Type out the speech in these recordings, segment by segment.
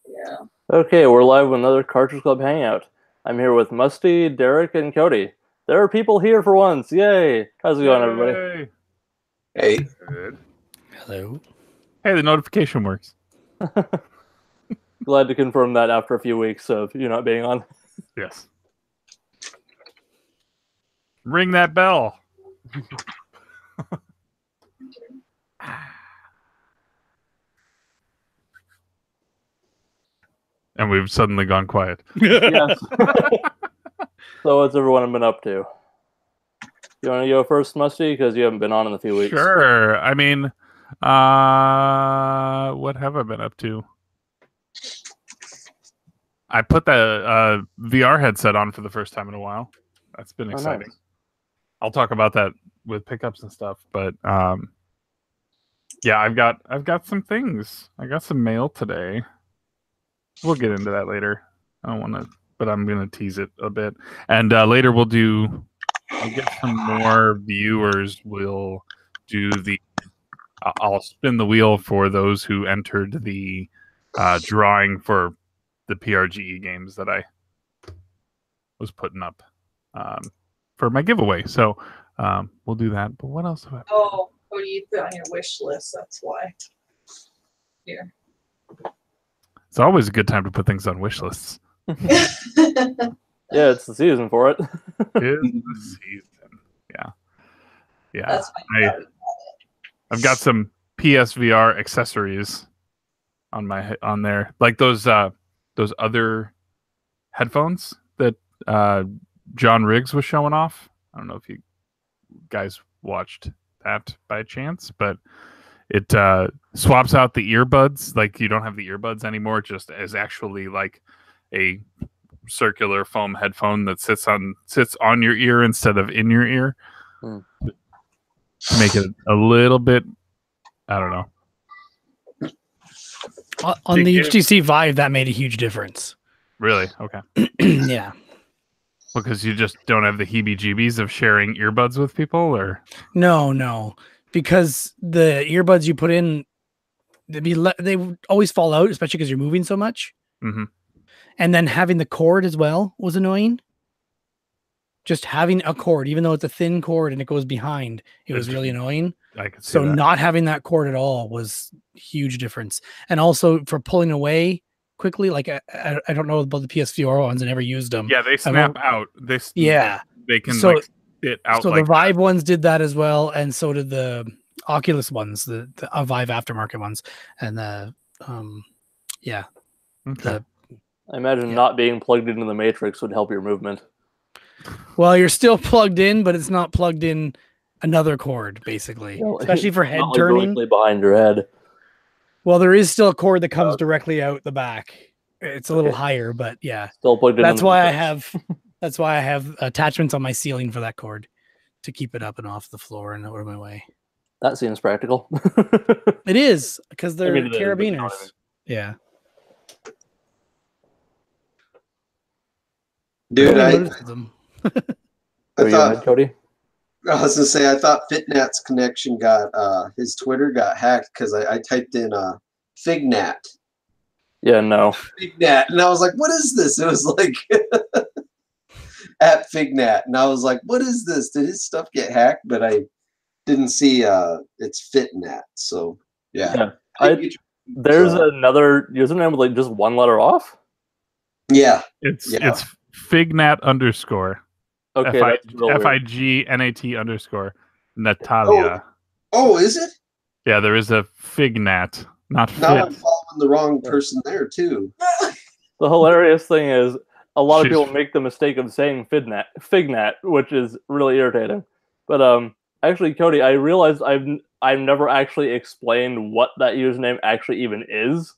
Yeah. Okay, we're live with another Cartridge Club Hangout. I'm here with Musty, Derek, and Cody. There are people here for once. Yay! How's it going, everybody? Hey. Good. Hello. Hey, the notification works. Glad to confirm that after a few weeks of you not being on. Yes. Ring that bell. And we've suddenly gone quiet. Yes. So what's everyone been up to? You want to go first, Musty? Because you haven't been on in a few weeks. Sure. I mean, what have I been up to? I put the VR headset on for the first time in a while. That's been exciting. Nice. I'll talk about that with pickups and stuff, but yeah, I've got some things. I got some mail today. We'll get into that later. I don't want to, but I'm going to tease it a bit. And later I'll get some more viewers. We'll do I'll spin the wheel for those who entered the drawing for the PRGE games that I was putting up for my giveaway. So we'll do that. But what else have I? Oh, what do you put on your wish list? That's why. Here. It's always a good time to put things on wish lists. Yeah, it's the season for it. It is the season. Yeah. Yeah. That's fine. I've got some PSVR accessories on there. Like those other headphones that John Riggs was showing off. I don't know if you guys watched that by chance, but it swaps out the earbuds. Like you don't have the earbuds anymore, just as actually like a circular foam headphone that sits on your ear instead of in your ear. To make it a little bit, I don't know. On the HTC Vive, that made a huge difference. Really? Okay. Yeah. Because you just don't have the heebie-jeebies of sharing earbuds with people, or No, because the earbuds you put in, they would always fall out, especially because you're moving so much. Mm-hmm. And then having the cord as well was annoying. Just having a cord, even though it's a thin cord and it goes behind, it was really annoying. I could see so that. Not having that cord at all was a huge difference. And also for pulling away quickly, like I don't know about the PS4 ones. I never used them. Yeah, they snap out. They can spit out. So the Vive ones did that as well, and so did the Oculus ones, the Vive aftermarket ones, and yeah. Okay. I imagine not being plugged into the Matrix would help your movement. Well, you're still plugged in, but it's not plugged in another cord, basically, especially for head turning. Directly behind your head. Well, there is still a cord that comes directly out the back. It's a little higher, but yeah. Still plugged in. That's why I have attachments on my ceiling for that cord to keep it up and off the floor and out of my way. That seems practical. It is, because they're it is, carabiners. Yeah. Dude, I thought, Cody? I was gonna say I thought FitNet's connection got his Twitter got hacked because I typed in FigNat. Yeah, no. FigNat, and I was like, "What is this?" It was like at FigNat, and I was like, "What is this? Did his stuff get hacked?" But I didn't see it's FitNat. So yeah. There's another username with like just one letter off. Yeah, it's FigNat _. Okay, FIGNAT _ Natalia. Oh, is it? Yeah, there is a FigNat, not Fit. Now I'm following the wrong person there too. The hilarious thing is, a lot of people make the mistake of saying FigNat, which is really irritating. But actually, Cody, I realized I've never actually explained what that username actually even is.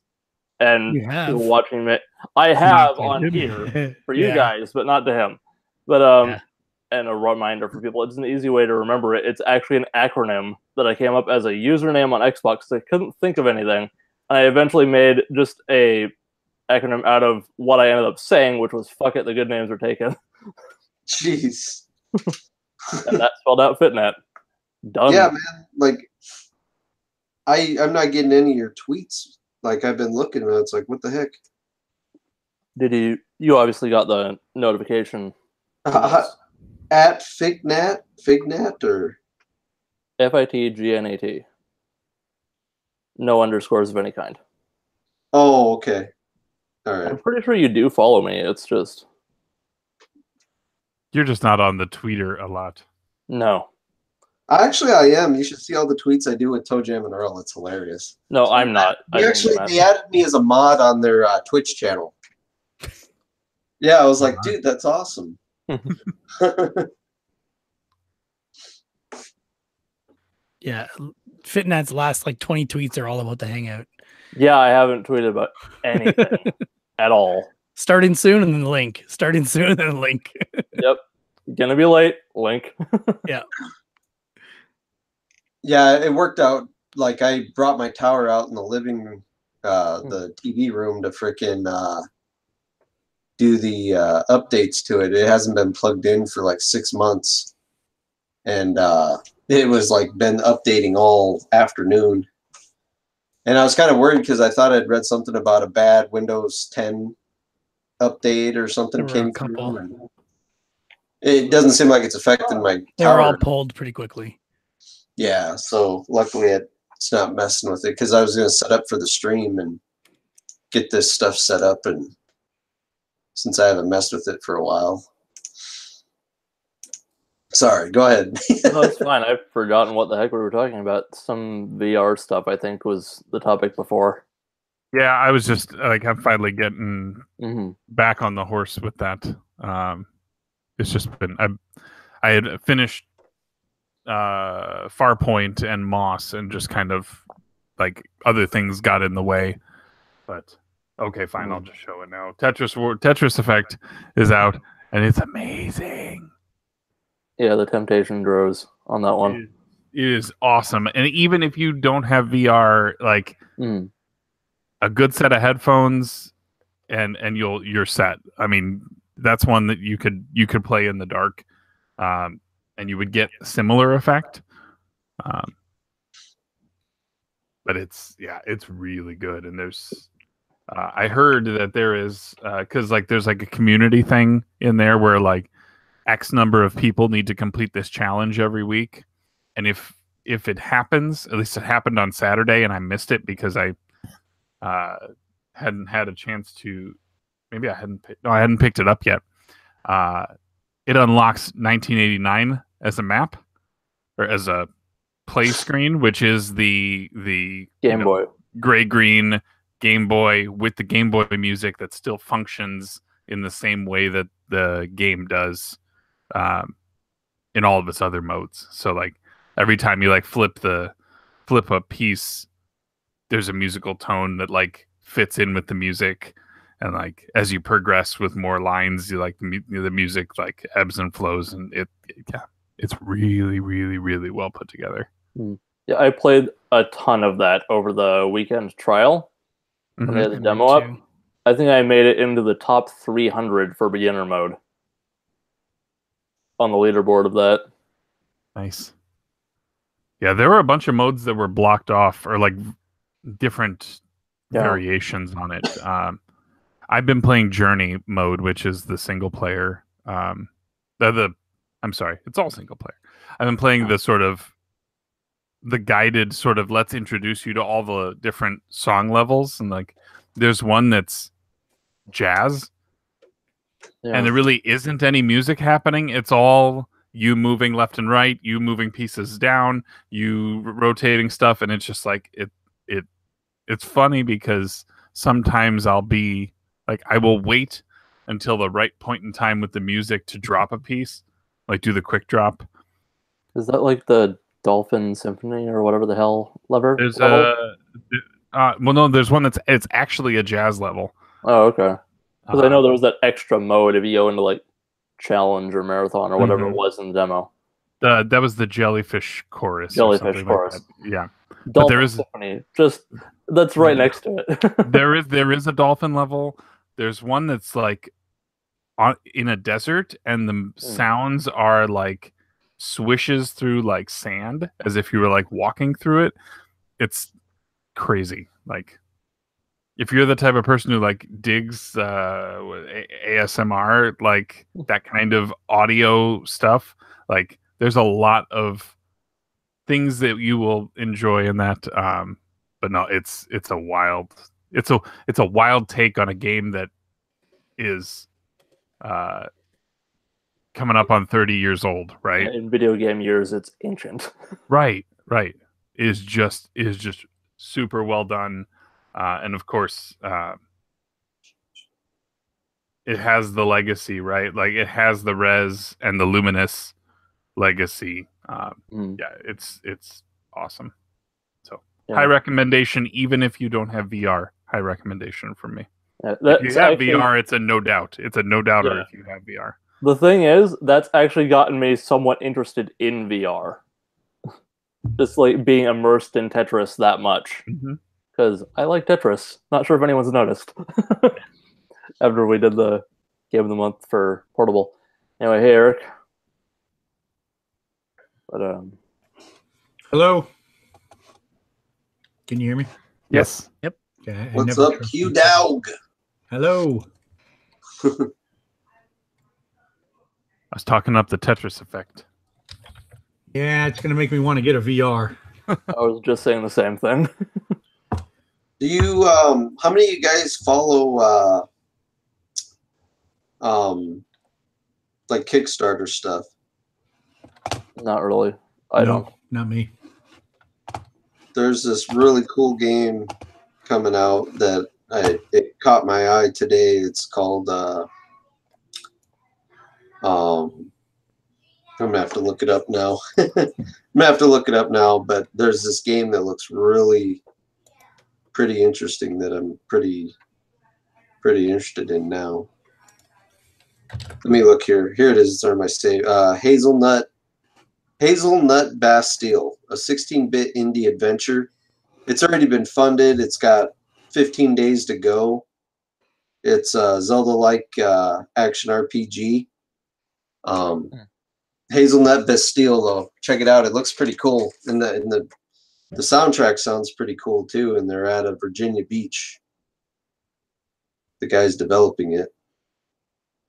And people watching it, I have on here for you guys, but not to him. But and a reminder for people, it's an easy way to remember it. It's actually an acronym that I came up as a username on Xbox because I couldn't think of anything. And I eventually made just a acronym out of what I ended up saying, which was "fuck it, the good names are taken." Jeez. And that spelled out FitNet. Done. Yeah, man. Like, I'm not getting any of your tweets. Like I've been looking and it's like, what the heck? Did you obviously got the notification? At FigNet or FITGNAT. No underscores of any kind. oh, okay. All right. I'm pretty sure you do follow me. It's just You're just not on the Twitter a lot. no. Actually, I am. You should see all the tweets I do with Toe Jam and Earl. It's hilarious. No, I'm not. They added me as a mod on their Twitch channel. Yeah, I was like, dude, that's awesome. Yeah, FitNet's last like 20 tweets are all about the Hangout. Yeah, I haven't tweeted about anything at all. Starting soon and then the link. Starting soon and then the link. Yep. Gonna be late. Link. Yeah. Yeah, it worked out. Like I brought my tower out in the living, the TV room to frickin' do the updates to it. It hasn't been plugged in for like 6 months, and it was like been updating all afternoon. And I was kind of worried because I thought I'd read something about a bad Windows 10 update or something came through. It doesn't seem like it's affecting my tower. They were all pulled pretty quickly. Yeah, so luckily it's not messing with it because I was going to set up for the stream and get this stuff set up, and since I haven't messed with it for a while. Sorry, go ahead. No, it's fine. I've forgotten what the heck we were talking about. Some VR stuff, I think, was the topic before. Yeah, I was just like, I'm finally getting back on the horse with that. It's just been I had finished Farpoint and Moss, and just kind of like other things got in the way. But okay, fine, I'll just show it now. Tetris Effect is out, and it's amazing. Yeah, the temptation grows on that one. It is awesome, and even if you don't have VR, like a good set of headphones, and you're set. I mean, that's one that you could play in the dark, and you would get a similar effect. But it's really good, and there's I heard that there is because like there's like a community thing in there where like X number of people need to complete this challenge every week, and if it happens, at least it happened on Saturday, and I missed it because I hadn't had a chance to. Maybe I hadn't picked it up yet. It unlocks 1989 as a map or as a play screen, which is the Game Boy gray green Game Boy with the Game Boy music that still functions in the same way that the game does in all of its other modes. So like every time you like flip a piece, there's a musical tone that like fits in with the music. And like as you progress with more lines, you like the music like ebbs and flows, and it's really, really, really well put together. Yeah, I played a ton of that over the weekend trial. When they had the demo up. I think I made it into the top 300 for beginner mode on the leaderboard of that. Nice. Yeah, there were a bunch of modes that were blocked off, or like different variations on it. I've been playing Journey mode, which is the single player. I'm sorry, it's all single player. I've been playing the guided sort of let's introduce you to all the different song levels, and like there's one that's jazz, and there really isn't any music happening. It's all you moving left and right, you moving pieces down, you rotating stuff, and it's just like it's funny because sometimes I'll be like, I will wait until the right point in time with the music to drop a piece, like do the quick drop. Is that like the Dolphin Symphony or whatever the hell lever? There's no, there's one it's actually a jazz level. Oh, okay. Because I know there was that extra mode if you go into like challenge or marathon or whatever it was in the demo. That was the jellyfish chorus. Jellyfish chorus. Like yeah. Dolphin but there is Symphony. Just that's right next to it. there is a dolphin level. There's one that's like in a desert, and the sounds are like swishes through like sand as if you were like walking through it. It's crazy. Like if you're the type of person who like digs ASMR, like that kind of audio stuff, like there's a lot of things that you will enjoy in that. But no, it's a wild take on a game that is coming up on 30 years old, right? In video game years, it's ancient. Right. Is just super well done, and of course, it has the legacy, right? Like it has the Res and the Luminous legacy. Yeah, it's awesome. So high recommendation, even if you don't have VR. High recommendation from me. If you have VR, it's a no doubt. It's a no doubter if you have VR. The thing is, that's actually gotten me somewhat interested in VR. Just like being immersed in Tetris that much. Because I like Tetris. Not sure if anyone's noticed. After we did the Game of the Month for Portable. Anyway, hey Eric. But hello. Can you hear me? Yes. Yep. Okay, What's up, Q Dog? Hello. I was talking up the Tetris Effect. Yeah, it's gonna make me want to get a VR. I was just saying the same thing. Do you how many of you guys follow like Kickstarter stuff? Not really. I don't. Not me. There's this really cool game coming out that it caught my eye today. It's called I'm gonna have to look it up now. But there's this game that looks really pretty interesting that I'm pretty interested in now. Let me look here. Here it is. It's on my save. Hazelnut Bastille, a 16-bit indie adventure. It's already been funded. It's got 15 days to go. It's a Zelda-like action RPG. Hazelnut Bastille, though, check it out. It looks pretty cool, and the soundtrack sounds pretty cool too. And they're out of Virginia Beach. The guy's developing it,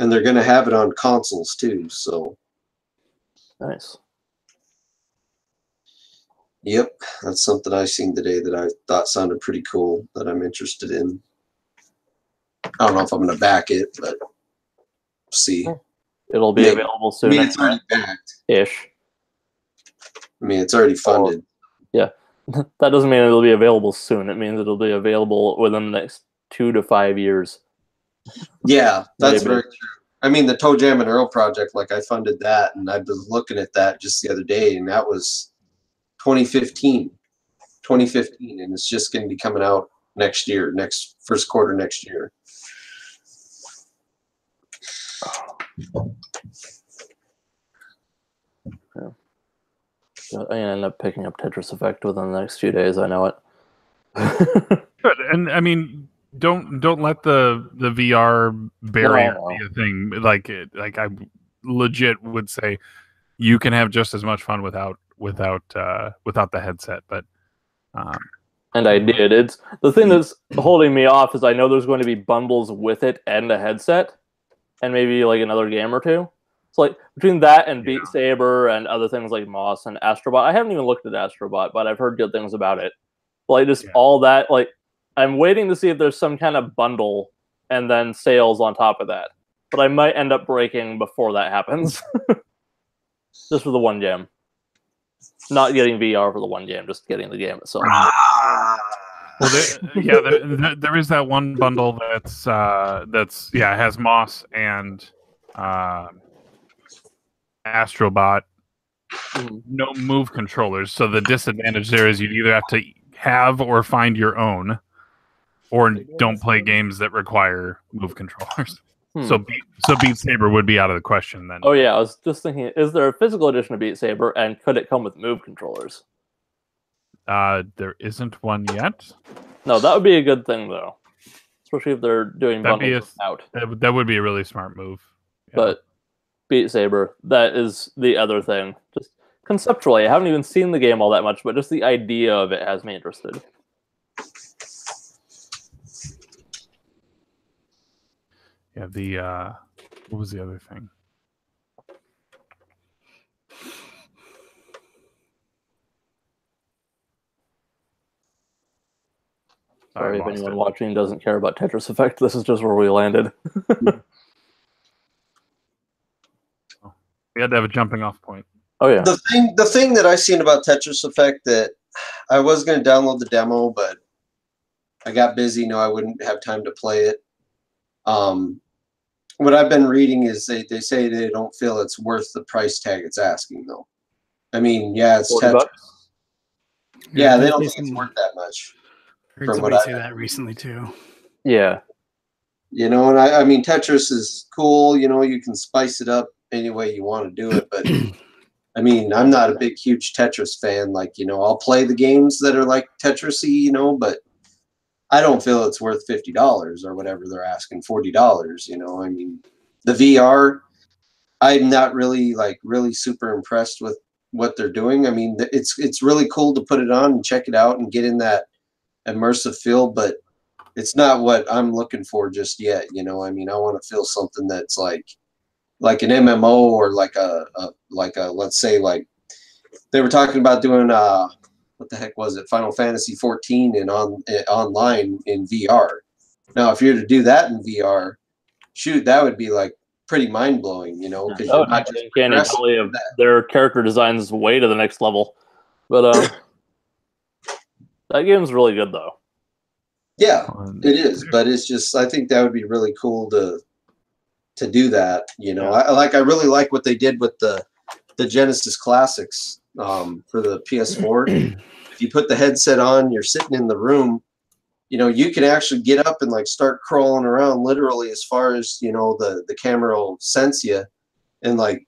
and they're gonna have it on consoles too. So Nice. Yep, that's something I seen today that I thought sounded pretty cool that I'm interested in. I don't know if I'm gonna back it, but see. It'll be available soon. I mean, it's already backed. Ish. I mean, it's already funded. Yeah. That doesn't mean it'll be available soon. It means it'll be available within the next 2 to 5 years. Yeah, that's Maybe. very true. I mean, the Toe Jam and Earl project, like I funded that, and I was looking at that just the other day, and that was 2015, and it's just going to be coming out next year, first quarter next year. Yeah. I'm gonna end up picking up Tetris Effect within the next few days. I know it. Good. And I mean, don't let the VR barrier No. be a thing. Like I legit would say you can have just as much fun without the headset. But And I did. It's the thing that's holding me off is I know there's going to be bundles with it and a headset, and maybe like another game or two. So like between that and Beat Saber and other things like Moss and Astrobot, I haven't even looked at Astrobot, but I've heard good things about it. Like just all that, like I'm waiting to see if there's some kind of bundle and then sales on top of that. But I might end up breaking before that happens. Just for the one game. Not getting VR for the one game, just getting the game itself. Well, there is that one bundle that's has Moss and Astrobot. No move controllers, so the disadvantage there is you'd either have to have or find your own, or don't play games that require move controllers. So Beat Saber would be out of the question then. Oh yeah, I was just thinking, is there a physical edition of Beat Saber, and could it come with move controllers? There isn't one yet. No, that would be a good thing though, especially if they're doing bundles out. That would be a really smart move. Yeah. But Beat Saber, that is the other thing. Just conceptually, I haven't even seen the game all that much, but just the idea of it has me interested. Yeah, the what was the other thing? Sorry if anyone watching doesn't care about Tetris Effect. This is just where we landed. We had to have a jumping off point. Oh yeah. The thing that I've seen about Tetris Effect that I was going to download the demo, but I got busy. No, I wouldn't have time to play it. What I've been reading is they say they don't feel it's worth the price tag it's asking, though. I mean, yeah, it's Tetris. Bucks? Yeah, they don't think it's worth that much. Heard somebody say that recently too. Yeah. You know, and I mean, Tetris is cool. You know, you can spice it up any way you want to do it, but I mean, I'm not a big, huge Tetris fan. Like, you know, I'll play the games that are like Tetris-y, you know, but I don't feel it's worth $50 or whatever they're asking, $40, you know. I mean, the VR, I'm not really super impressed with what they're doing. I mean, it's really cool to put it on and check it out and get in that immersive feel, but it's not what I'm looking for just yet, you know. I mean, I want to feel something that's like an MMO or like a let's say, like they were talking about doing what the heck was it, Final Fantasy 14 and online in VR. Now, if you're to do that in VR, shoot, that would be like pretty mind blowing, you know, because you're not just progressing. Their character designs way to the next level, but that game's really good though. Yeah, it is, but it's just, I think that would be really cool to do that, you know. Yeah. I really like what they did with the Genesis Classics for the PS4. If you put the headset on, you're sitting in the room, you know, you can actually get up and like start crawling around literally as far as, you know, the camera will sense you. And like,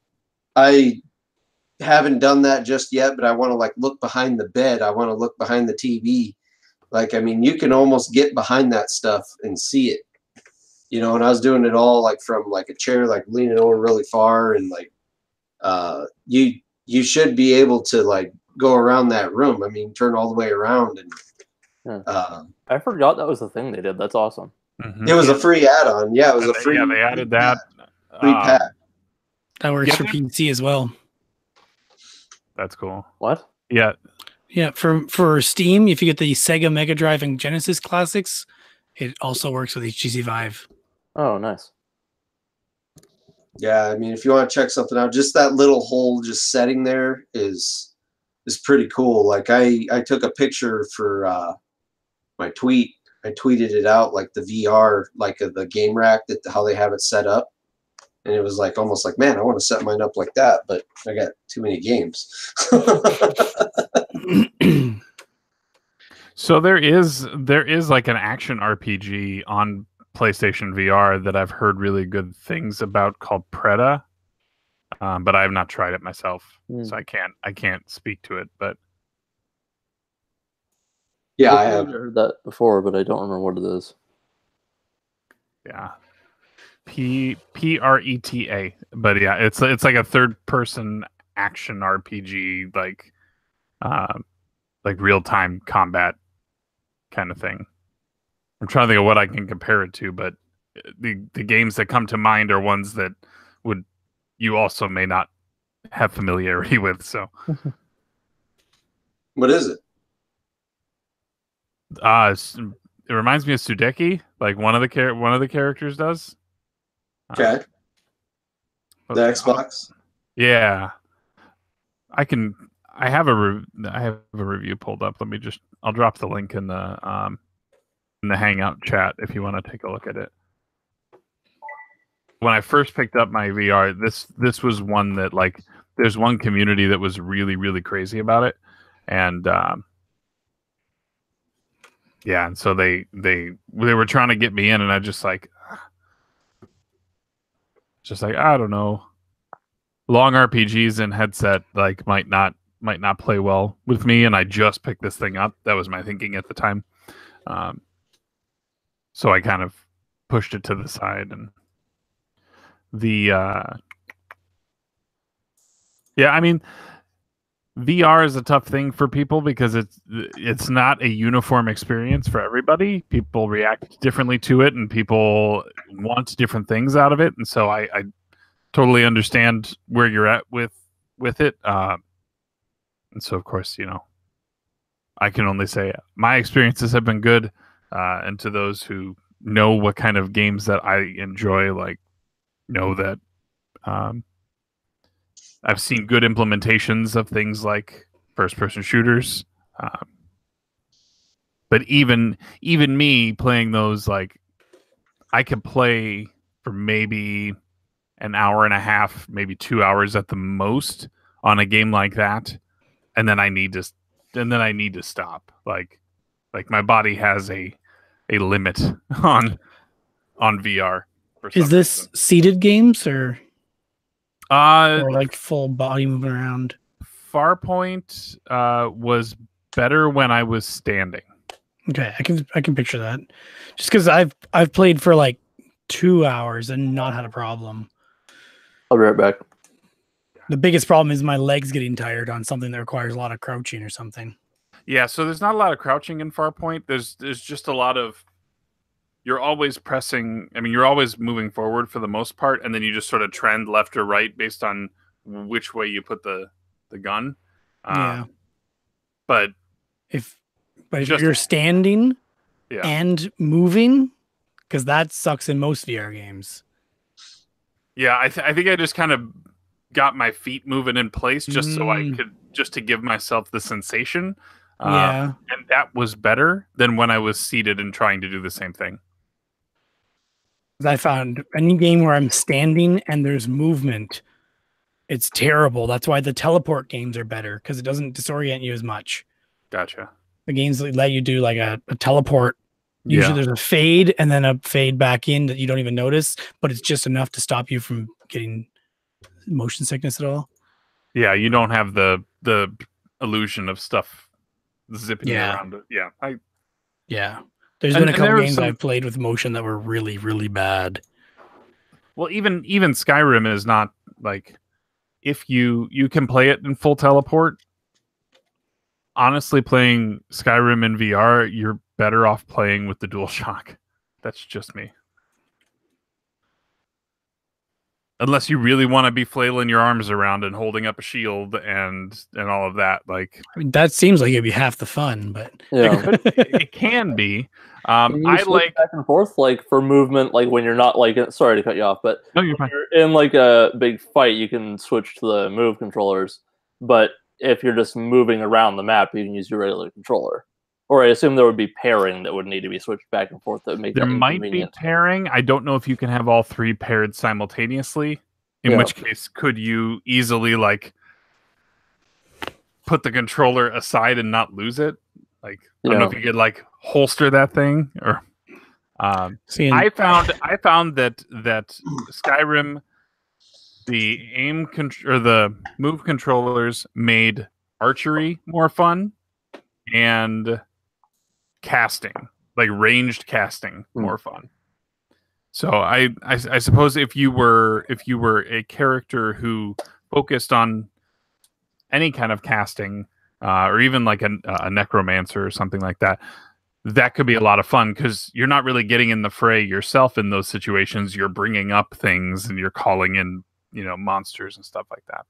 I haven't done that just yet, but I want to like look behind the bed. I want to look behind the TV. Like, I mean, you can almost get behind that stuff and see it, you know. And I was doing it all like from like a chair, like leaning over really far, and like you should be able to like go around that room. I mean, turn all the way around. And I forgot that was the thing they did. That's awesome. Mm-hmm. It was a free add-on. Yeah, it was a free. Yeah, they added that free pack. That works for PC as well. That's cool. What? Yeah. Yeah, for Steam, if you get the Sega Mega Drive and Genesis Classics, it also works with HTC Vive. Oh, nice. Yeah, I mean, if you want to check something out, just that little hole just setting there is pretty cool. Like I took a picture for my tweet. I tweeted it out, like the VR, like the game rack, that how they have it set up. And it was like almost like, man, I want to set mine up like that, but I got too many games. So there is like an action RPG on PlayStation VR that I've heard really good things about called Preta, but I have not tried it myself, so I can't speak to it. But yeah, I have heard that before, but I don't remember what it is. Yeah. Preta, but yeah, it's like a third person action RPG, like real time combat kind of thing. I'm trying to think of what I can compare it to, but the games that come to mind are ones that you also may not have familiarity with. So, what is it? It reminds me of Sudeki, like one of the characters does. Okay. The Xbox. Yeah, I have a review pulled up. I'll drop the link in the Hangout chat if you want to take a look at it. When I first picked up my VR, this was one that, like, there's one community that was really, really crazy about it, and yeah, and so they were trying to get me in, and I just like I don't know, long RPGs and headset like might not play well with me, and I just picked this thing up. That was my thinking at the time. So I kind of pushed it to the side, and yeah, I mean, VR is a tough thing for people because it's not a uniform experience for everybody. People react differently to it, and people want different things out of it. And so I totally understand where you're at with it. And so, of course, I can only say my experiences have been good. And to those who know what kind of games that I enjoy, know that I've seen good implementations of things like first-person shooters. But even me playing those, I could play for maybe an hour and a half, maybe 2 hours at the most on a game like that, and then I need to stop. Like my body has a limit on VR. Is this seated games or like full body moving around? Farpoint was better when I was standing. Okay, I can picture that. Just because I've played for like 2 hours and not had a problem. I'll be right back. The biggest problem is my legs getting tired on something that requires a lot of crouching or something. Yeah, so there's not a lot of crouching in Farpoint. There's just a lot of, you're always pressing. I mean, you're always moving forward for the most part, and then you just sort of trend left or right based on which way you put the gun. Yeah. But if you're standing and moving, because that sucks in most VR games. Yeah, I think I just kind of got my feet moving in place just so I could, just to give myself the sensation. And that was better than when I was seated and trying to do the same thing. I found any game where I'm standing and there's movement, it's terrible. That's why the teleport games are better, because it doesn't disorient you as much. Gotcha. The games that let you do like a teleport, usually there's a fade and then a fade back in that you don't even notice, but it's just enough to stop you from getting motion sickness at all. Yeah, you don't have the illusion of stuff zipping around it. Yeah. There's been a couple games I've played with motion that were really, really bad. Well, even Skyrim is not like, if you can play it in full teleport. Honestly, playing Skyrim in VR, you're better off playing with the DualShock. That's just me. Unless you really want to be flailing your arms around and holding up a shield and all of that, like, I mean, that seems like it'd be half the fun, but it can be. I like back and forth, like for movement, like when you're not like, sorry to cut you off, but no, you're fine. You're in like a big fight, you can switch to the move controllers. But if you're just moving around the map, you can use your regular controller. Or I assume there would be pairing that would need to be switched back and forth that would make there that might be pairing. I don't know if you can have all three paired simultaneously. In which case, could you easily like put the controller aside and not lose it? Like, I don't know if you could like holster that thing or. I found that Skyrim, the the move controllers made archery more fun and casting, like ranged casting, more fun. So I suppose if you were a character who focused on any kind of casting, or even like a necromancer or something like that, that could be a lot of fun because you're not really getting in the fray yourself in those situations. You're bringing up things and you're calling in, monsters and stuff like that.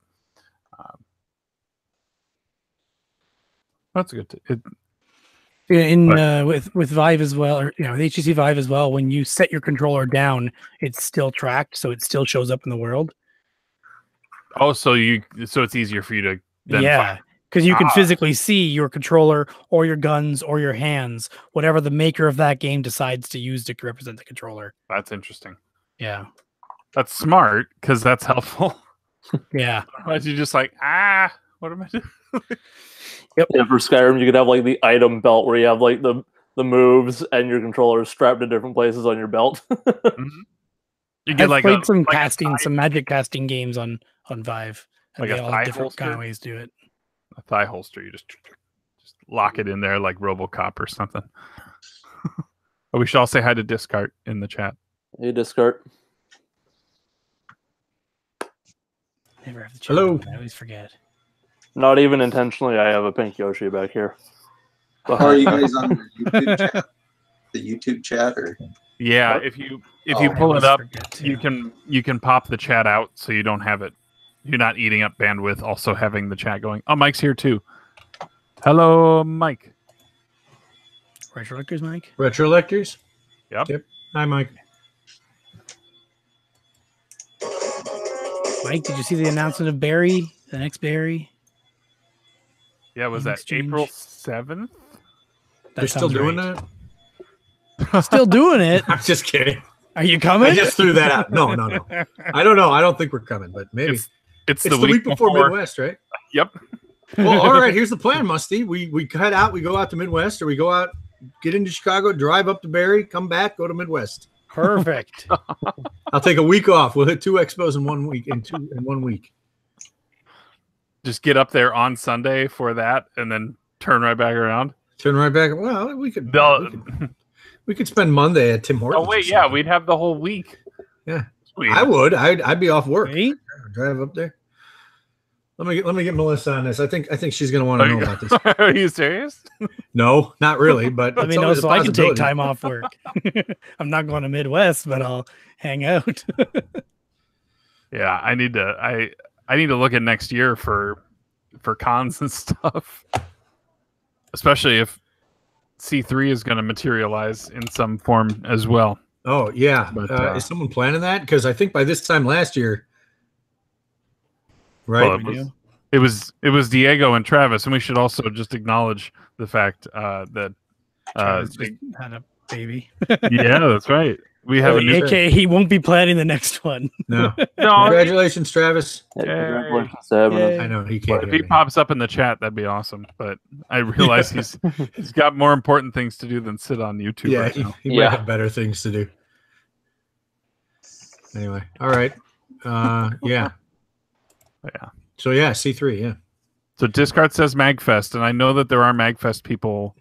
That's good. With Vive as well, or with HTC Vive as well, when you set your controller down, it's still tracked, so it still shows up in the world. Oh, so it's easier for you to then because you can physically see your controller or your guns or your hands, whatever the maker of that game decides to use to represent the controller. That's interesting. Yeah, that's smart because that's helpful. Yeah, otherwise you're just like, what am I doing? Yep. Yeah, for Skyrim, you could have like the item belt where you have like the moves and your controller strapped to different places on your belt. You get I've played some magic casting games on Vive. And like they all have different kind of ways to do it. A thigh holster, you just lock it in there like RoboCop or something. We should all say hi to Discart in the chat. Hey, Discart. Never have the chat. Hello. I always forget. Not even intentionally, I have a pink Yoshi back here. How are you guys on the YouTube chat? The YouTube chat, or Yeah, What? if you Oh, pull it up, Forget to. you can pop the chat out so you don't have it. You're not eating up bandwidth. Also having the chat going. Oh, Mike's here too. Hello, Mike. Retro Lectors, Mike. Retro Lectors? Yep. Hi, Mike. Mike, did you see the announcement of Barry, the next Barry? Yeah, was Game that exchange. April 7th? They're still sounds doing right. that? Still doing it. I'm just kidding. Are you coming? I just threw that out. No. I don't know. I don't think we're coming, but maybe. It's It's the week before Midwest, right? Yep. Well, all right. Here's the plan, Musty. We cut out. We go out to Midwest, or we go out, get into Chicago, drive up to Barrie, come back, go to Midwest. Perfect. I'll take a week off. We'll hit 2 expos in 1 week. In 1 week. Just get up there on Sunday for that, and then turn right back around. Turn right back. Well, we could spend Monday at Tim Hortons. Oh wait, yeah, we'd have the whole week. Yeah. Sweet. I would. I'd be off work. Right? Drive up there. Let me get Melissa on this. I think she's gonna want to know about this. Are you serious? No, not really. But Let me it's know always a so I can take possibility. time off work. I'm not going to Midwest, but I'll hang out. Yeah, I need to look at next year for cons and stuff. Especially if C3 is going to materialize in some form as well. Oh yeah. But, is someone planning that? Because I think by this time last year, right? Well, it was Diego and Travis, and we should also just acknowledge the fact that Travis just had a baby. yeah, that's right. We have a new AK, he won't be planning the next one. No. no. Congratulations, Travis. Yeah, congratulations to having us. I know he can't. If he pops up in the chat, that'd be awesome. But I realize he's got more important things to do than sit on YouTube. Yeah, right now. he might have better things to do. Anyway, all right. Yeah. Yeah. So yeah, C3. Yeah. So Discard says MagFest, and I know that there are MagFest people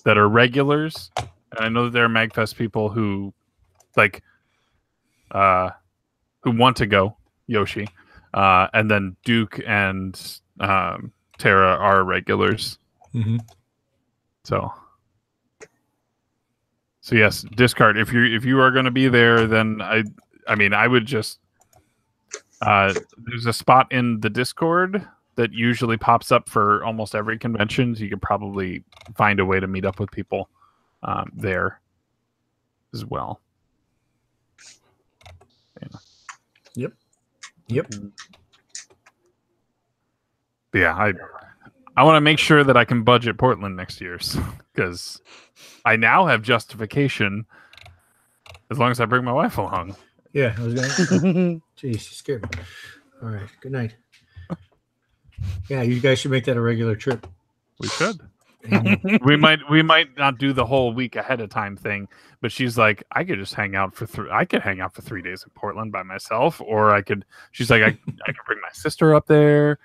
that are regulars, and I know that there are MagFest people who who want to go, Yoshi, and then Duke and Tara are regulars. Mm-hmm. So yes, Discard. If you are going to be there, then I would just there's a spot in the Discord that usually pops up for almost every convention. So you could probably find a way to meet up with people there as well. Yeah. Yep. But yeah, I want to make sure that I can budget Portland next year because I now have justification as long as I bring my wife along. Yeah. I was gonna. Jeez, you scared me. All right. Good night. Yeah, you guys should make that a regular trip. We should. we might not do the whole week ahead of time thing, but she's like, I could just hang out for 3 days in Portland by myself, or she's like, I could bring my sister up there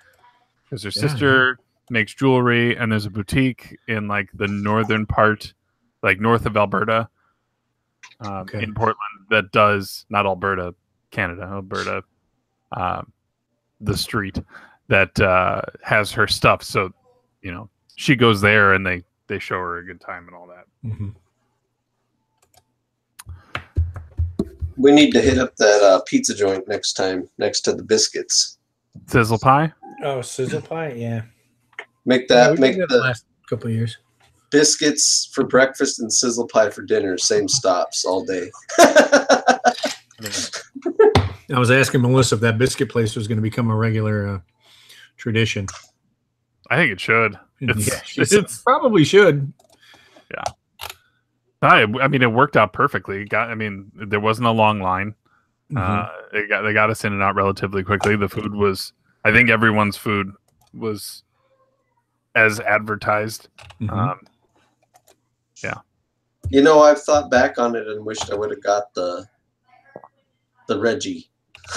because her sister makes jewelry, and there's a boutique in like the northern part, like north of Alberta, in Portland that does not Alberta, Canada, Alberta, the street that has her stuff. So, she goes there and they show her a good time and all that. Mm-hmm. we need to hit up that pizza joint next time, next to the biscuits. Sizzle pie? Oh, sizzle pie, yeah. Make that we make did that the last couple of years. biscuits for breakfast and sizzle pie for dinner. Same stops all day. I was asking Melissa if that biscuit place was going to become a regular tradition. I think it should. It's probably should. Yeah. I mean, it worked out perfectly. There wasn't a long line. They got us in and out relatively quickly. The food was, I think everyone's food was as advertised. Yeah. You know, I've thought back on it and wished I would have got the Reggie.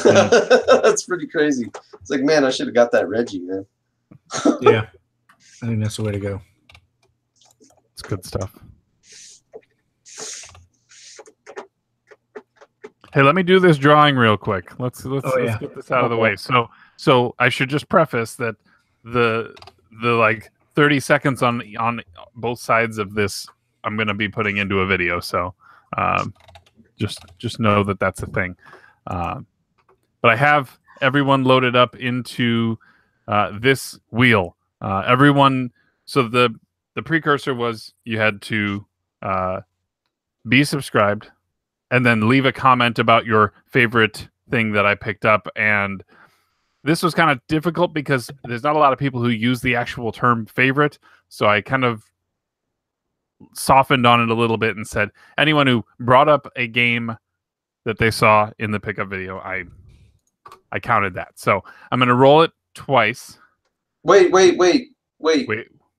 That's pretty crazy. It's like, man, I should have got that Reggie, man. Yeah. I think that's the way to go. It's good stuff. Hey, let me do this drawing real quick. Let's get this out of the way. So I should just preface that the like 30 seconds on both sides of this I'm going to be putting into a video. So just know that that's a thing. But I have everyone loaded up into this wheel. Everyone. So the precursor was you had to be subscribed and then leave a comment about your favorite thing that I picked up. And this was kind of difficult because there's not a lot of people who use the actual term favorite. So I kind of softened on it a little bit and said anyone who brought up a game that they saw in the pickup video, I counted that. So I'm going to roll it twice. Wait.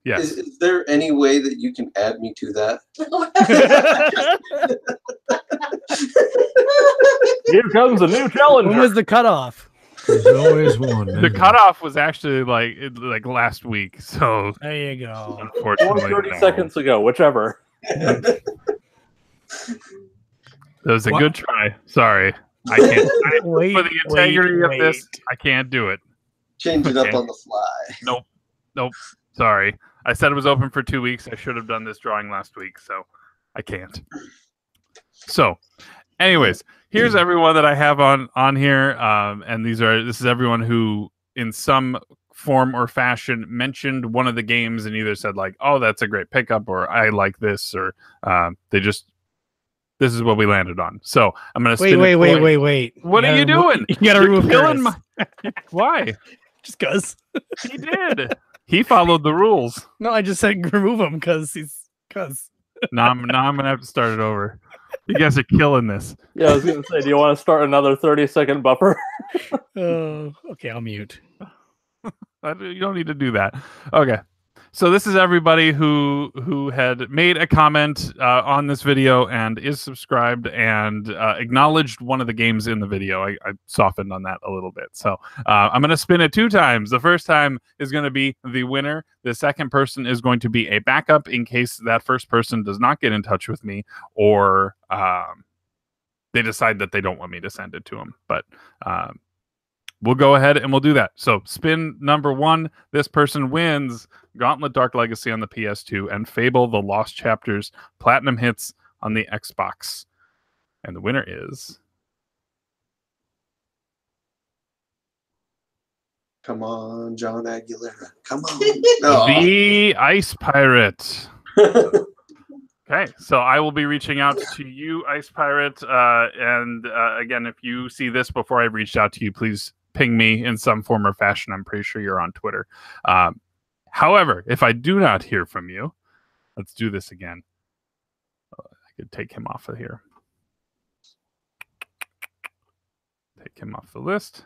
Yes. Is there any way that you can add me to that? Here comes a new challenger. When was the cutoff? There's always one. The cutoff was actually like last week. So There you go. unfortunately, 30 seconds ago, whichever. That was a good try. Sorry. I can't. Wait, for the integrity wait, of this, I can't do it. Change it up Okay. on the fly. Nope. Sorry. I said it was open for 2 weeks. I should have done this drawing last week, so I can't. So, anyways, here's everyone that I have on here, and this is everyone who, in some form or fashion, mentioned one of the games and either said like, "Oh, that's a great pickup," or "I like this," or this is what we landed on. So I'm gonna spin Wait. What are you doing? You gotta remove killing Curtis. Why? Just cause. He did. He followed the rules. No, I just said remove him because Now I'm gonna have to start it over. You guys are killing this. Yeah, I was gonna say, do you want to start another 30-second buffer? Oh, okay, I'll mute. You don't need to do that. Okay. So this is everybody who had made a comment on this video and is subscribed and acknowledged one of the games in the video. I softened on that a little bit. So I'm going to spin it 2 times. The first time is going to be the winner. The second person is going to be a backup in case that first person does not get in touch with me or they decide that they don't want me to send it to them. But we'll go ahead and we'll do that. So spin number 1. This person wins Gauntlet Dark Legacy on the PS2 and Fable The Lost Chapters Platinum Hits on the Xbox. And the winner is... Come on, John Aguilera. Come on. No. The Ice Pirate. Okay, so I will be reaching out to you, Ice Pirate. And again, if you see this before I've reached out to you, please ping me in some form or fashion. I'm pretty sure you're on Twitter. However, if I do not hear from you, let's do this again. I could take him off of here. Take him off the list.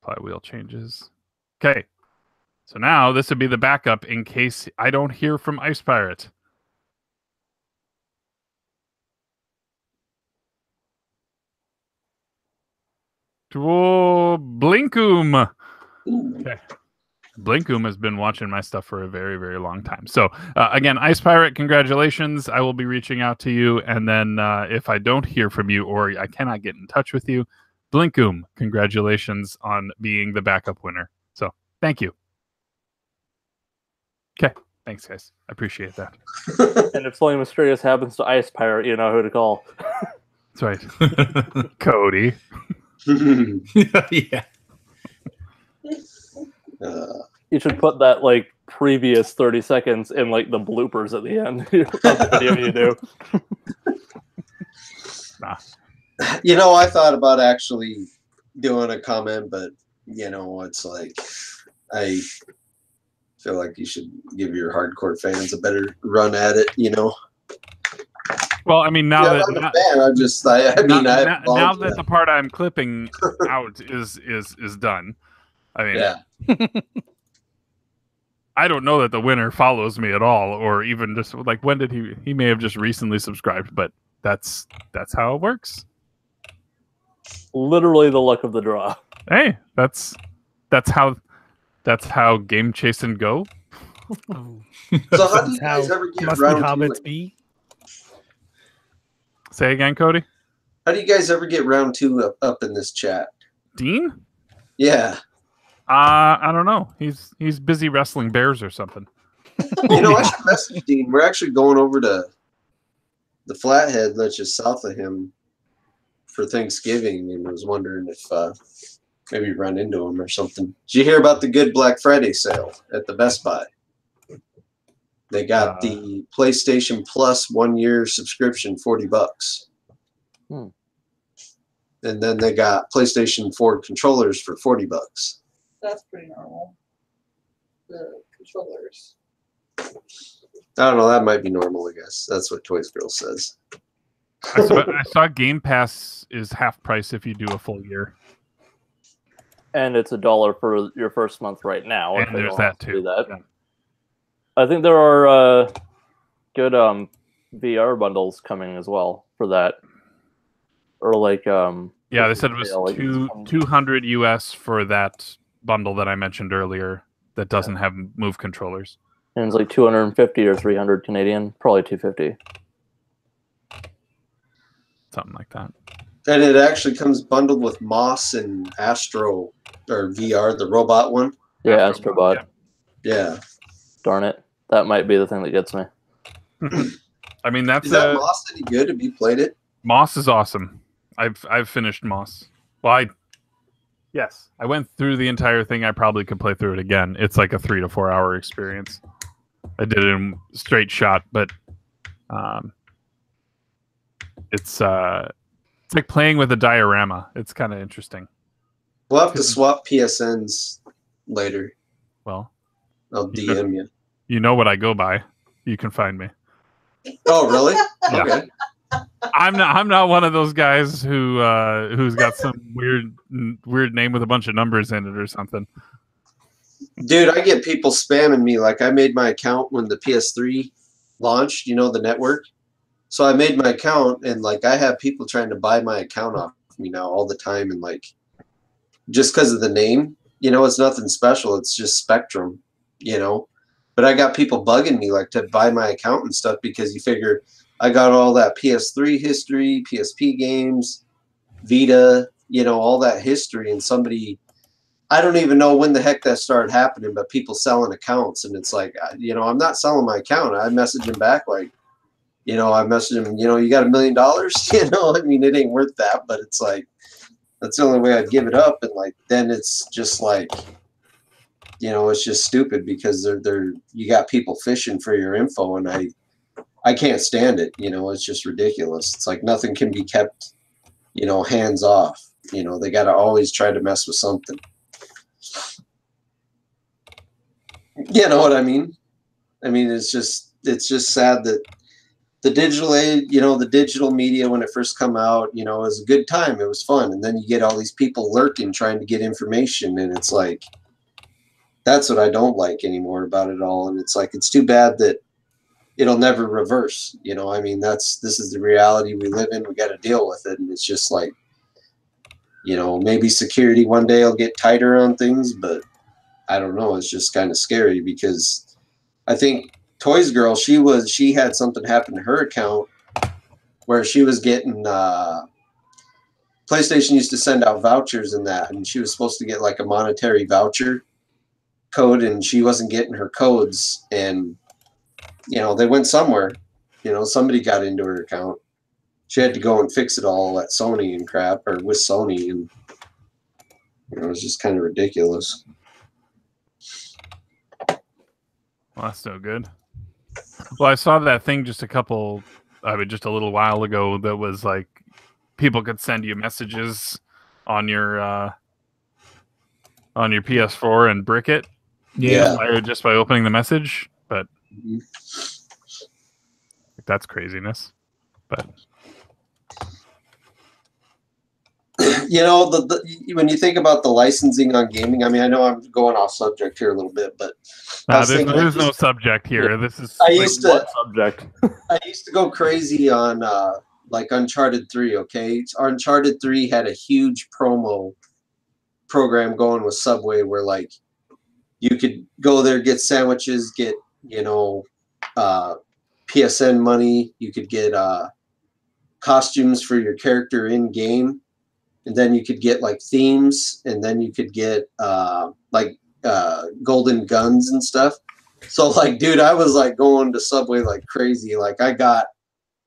Apply wheel changes. Okay. So now this would be the backup in case I don't hear from Ice Pirate. Whoa, Blinkoom. Okay. Blinkoom has been watching my stuff for a very, very long time. So again, Ice Pirate, congratulations. I will be reaching out to you. And then if I don't hear from you or I cannot get in touch with you, Blinkoom, congratulations on being the backup winner. So thank you. Okay. Thanks, guys. I appreciate that. And if something mysterious happens to Ice Pirate, you know who to call. That's right. Cody. Yeah. You should put that like previous 30 seconds in like the bloopers at the end of the video you do. Nah. You know, I thought about actually doing a comment, but you know, it's like I feel like you should give your hardcore fans a better run at it. You know. Well, I mean, now I'm a fan. now that the part I'm clipping out is done. I mean, yeah. I don't know that the winner follows me at all, or even just like when did he may have just recently subscribed, but that's how it works. Literally the luck of the draw. Hey, that's how game chasing go. So how do you guys ever get must round hobbits two? be? Say again, Cody. How do you guys ever get round 2 up in this chat? Dean? Yeah. I don't know. He's busy wrestling bears or something. I should message Dean. We're actually going over to the Flathead, that's just south of him, for Thanksgiving, and was wondering if maybe run into him or something. Did you hear about the good Black Friday sale at the Best Buy? They got the PlayStation Plus 1 year subscription, $40. And then they got PlayStation 4 controllers for $40. That's pretty normal. The controllers. I don't know. That might be normal, I guess. That's what Toys Girl says. I saw Game Pass is half price if you do a full year. And it's $1 for your first month right now. And there's that too. That. Yeah. I think there are good VR bundles coming as well for that. Or like yeah, they said it was like 200 US for that bundle that I mentioned earlier that doesn't have Move controllers. And it's like 250 or 300 Canadian, probably 250. Something like that. And it actually comes bundled with Moss and Astro, or VR, the robot one. Yeah, Astrobot. Yeah. Darn it. That might be the thing that gets me. I mean, that's Is that Moss any good? Have you played it? Moss is awesome. I've finished Moss. Well, yes, I went through the entire thing. I probably could play through it again. It's like a 3 to 4 hour experience. I did it in straight shot, but it's like playing with a diorama. It's kind of interesting. We'll have to swap PSNs later. Well, I'll DM you. You know what I go by. You can find me. Oh, really? Yeah. Okay. I'm not one of those guys who's got some weird name with a bunch of numbers in it or something. Dude, I get people spamming me. Like, I made my account when the PS3 launched, the network. So I made my account, and like I have people trying to buy my account off me now all the time, and like just because of the name, it's nothing special. It's just Spectrum, But I got people bugging me like to buy my account and stuff because you figure I got all that PS3 history, PSP games, Vita, all that history, and somebody, I don't even know when the heck that started happening, but people selling accounts, and it's like, I'm not selling my account. I message them back like, I message them, you got $1 million? I mean, it ain't worth that, but it's like, that's the only way I'd give it up. And like, then it's just like, it's just stupid because you got people fishing for your info, and I can't stand it. It's just ridiculous. It's like nothing can be kept, hands off. They got to always try to mess with something. You know what I mean? I mean, it's just sad that the digital age, the digital media, when it first come out, it was a good time. It was fun. And then you get all these people lurking, trying to get information. And it's like, that's what I don't like anymore about it all. And it's like, it's too bad that it'll never reverse. I mean, this is the reality we live in. We got to deal with it. And it's just like, maybe security one day will get tighter on things, but I don't know. It's just kind of scary because I think Toys Girl, she had something happen to her account where she was getting PlayStation used to send out vouchers and that, and she was supposed to get like a monetary voucher code, and she wasn't getting her codes, and they went somewhere. Somebody got into her account. She had to go and fix it all at Sony and crap, or with Sony, and it was just kind of ridiculous. Well, that's no good. Well, I saw that thing just a little while ago that was like people could send you messages on your PS4 and brick it. Yeah. Just by opening the message, but that's craziness. But when you think about the licensing on gaming, I mean, I know I'm going off subject here a little bit, but there's no subject here. This is subject. I used to go crazy on like Uncharted 3. Okay, Uncharted 3 had a huge promo program going with Subway where like you could go there, get sandwiches, get PSN money. You could get costumes for your character in game. and then you could get like themes, and then you could get golden guns and stuff. So like, dude, I was like going to Subway like crazy. Like I got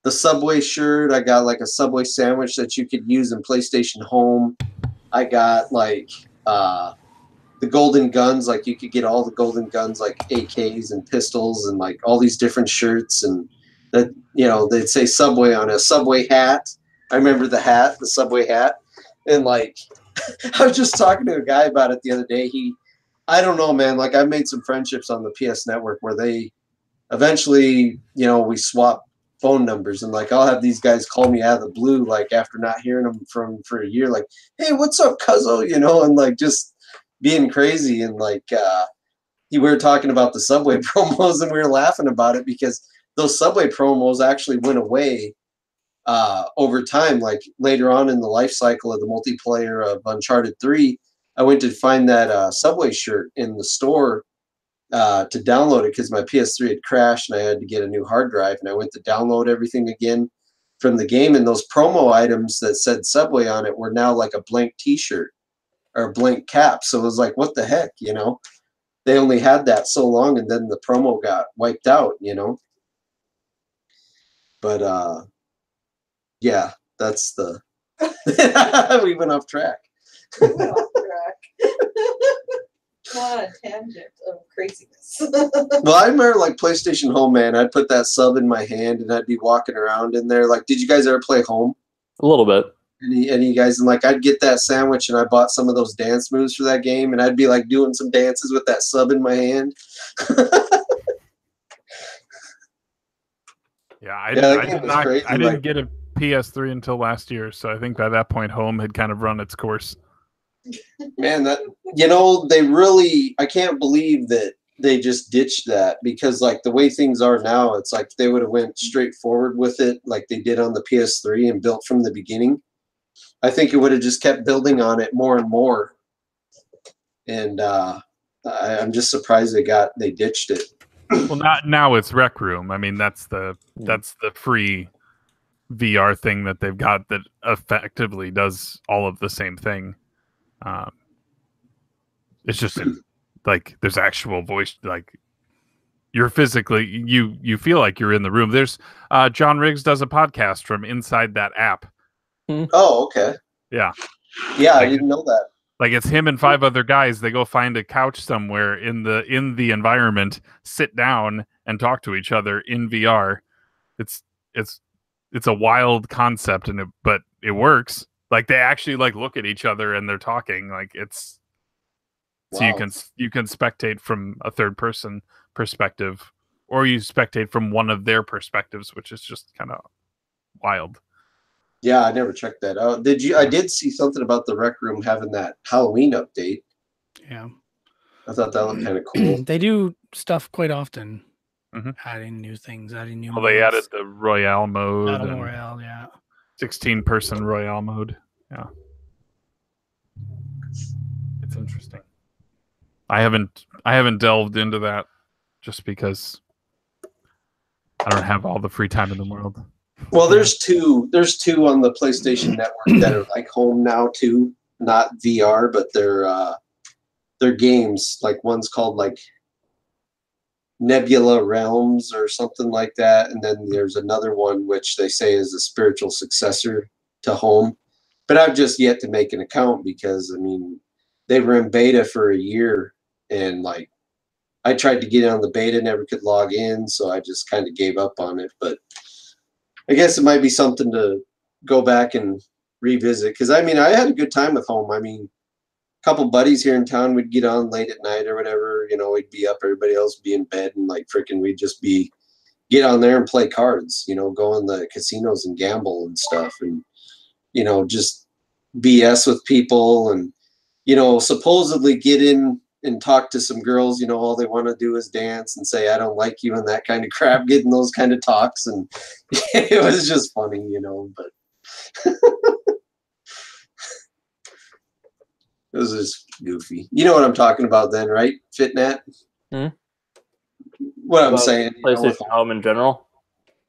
the Subway shirt, I got like a Subway sandwich that you could use in PlayStation Home. I got like the golden guns, like you could get all the golden guns like AKs and pistols and like all these different shirts, and that, you know, they'd say Subway on a Subway hat. I remember the hat, the Subway hat. And like I was just talking to a guy about it the other day. I don't know, man, like I made some friendships on the PS Network where they eventually, you know, we swapped phone numbers, and like I'll have these guys call me out of the blue, like after not hearing them for a year, like, hey, what's up, cuzzo, you know, and like just being crazy. And like we were talking about the Subway promos, and we were laughing about it because those Subway promos actually went away over time. Like later on in the life cycle of the multiplayer of Uncharted 3, I went to find that Subway shirt in the store to download it because my PS3 had crashed and I had to get a new hard drive, and I went to download everything again from the game, and those promo items that said Subway on it were now like a blank t-shirt or a blank cap. So it was like, what the heck, you know? They only had that so long, and then the promo got wiped out, you know? But yeah, that's the we went off track. We went off track. On a tangent of craziness. Well, I remember like PlayStation Home, man. I'd put that sub in my hand and I'd be walking around in there. Like, did you guys ever play Home? A little bit. Any of you guys? And like, I'd get that sandwich and I bought some of those dance moves for that game, and I'd be like doing some dances with that sub in my hand. Yeah, I crazy, didn't get a PS3 until last year, so I think by that point, Home had kind of run its course. Man, that, you know, they really, I can't believe that they just ditched that, because like the way things are now, it's like they would have went straight forward with it like they did on the PS3 and built from the beginning. I think it would have just kept building on it more and more. And I'm just surprised they ditched it. Well, not now. It's Rec Room. I mean, that's the free VR thing that they've got that effectively does all of the same thing. It's just like there's actual voice, like you're physically you feel like you're in the room. There's John Riggs does a podcast from inside that app. Oh, okay. Yeah, like, I like, didn't know that. Like it's him and 5 other guys. They go find a couch somewhere in the environment, sit down and talk to each other in VR. It's a wild concept, but it works. Like they actually like look at each other and they're talking. Like it's wow. So you can spectate from a third person perspective, or you spectate from one of their perspectives, which is just kind of wild. Yeah, I never checked that out. Did you? I did see something about the Rec Room having that Halloween update. Yeah, I thought that looked kind of cool. They do stuff quite often, adding new things, adding new. Well, they added the Royale mode. Royale, yeah. 16-person Royale mode. Yeah, it's interesting. I haven't delved into that just because I don't have all the free time in the world. Well, there's two on the PlayStation Network that are like Home now too, not VR, but they're games. Like one's called like Nebula Realms or something like that, and then there's another one which they say is a spiritual successor to Home. But I've just yet to make an account because I mean they were in beta for a year, and like I tried to get on the beta, never could log in, so I just kind of gave up on it. But I guess it might be something to go back and revisit, because I mean I had a good time with Home. I mean, a couple buddies here in town, we'd get on late at night or whatever, you know, we'd be up, everybody else would be in bed, and like freaking we'd just get on there and play cards, you know, go in the casinos and gamble and stuff, and you know, just BS with people, and you know, supposedly get in and talk to some girls, you know, all they want to do is dance and say, I don't like you and that kind of crap, getting those kind of talks. And it was just funny, you know, but it was just goofy. You know what I'm talking about then, right? FitNet? What I'm saying. PlayStation Home in general?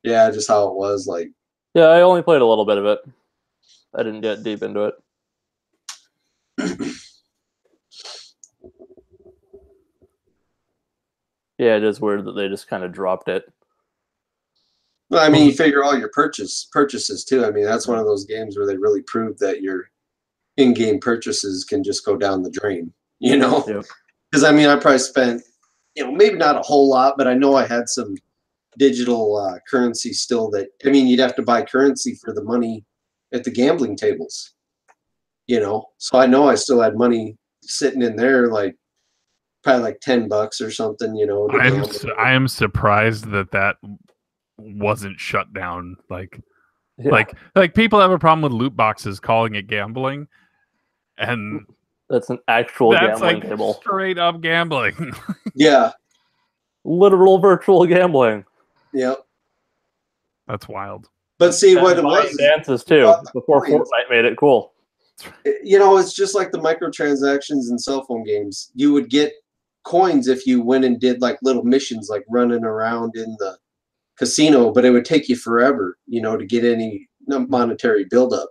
Yeah, just how it was like. Yeah, I only played a little bit of it. I didn't get deep into it. Yeah, it is weird that they just kind of dropped it. Well, I mean, you figure all your purchases too. I mean, that's one of those games where they really prove that your in-game purchases can just go down the drain. You know, because I mean, I probably spent, maybe not a whole lot, but I know I had some digital currency still. That, I mean, you'd have to buy currency for the money at the gambling tables. So I know I still had money sitting in there, like probably like $10 or something. I am surprised that wasn't shut down. Like people have a problem with loot boxes, calling it gambling, and that's an actual gambling table. Straight up gambling. Yeah, literal virtual gambling. Yep, that's wild. But see, what it was dances too before Fortnite made it cool. It's just like the microtransactions in cell phone games. You would get coins if you went and did like little missions, like running around in the casino, but it would take you forever, to get any monetary buildup.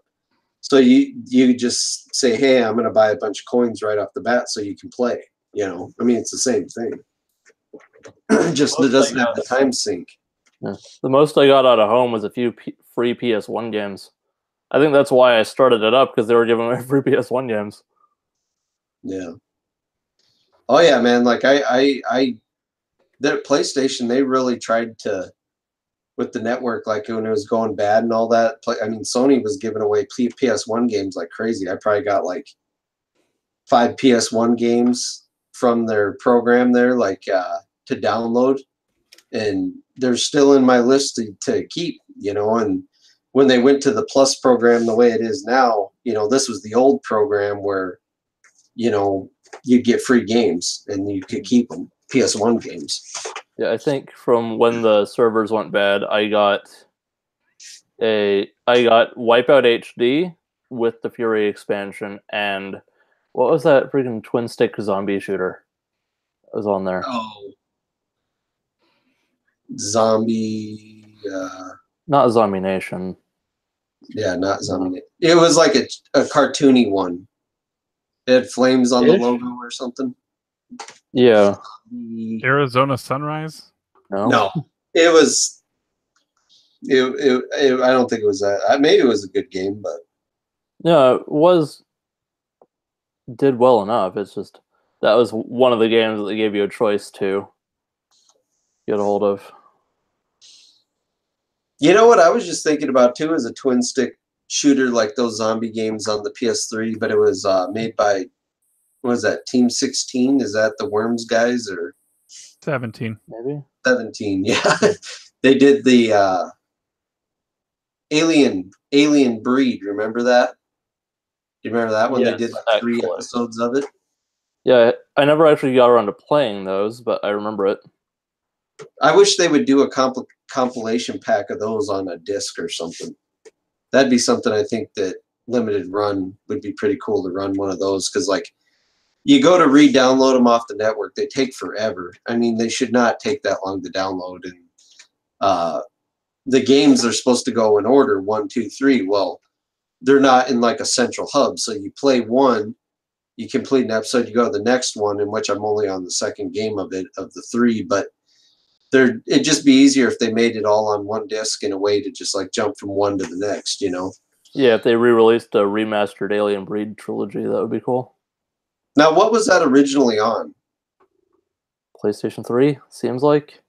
So you just say, hey, I'm going to buy a bunch of coins right off the bat so you can play. I mean, it's the same thing. Just it doesn't have the time sink. Yeah. The most I got out of home was a few free PS1 games. I think that's why I started it up, because they were giving away free PS1 games. Yeah. Oh yeah, man. Like their PlayStation, they really tried to, with the network, like when it was going bad and all that. I mean, Sony was giving away PS1 games like crazy. I probably got like 5 PS1 games from their program there, like to download, and they're still in my list to keep. And when they went to the Plus program the way it is now, this was the old program where, you get free games and you could keep them, PS1 games. Yeah, I think from when the servers went bad, I got Wipeout HD with the Fury expansion, and what was that freaking twin stick zombie shooter? It was on there. Oh, zombie. Not Zombie Nation. Yeah, not Zombie. It was like a cartoony one. It had flames on the logo or something. Yeah. Arizona Sunrise? No. It was. I don't think it was that. Maybe it was a good game, but yeah, it did well enough. It's just that was one of the games that they gave you a choice to get a hold of. You know what I was just thinking about too is a twin stick shooter like those zombie games on the PS3, but it was made by, what was that, Team 16? Is that the Worms guys, or 17? Maybe 17. Yeah, they did the Alien Breed. Remember that? Do you remember that one? They did like 3 episodes of it. Yeah, I never actually got around to playing those, but I remember it. I wish they would do a compilation pack of those on a disc or something. That'd be something I think that Limited Run would be pretty cool to run one of those, because like you go to re-download them off the network, they take forever. I mean, they should not take that long to download, and the games are supposed to go in order 1, 2, 3. Well, they're not in like a central hub, so you play one, you complete an episode, you go to the next one, in which I'm only on the second game of the 3, but it'd just be easier if they made it all on one disc in a way to just like jump from one to the next, Yeah, if they re-released a remastered Alien Breed trilogy, that would be cool. Now, what was that originally on? PlayStation 3, seems like.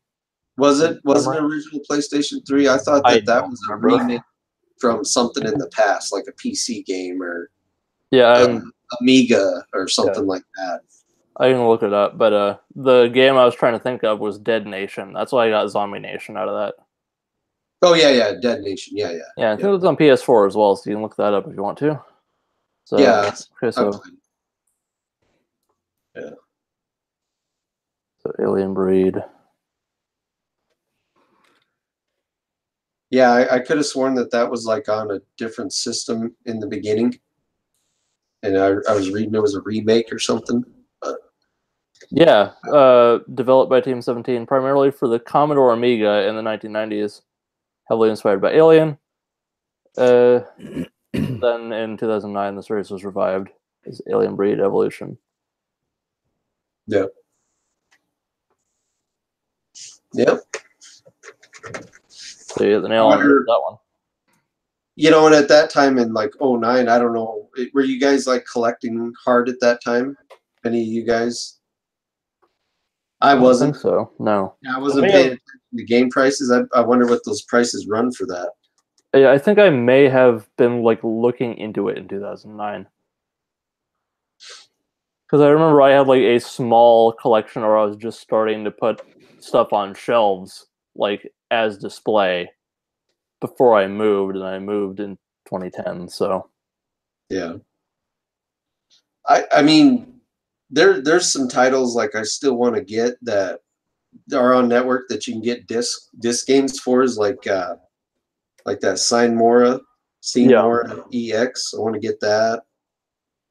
Was it original PlayStation 3? I thought that was a remake from something in the past, like a PC game or Amiga or something like that. I can look it up, but the game I was trying to think of was Dead Nation. That's why I got Zombie Nation out of that. Oh yeah, Dead Nation, yeah. Yeah, I think it was on PS4 as well, so you can look that up if you want to. So, yeah, okay, so Alien Breed. Yeah, I could have sworn that was like on a different system in the beginning, and I was reading it was a remake or something. Yeah, developed by Team 17, primarily for the Commodore Amiga in the 1990s, heavily inspired by Alien. Then in 2009, the series was revived. is Alien Breed Evolution. Yep. Yep. So you hit the nail on that one. You know, and at that time in like 09, I don't know, were you guys like collecting hard at that time? Any of you guys? I wasn't. Think so. No. I wasn't paying attention to game prices. I wonder what those prices run for that. Yeah, I think I may have been like looking into it in 2009. Because I remember I had like a small collection, or I was just starting to put stuff on shelves, like as display, before I moved, and I moved in 2010. So yeah, I mean, there's some titles like I still want to get that are on network that you can get disc games for, is like that Mora EX. I want to get that.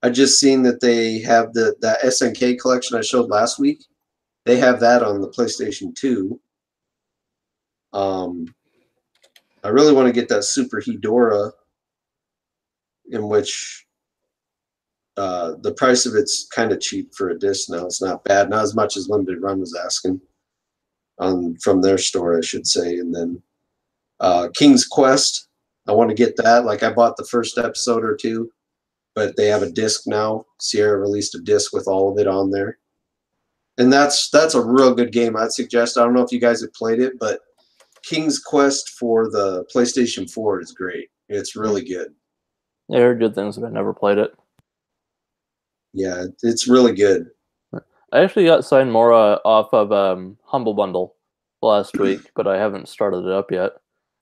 I just seen that they have that SNK collection I showed last week. They have that on the PlayStation 2. I really want to get that Super Hedora, in which the price of it's kind of cheap for a disc now. It's not bad, not as much as Limited Run was asking from their store, I should say. And then King's Quest, I want to get that. Like I bought the first episode or two, but they have a disc now. Sierra released a disc with all of it on there. And that's a real good game. I'd suggest. I don't know if you guys have played it, but King's Quest for the PlayStation 4 is great. It's really good. yeah, I heard good things, but I never played it. Yeah, it's really good. I actually got signed Mora off of Humble Bundle last week, but I haven't started it up yet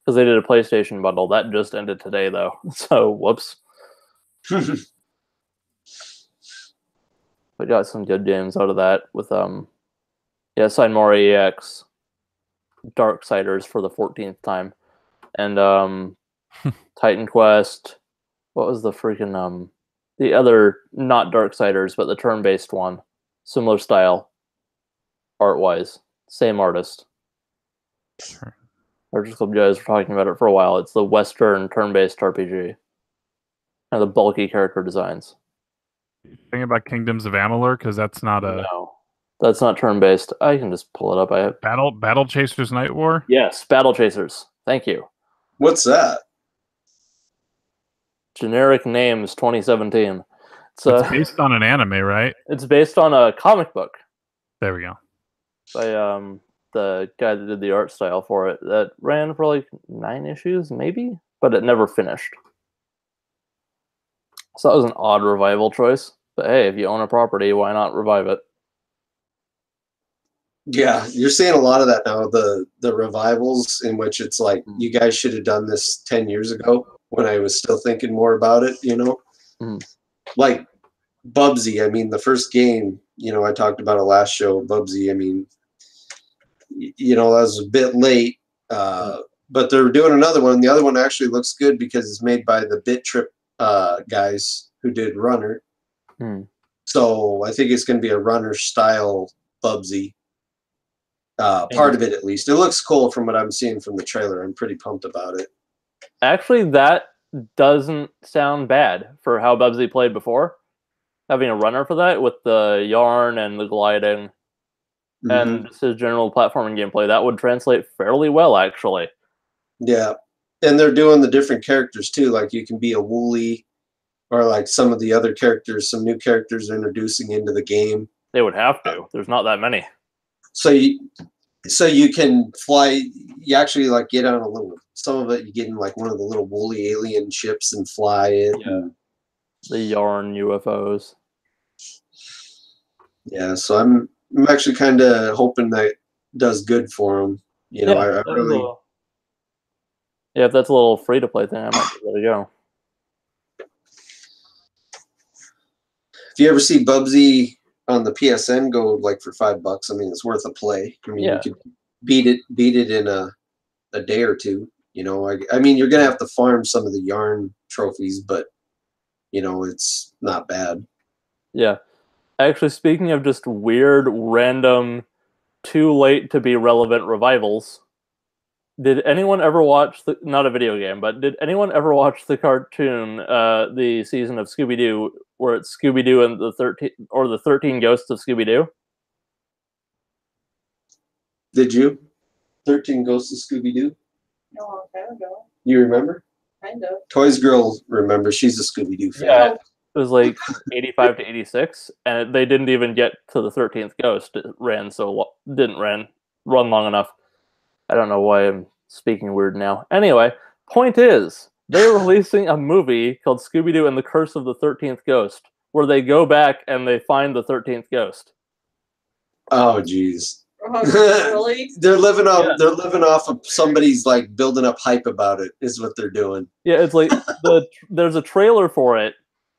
because they did a PlayStation bundle that just ended today, though. So whoops. We got some good games out of that with signed Mora EX, Darksiders for the 14th time, and Titan Quest. What was the freaking the other, not Darksiders, but the turn-based one, similar style, art-wise, same artist. Sure. Cartridge Club guys were talking about it for a while. It's the Western turn-based RPG, and the bulky character designs. Think about Kingdoms of Amalur, because that's not a No, that's not turn-based. I can just pull it up. I have Battle Chasers Night War. Yes, Battle Chasers. Thank you. What's that? Generic names 2017. It's based on an anime, right? It's based on a comic book There we go. by the guy that did the art style for it. That ran for like 9 issues, maybe, but it never finished. So that was an odd revival choice. But hey, if you own a property, why not revive it? Yeah, you're seeing a lot of that now. The revivals in which it's like, you guys should have done this 10 years ago when I was still thinking more about it, you know? Like Bugsy, I mean, the first game, you know, I talked about it last show, Bugsy, I mean, you know, that was a bit late, but they're doing another one. The other one actually looks good because it's made by the Bit Trip guys who did Runner. So I think it's going to be a Runner style Bugsy. Part of it, at least. It looks cool from what I'm seeing from the trailer. I'm pretty pumped about it. Actually, that doesn't sound bad for how Bugsy played before. Having a runner for that with the yarn and the gliding and just his general platforming gameplay, that would translate fairly well, actually. Yeah. And they're doing the different characters, too. Like, you can be a Wooly, or like some of the other characters, some new characters they're introducing into the game. They would have to. There's not that many. So you can fly. You actually like get on a little. Some of it you get in like one of the little woolly alien ships and fly it. Yeah. The yarn UFOs. Yeah. So I'm actually kind of hoping that does good for them. You know, I really. Yeah, if that's a little free to play thing, I might give it a go. If you ever see Bugsy on the PSN go like for $5, I mean, it's worth a play. I mean, you could beat it in a day or two. You know, I mean, you're gonna have to farm some of the yarn trophies, but you know, it's not bad. Yeah. Actually, speaking of just weird, random, too late to be relevant revivals, did anyone ever watch not a video game, but did anyone ever watch the cartoon, the season of ScoobyDoo where it's Scooby-Doo and the 13 Ghosts of Scooby-Doo. Did you? 13 Ghosts of Scooby-Doo? No, a long time ago. You remember? Kind of. Toys Girl remember. She's a Scooby-Doo fan. Yeah, it was like 85 to 86, and they didn't even get to the 13th Ghost. It didn't run long enough. I don't know why I'm speaking weird now. Anyway, point is, they're releasing a movie called Scooby-Doo and the Curse of the 13th Ghost, where they go back and they find the 13th Ghost. Oh, jeez. Oh, really? They're living off of somebody's like building up hype about it is what they're doing. Yeah, it's like there's a trailer for it,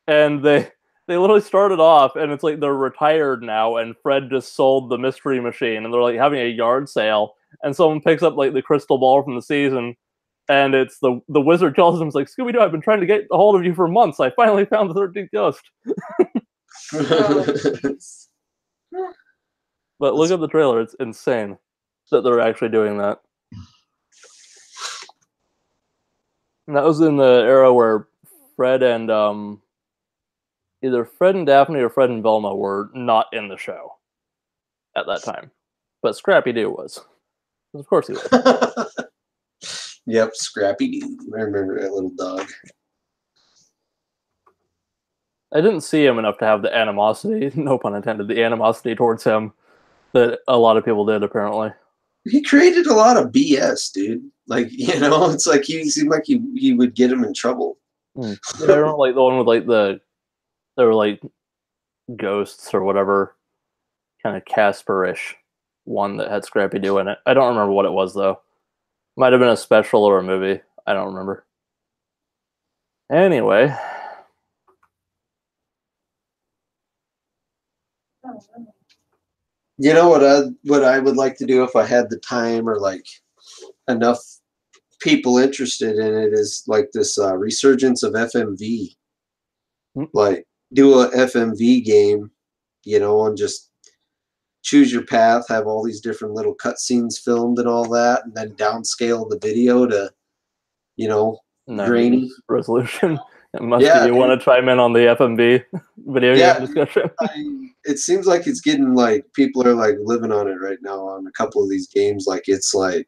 and they literally started off, and it's like they're retired now, and Fred just sold the mystery machine, and they're like having a yard sale, and someone picks up like the crystal ball from the season, and it's the wizard tells them, it's like, Scooby-Doo, I've been trying to get a hold of you for months. I finally found the 13th Ghost. But look at the trailer; it's insane that they're actually doing that. And that was in the era where Fred and either Fred and Daphne or Fred and Velma were not in the show at that time, but Scrappy-Doo was. Of course he was. Yep, Scrappy-Doo. I remember that little dog. I didn't see him enough to have the animosity, no pun intended, the animosity towards him that a lot of people did, apparently. He created a lot of BS, dude. Like, it's like he seemed like he would get him in trouble. Yeah, I remember like the one with like they were like ghosts or whatever, kind of Casper-ish one that had Scrappy-Doo in it. I don't remember what it was though. Might have been a special or a movie. I don't remember. Anyway. You know what I would like to do if I had the time or like enough people interested in it is like this resurgence of FMV. Like do a FMV game, and just choose your path, have all these different little cutscenes filmed and all that, and then downscale the video to, grainy resolution. Musty, you want to chime in on the FMV video game discussion? It seems like it's getting like people are like living on it right now on a couple of these games. Like it's like,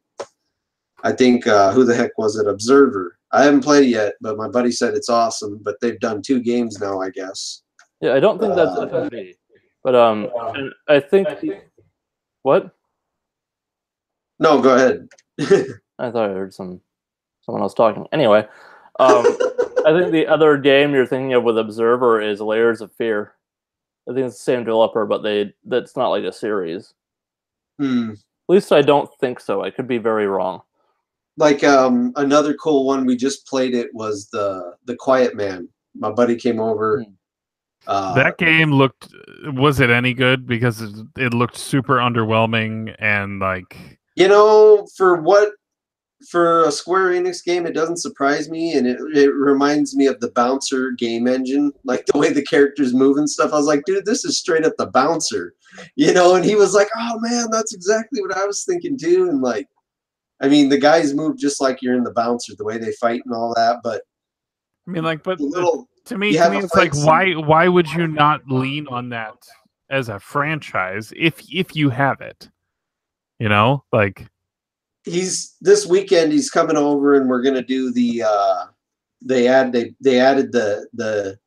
I think who the heck was it? Observer. I haven't played it yet, but my buddy said it's awesome. But they've done 2 games now, I guess. Yeah, I don't think that's FMV, but and I think what? No, go ahead. I thought I heard someone else talking. Anyway. I think the other game you're thinking of with Observer is Layers of Fear. I think it's the same developer, but that's not like a series. At least I don't think so. I could be very wrong. Like another cool one, we just played it, was the Quiet Man. My buddy came over. That game was it any good? Because it looked super underwhelming and like... For a Square Enix game, it doesn't surprise me, and it reminds me of the Bouncer game engine, like the way the characters move and stuff. I was like, dude, this is straight up the Bouncer, and he was like, oh man, that's exactly what I was thinking too. And like, I mean, the guys move just like you're in the Bouncer, the way they fight and all that, but I mean, like, but to me it's like, why would you not lean on that as a franchise if you have it, like... This weekend he's coming over and we're gonna do the they added the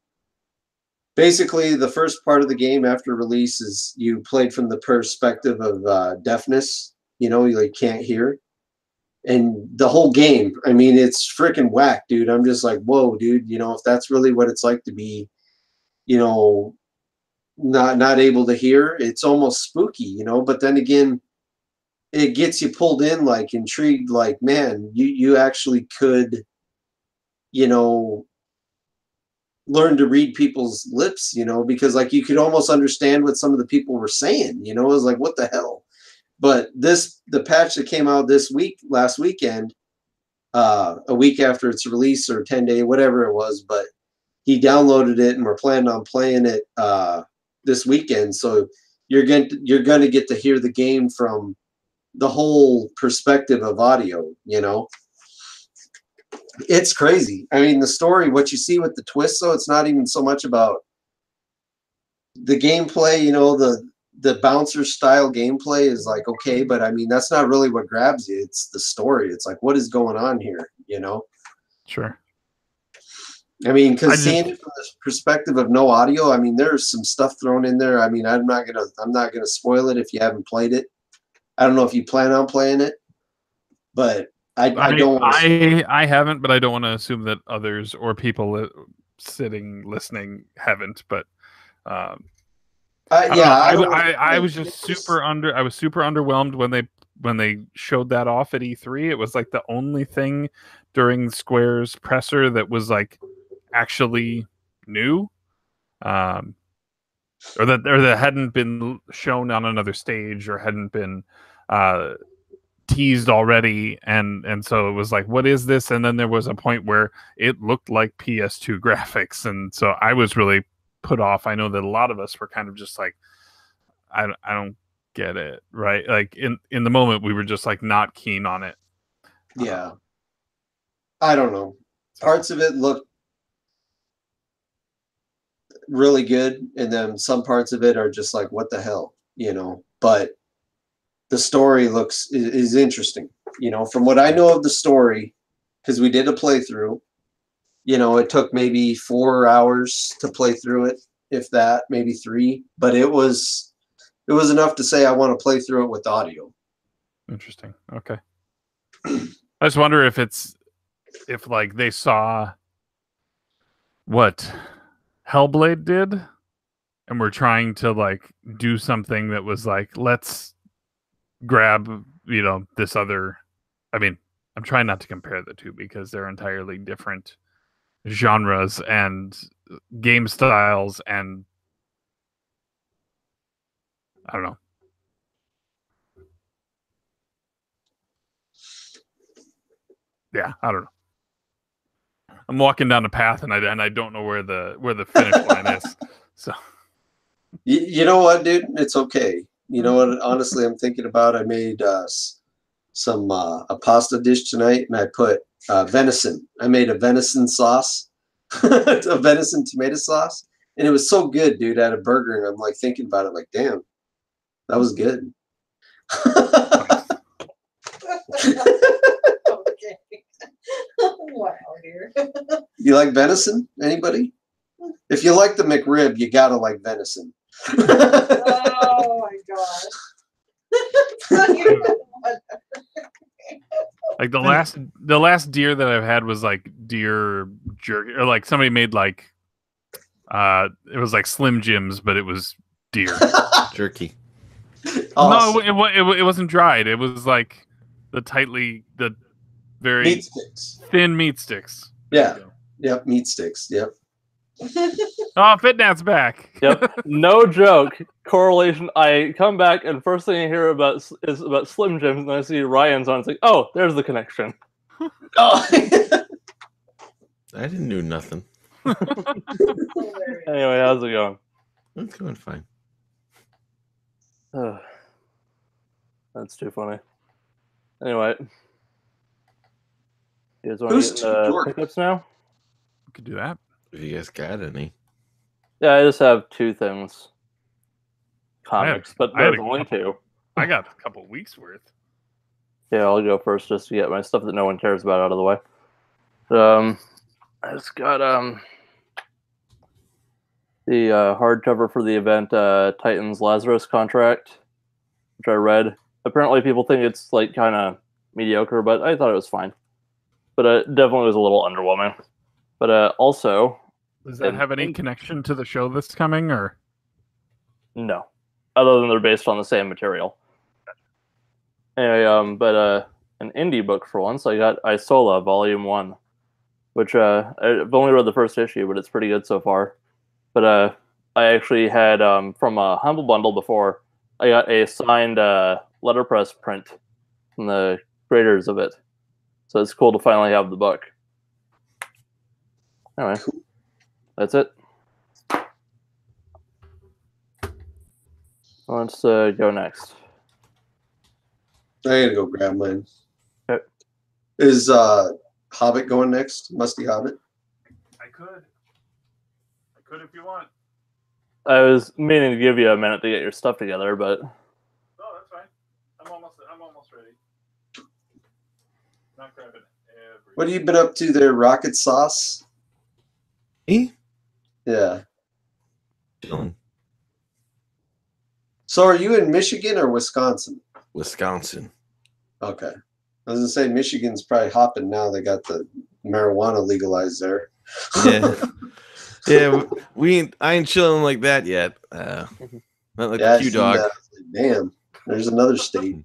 basically the first part of the game after release is you played from the perspective of deafness, you can't hear, and the whole game, I mean, it's freaking whack, dude. I'm just like, whoa, dude, if that's really what it's like to be not able to hear, it's almost spooky, but then again, it gets you pulled in, like intrigued, like, man, you actually could, learn to read people's lips, because like you could almost understand what some of the people were saying, it was like, what the hell? But the patch that came out last weekend, a week after its release or 10-day, whatever it was, but he downloaded it and we're planning on playing it this weekend. So you're going to get to hear the game from the whole perspective of audio, It's crazy. I mean, the story, what you see with the twist, though, it's not even so much about the gameplay, you know, the bouncer style gameplay is like okay, but I mean that's not really what grabs you. It's the story. It's like what is going on here, you know? Sure. I mean, because seeing it from the perspective of no audio, I mean, there's some stuff thrown in there. I mean, I'm not gonna spoil it if you haven't played it. I don't know if you plan on playing it, but I don't. I haven't, but I don't want to assume that others or people sitting listening haven't. But I was just super I was super underwhelmed when they showed that off at E3. It was like the only thing during Square's presser that was like actually new, or that hadn't been shown on another stage or hadn't been teased already, and so it was like, what is this? And then there was a point where it looked like PS2 graphics, and so I was really put off. I know that a lot of us were kind of just like, I don't get it, right? Like in the moment we were just like not keen on it. Yeah. I don't know. Parts of it look really good, and then some parts of it are just like, what the hell, you know? But the story is interesting, you know, from what I know of the story, because we did a playthrough. You know, it took maybe 4 hours to play through it, if that, maybe 3, but it was enough to say I want to play through it with audio. Interesting. Okay. I just wonder if like they saw what Hellblade did and we're trying to like do something that was like, let's grab, you know, this other. I mean, I'm trying not to compare the two because they're entirely different genres and game styles, and I don't know. Yeah, I don't know. I'm walking down a path and I don't know where the finish line is. So you know what, dude? It's okay. You know what? Honestly, I'm thinking about. I made some a pasta dish tonight, and I put venison. I made a venison sauce, a venison tomato sauce, and it was so good, dude. I had a burger, and I'm like thinking about it, like, damn, that was good. Okay. Wow, dear. You like venison? Anybody? If you like the McRib, you gotta like venison. Oh my gosh. like the last deer that I've had was like deer jerky, or like somebody made like it was like Slim Jims, but it was deer jerky. Awesome. No, it wasn't dried. It was like the very meat sticks. Thin meat sticks. Yeah. Yep. Meat sticks. Yep. Oh, FitNet's back. Yep. No joke. Correlation. I come back and first thing I hear is about Slim Jims, and I see Ryan's on. It's like, oh, there's the connection. Oh. I didn't do nothing. Anyway, how's it going? It's going fine. That's too funny. Anyway, you guys want to get into pickups now? We could do that. If you guys got any. Yeah, I just have 2 things. Comics, but there's only 2. I got a couple weeks worth. Yeah, I'll go first just to get my stuff that no one cares about out of the way. I just got the hardcover for the event, Titan's Lazarus Contract, which I read. Apparently people think it's like kind of mediocre, but I thought it was fine. But it definitely was a little underwhelming. But also... Does that have any connection to the show that's coming, or...? No. Other than they're based on the same material. Anyway, but an indie book for once. I got Isola, Volume 1. Which, I've only read the first issue, but it's pretty good so far. But I actually had, from a Humble Bundle before, I got a signed letterpress print from the creators of it. So it's cool to finally have the book. Anyway, that's it. Let's go next. I gotta go grab mine. Okay. Is Hobbit going next? Musty Hobbit? I could if you want. I was meaning to give you a minute to get your stuff together, but No, that's fine. I'm almost ready. Not grabbing everything. What have you been up to there, Rocket Sauce? Me? Yeah. Chilling. So are you in Michigan or Wisconsin? Wisconsin. Okay. I was gonna say Michigan's probably hopping now. They got the marijuana legalized there. Yeah. Yeah, I ain't chilling like that yet. Not like Yeah, I the Q seen dog. that. I was like, damn, there's another state.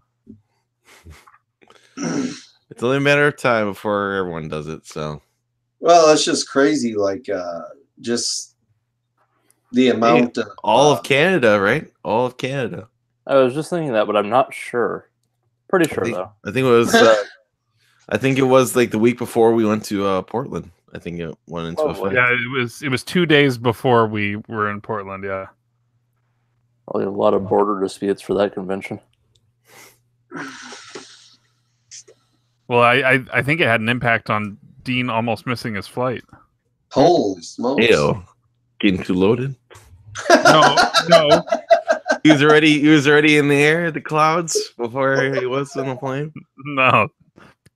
It's only a matter of time before everyone does it. So, Well, it's just crazy. Like, just the amount of all of Canada, right? All of Canada. I was just thinking that, but I'm not sure. Pretty sure though. I think it was. I think it was like the week before we went to Portland. I think it went into effect. Yeah, it was 2 days before we were in Portland. Yeah. Probably a lot of border disputes for that convention. Well, I think it had an impact on Dean almost missing his flight. Holy smokes! Ew. Getting too loaded. No. He was already in the air, the clouds, before he was on the plane. No,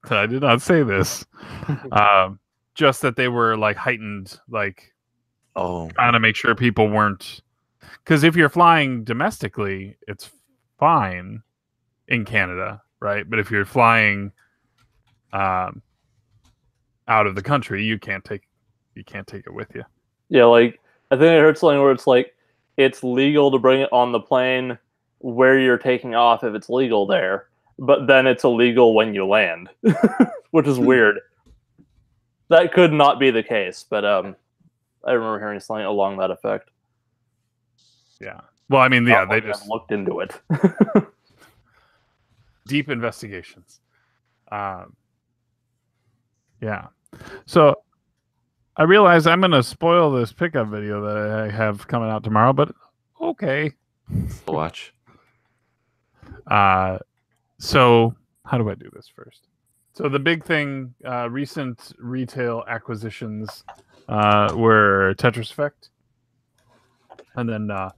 I did not say this. Just that they were like heightened, like trying to make sure people weren't. Because if you're flying domestically, it's fine in Canada, right? But if you're flying out of the country, you can't take it with you. Yeah, like I think I heard something where it's like it's legal to bring it on the plane where you're taking off if it's legal there, but then it's illegal when you land, which is weird. That could not be the case, but I remember hearing something along that effect. Yeah. Well, I mean, yeah, they just looked into it. Deep investigations. Yeah. So I realize I'm going to spoil this pickup video that I have coming out tomorrow, but okay. Watch. So how do I do this first? So the big thing, recent retail acquisitions were Tetris Effect. And then I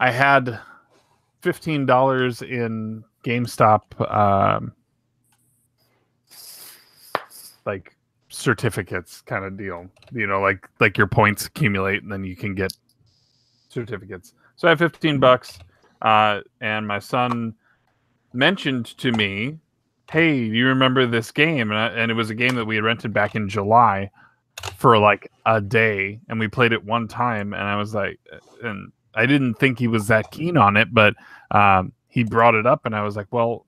had $15 in GameStop like certificates kind of deal. You know, like your points accumulate and then you can get certificates. So I have $15 and my son mentioned to me, hey, do you remember this game? And it was a game that we had rented back in July for like a day, and we played it one time, and I was like, and I didn't think he was that keen on it, but he brought it up, and I was like, well,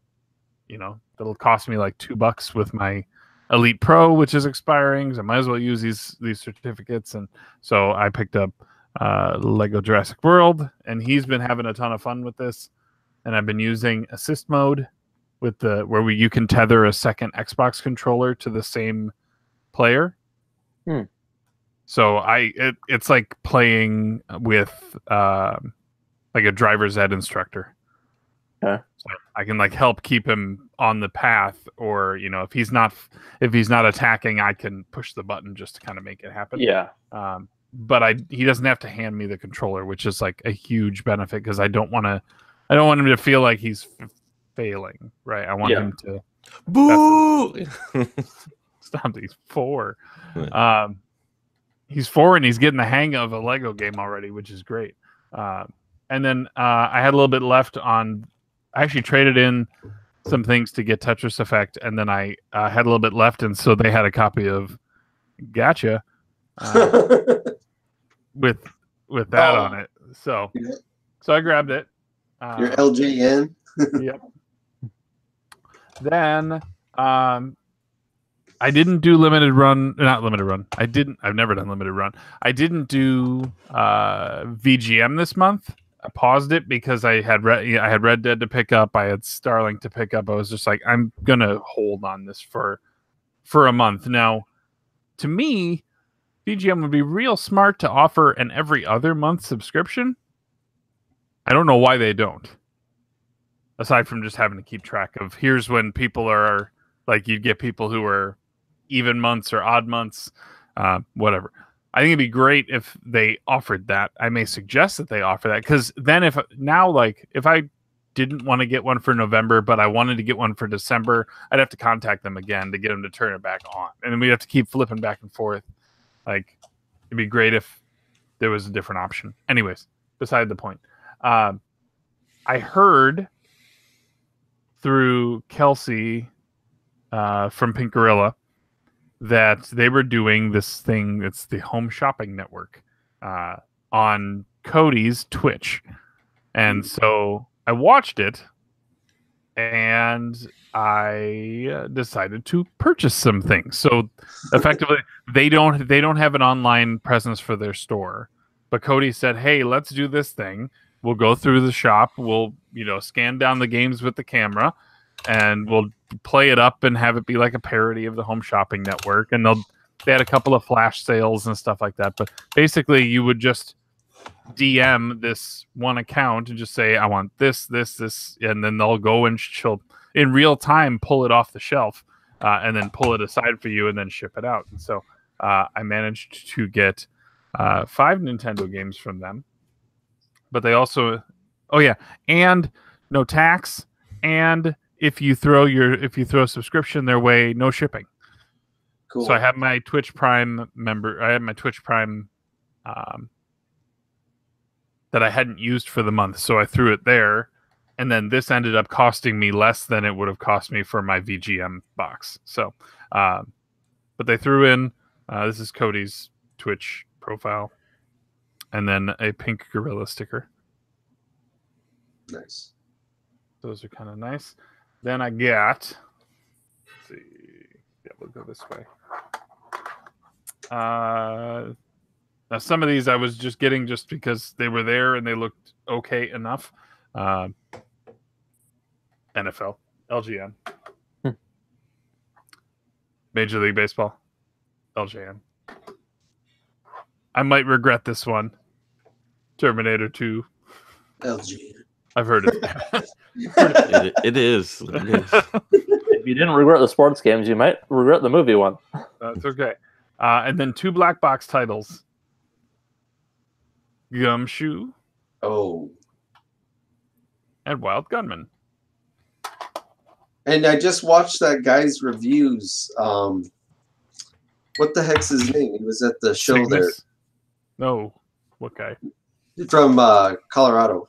you know, it'll cost me like $2 with my Elite Pro, which is expiring, so I might as well use these certificates. And so I picked up Lego Jurassic World, and he's been having a ton of fun with this. And I've been using assist mode with where you can tether a second Xbox controller to the same player. So it's like playing with like a driver's ed instructor. Okay. So I can like help keep him on the path, or you know, if he's not attacking, I can push the button just to kind of make it happen. Yeah. But he doesn't have to hand me the controller, which is like a huge benefit because I don't want him to feel like he's failing, right? I want him to boo. Stop. He's 4. He's 4 and he's getting the hang of a Lego game already, which is great. And then I had a little bit left on. I actually traded in some things to get Tetris Effect, and then I had a little bit left, and so they had a copy of Gotcha with that on it. So I grabbed it. Your LJN. Yep. Then I didn't do not limited run. I've never done limited run. I didn't do VGM this month. I paused it because I had Red Dead to pick up. I had Starlink to pick up. I was just like, I'm gonna hold on this for a month. Now, to me, VGM would be real smart to offer an every other month subscription. I don't know why they don't. Aside from just having to keep track of, here's when people are like, you'd get people who are even months or odd months, whatever. I think it'd be great if they offered that. I may suggest that they offer that, because then if I didn't want to get one for November, but I wanted to get one for December, I'd have to contact them again to get them to turn it back on, and then we'd have to keep flipping back and forth. Like, it'd be great if there was a different option. Anyways, beside the point. I heard through Kelsey from Pink Gorilla that they were doing this thing. It's the Home Shopping Network on Cody's Twitch. And so I watched it, and I decided to purchase some things. So effectively, they don't have an online presence for their store. But Cody said, "Hey, let's do this thing. We'll go through the shop. We'll, scan down the games with the camera, and we'll play it up and have it be like a parody of the Home Shopping Network." And they had a couple of flash sales and stuff like that. But basically, you would just DM this one account and just say, "I want this, and then they'll go and she'll in real time pull it off the shelf and then pull it aside for you and then ship it out." And so I managed to get 5 Nintendo games from them. But they also, and no tax, and if you throw a subscription their way, no shipping. Cool. So I have my Twitch Prime member. I have my Twitch Prime that I hadn't used for the month, so I threw it there, and then this ended up costing me less than it would have cost me for my VGM box. So, but they threw in this is Cody's Twitch profile, and then a Pink Gorilla sticker. Nice. Those are kind of nice. Then I got. Let's see. Yeah, we'll go this way. Now, some of these I was just getting just because they were there and they looked okay enough. NFL, LGN. Major League Baseball, LJN. I might regret this one. Terminator 2. LG. I've heard it. It is. If you didn't regret the sports games, you might regret the movie one. That's okay. And then 2 black box titles. Gumshoe. Oh. And Wild Gunman. And I just watched that guy's reviews. What the heck's his name? He was at the show Cygnus? there. No. What guy? From Colorado.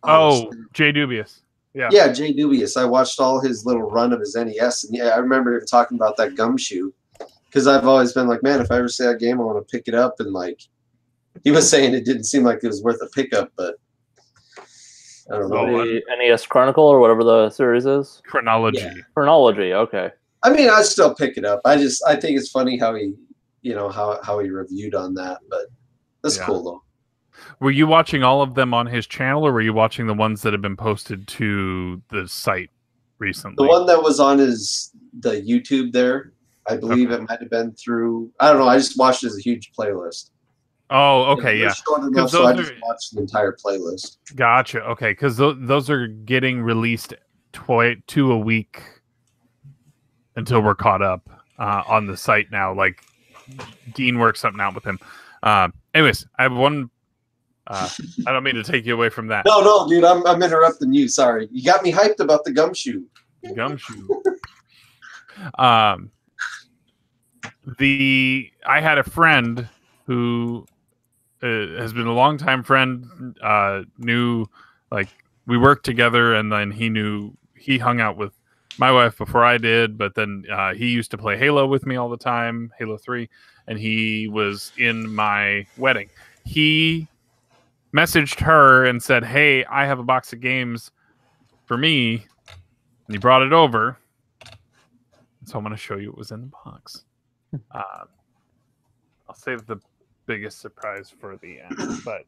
Oh, Jay Dubious. Yeah. Yeah, Jay Dubious. I watched all his little run of his NES, and yeah, I remember him talking about that Gumshoe. Because I've always been like, man, if I ever see that game, I want to pick it up. And like, he was saying it didn't seem like it was worth a pickup, but I don't know. The NES Chronicle or whatever the series is? Chronology. Yeah. Chronology, okay. I mean, I'd still pick it up. I think it's funny how he, how he reviewed on that, but that's cool though. Were you watching all of them on his channel, or were you watching the ones that have been posted to the site recently? The one that was on the YouTube there, I believe it might have been through. I don't know. I just watched it as a huge playlist. Oh, okay, yeah. Enough, so I just watched the entire playlist. Gotcha. Okay, because those are getting released 2 a week until we're caught up on the site now. Like Dean works something out with him. Anyways, I have one. I don't mean to take you away from that. No, dude, I'm interrupting you. Sorry, you got me hyped about the Gumshoe. Gumshoe. I had a friend who has been a longtime friend. Knew, like, we worked together, and then he hung out with my wife before I did. But then he used to play Halo with me all the time, Halo 3, and he was in my wedding. He messaged her and said, "Hey, I have a box of games for me," and he brought it over. So I'm going to show you what was in the box. I'll save the biggest surprise for the end, but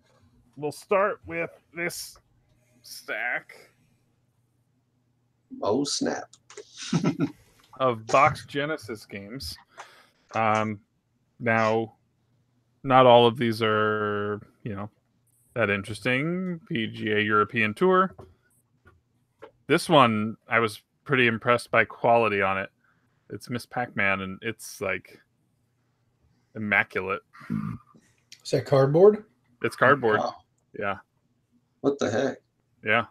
we'll start with this stack. Oh, snap. Of box Genesis games. Now, not all of these are, that interesting. PGA European Tour. This one, I was pretty impressed by quality on it. It's Miss Pac-Man, and it's like immaculate. Is that cardboard? It's cardboard. Wow. Yeah. What the heck? Yeah.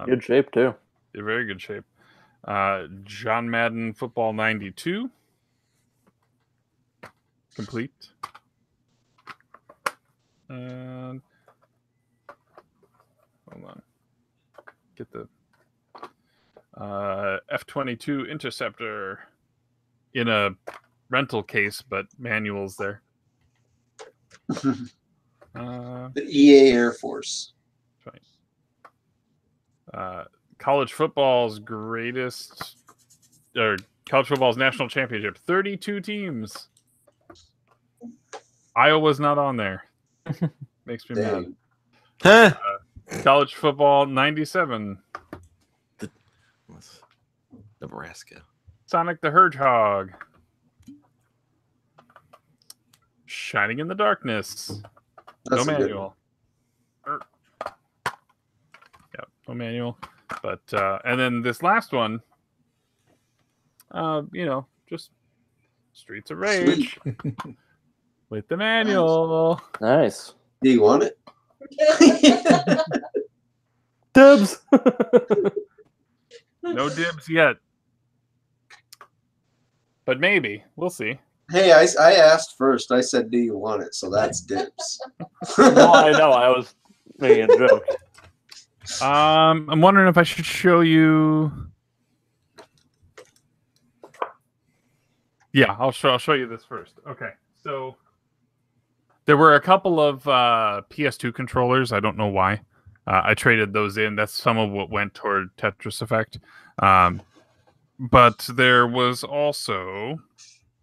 Good shape too. In very good shape. John Madden Football 92. Complete. And hold on. Get the F-22 Interceptor in a rental case, but manuals there. The EA Air Force. College football's greatest, or college football's national championship, 32 teams. Iowa's not on there. Makes me mad. Dang. College football 97. Nebraska. Sonic the Hedgehog. Shining in the Darkness. That's No a good manual. Yeah, no manual. But and then this last one, just Streets of Rage with the manual. Nice. Do you want it? Dibs. No dibs yet. But maybe. We'll see. Hey, I asked first. I said, do you want it? So that's dibs. No, I know. I was making a joke. I'm wondering if I should show you. Yeah, I'll show you this first. Okay, so there were a couple of PS2 controllers. I don't know why. I traded those in. That's some of what went toward Tetris Effect. But there was also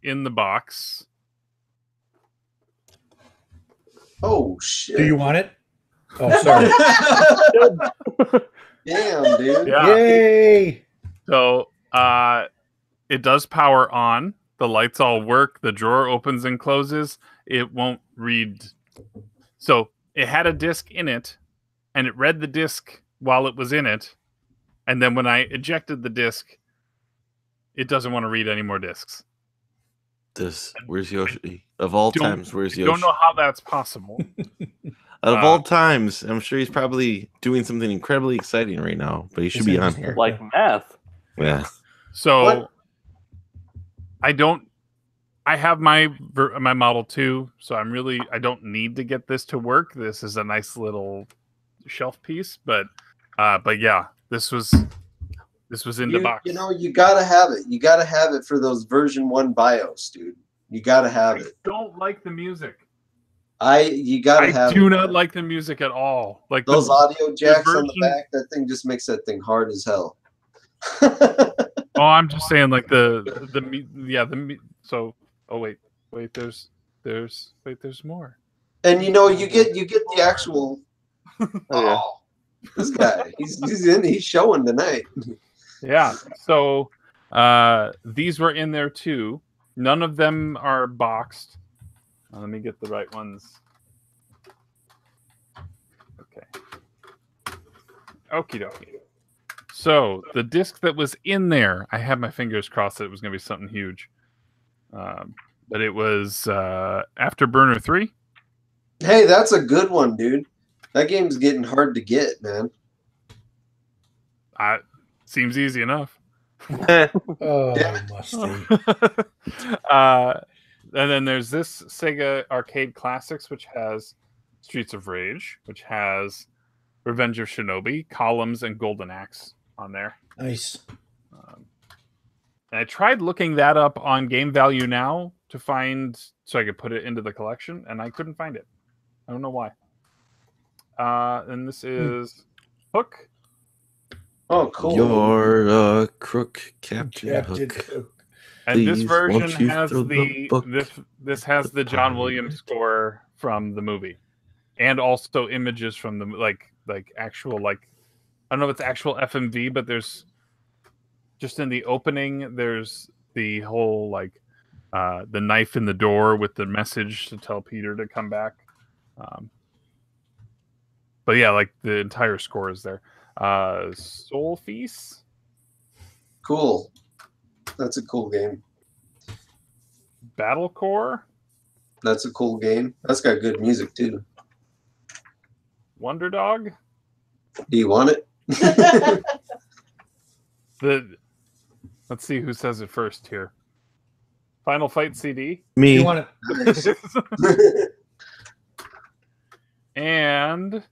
in the box. Oh, shit. Do you want it? Oh, sorry. Damn, dude. Yeah. Yay! So it does power on. The lights all work. The drawer opens and closes. It won't read. So it had a disc in it, and it read the disc while it was in it. And then when I ejected the disc, it doesn't want to read any more discs. Where's Yoshi? Of all times, where's Yoshi? Don't know how that's possible. Out of all times, I'm sure he's probably doing something incredibly exciting right now, but he should be on here. Like math. Yeah. So What? I have my Model 2, so I don't need to get this to work. This is a nice little shelf piece, but yeah, this was in the box. You know, you gotta have it. You gotta have it for those version 1 BIOS, dude. You gotta have it. I don't like the music. You gotta have I do it, not man. like the music at all. Like Those audio jacks on the version- back, that thing just makes that thing hard as hell. Oh, I'm just saying, like there's more. And you know, you get the actual. Oh, yeah. Oh, this guy, he's showing tonight. Yeah. So these were in there too. None of them are boxed. Let me get the right ones. Okay. Okie dokie. So the disc that was in there, I had my fingers crossed that it was going to be something huge. But it was Afterburner 3. Hey, that's a good one, dude. That game's getting hard to get, man. Seems easy enough. Oh, Damn it. musty. And then there's this Sega Arcade Classics, which has Streets of Rage, which has Revenge of Shinobi, Columns, and Golden Axe on there. Nice. And I tried looking that up on Game Value Now to find so I could put it into the collection, and I couldn't find it. I don't know why. And this is Hook. Oh, cool. You're a crook, Captain Hook. Hook. And this Please, version won't you has throw the book this has the John Williams score from the movie, and also images from the like actual I don't know if it's actual FMV, but there's just in the opening there's the whole the knife in the door with the message to tell Peter to come back. But yeah, the entire score is there. Soul Feast. Cool. That's a cool game. Battle Core, That's a cool game. That's got good music too. Wonder Dog. Do you want it? Let's see who says it first here. Final Fight CD. Me. You want it? And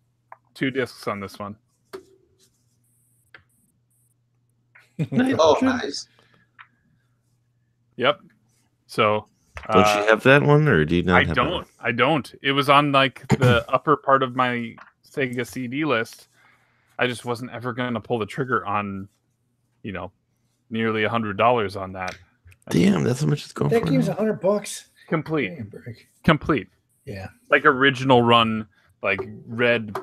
2 discs on this one. Oh, nice. Yep. So Don't you have that one, or do you not? I have don't. I don't. It was on like the upper part of my Sega CD list. I just wasn't ever going to pull the trigger on, nearly $100 on that. Damn, that's how much it's going That for. game's now. $100. Complete. Damn, break. Complete. Yeah. Like original run, like red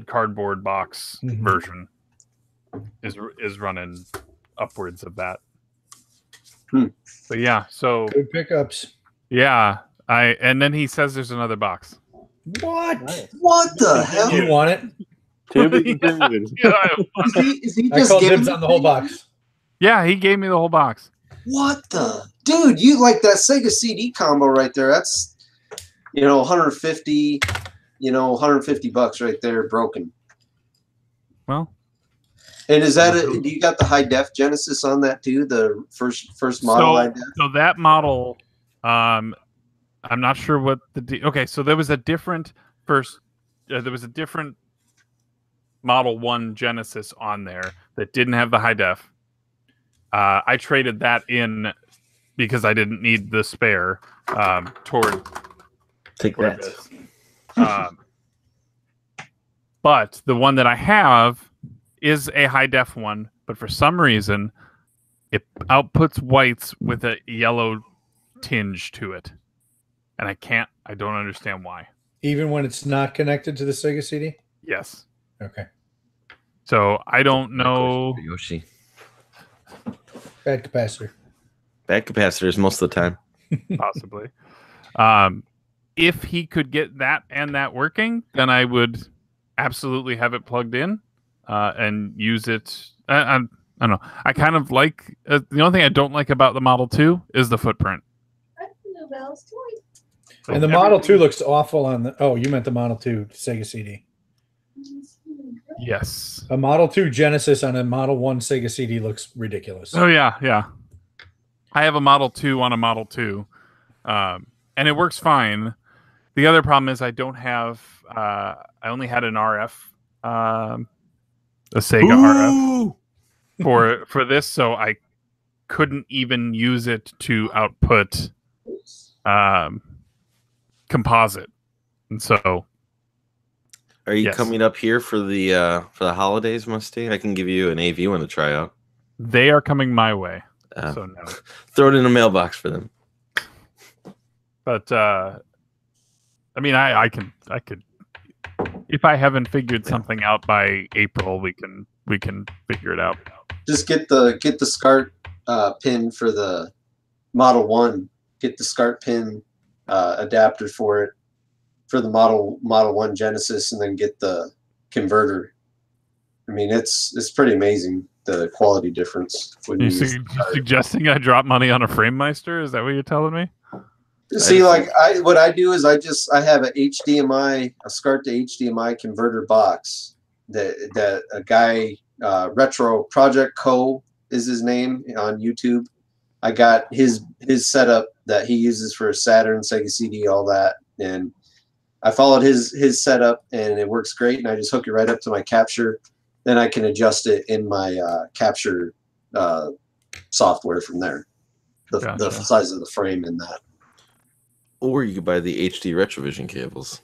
cardboard box Mhm. version is running upwards of that. But yeah, so Good pickups. yeah, and then he says there's another box. What? What the hell? Do you want it? To be continued. Yeah, Is he I just called giving dibs on the whole box. yeah, he gave me the whole box. What the dude? You like that Sega CD combo right there? That's 150, $150 right there, broken. Well, And is that do you got the high def Genesis on that too? The first model high def. so that model, I'm not sure what okay. So there was a different Model 1 Genesis on there that didn't have the high def. I traded that in because I didn't need the spare toward Take that. this. But the one that I have is a high def one, but for some reason it outputs whites with a yellow tinge to it. And I don't understand why. Even when it's not connected to the Sega CD? Yes. Okay. So I don't know. Yoshi. Bad capacitor. Bad capacitors most of the time. Possibly. If he could get that and that working, then I would absolutely have it plugged in and use it. I don't know. I kind of like the only thing I don't like about the Model 2 is the footprint. So And the Model 2 looks awful on the... Oh, you meant the Model 2 Sega CD. Yes. A Model 2 Genesis on a Model 1 Sega CD looks ridiculous. Oh, yeah, yeah. I have a Model 2 on a Model 2, and it works fine. The other problem is I don't have... I only had an RF, a Sega RF for this, so I couldn't even use it to output composite. And so... Are you Yes. coming up here for the holidays, Musty? I can give you an AV one to try out. They are coming my way, so no. Throw it in a mailbox for them. But I mean, I could, if I haven't figured something out by April, we can figure it out. Just get the SCART pin for the Model 1. Get the SCART pin adapter for it for the Model 1 Genesis, and then get the converter. I mean, it's pretty amazing the quality difference. When You you suggesting I drop money on a FrameMeister? Is that what you're telling me? see, like what I do is I have a HDMI, a SCART to HDMI converter box that a guy Retro Project Co is his name on YouTube. I got his setup that he uses for Saturn, Sega CD, all that, and I followed his setup, and it works great. And I just hook it right up to my capture. Then I can adjust it in my capture software from there. The size of the frame in that. Or you could buy the HD Retrovision cables.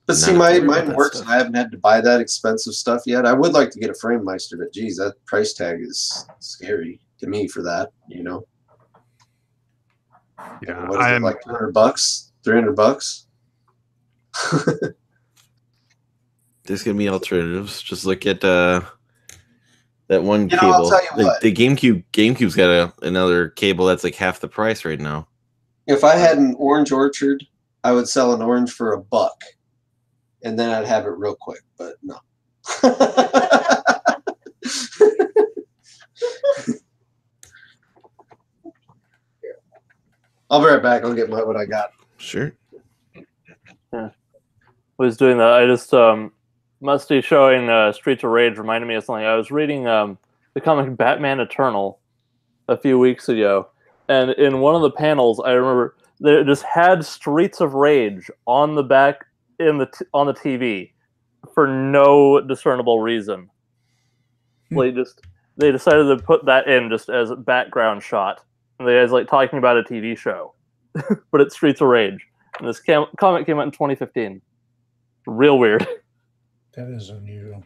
But see, mine works. I haven't had to buy that expensive stuff yet. I would like to get a FrameMeister, but geez, that price tag is scary to me for that. Yeah, what is it, like $200? $300? There's gonna be alternatives. Just look at that one cable. I'll tell you what. The GameCube's got another cable that's like half the price right now. If I had an orange orchard, I would sell an orange for $1, and then I'd have it real quick. But no. I'll be right back. I'll get what I got. Sure. Yeah. Was doing that. I just Musty showing Streets of Rage reminded me of something. I was reading the comic Batman Eternal a few weeks ago, and in one of the panels, I remember they just had Streets of Rage on the back on the TV for no discernible reason. They decided to put that in just as a background shot. And the guy's like talking about a TV show, but it's Streets of Rage. And this comic came out in 2015. Real weird. That is unusual.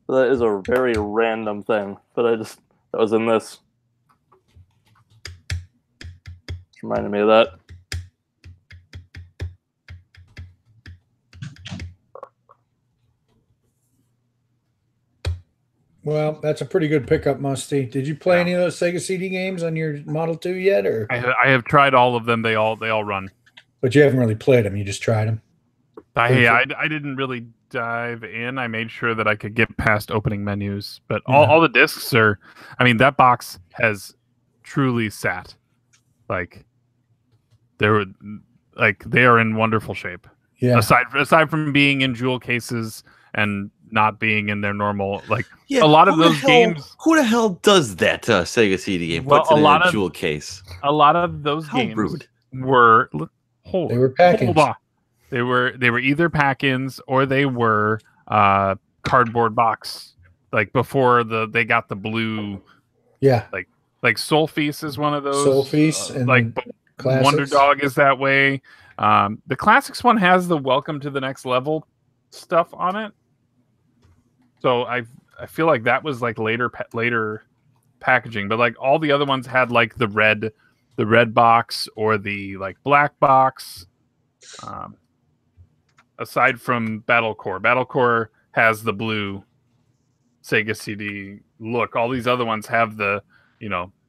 That is a very random thing, but that was in this. Just reminded me of that. Well, that's a pretty good pickup, Musty. Did you play any of those Sega CD games on your Model 2 yet, or? I have tried all of them. They all run. But you haven't really played them. You just tried them. I didn't really dive in. I made sure that I could get past opening menus. But all the discs are. I mean, that box has truly sat. Like they are in wonderful shape. Yeah. Aside from being in jewel cases and not being in their normal, like a lot of those games. Who the hell does that Sega CD game? Well, Puts it in a jewel case. A lot of those games were they were pack-ins. They were either pack-ins or they were cardboard box. Like before they got the blue. Yeah. Like Soul Feast is one of those. Soul Feast and like Classics. Wonder Dog is that way. The Classics one has the Welcome to the Next Level stuff on it. So I feel like that was like later packaging, but like all the other ones had like the red box or the like black box. Aside from Battlecore has the blue Sega CD look. All these other ones have the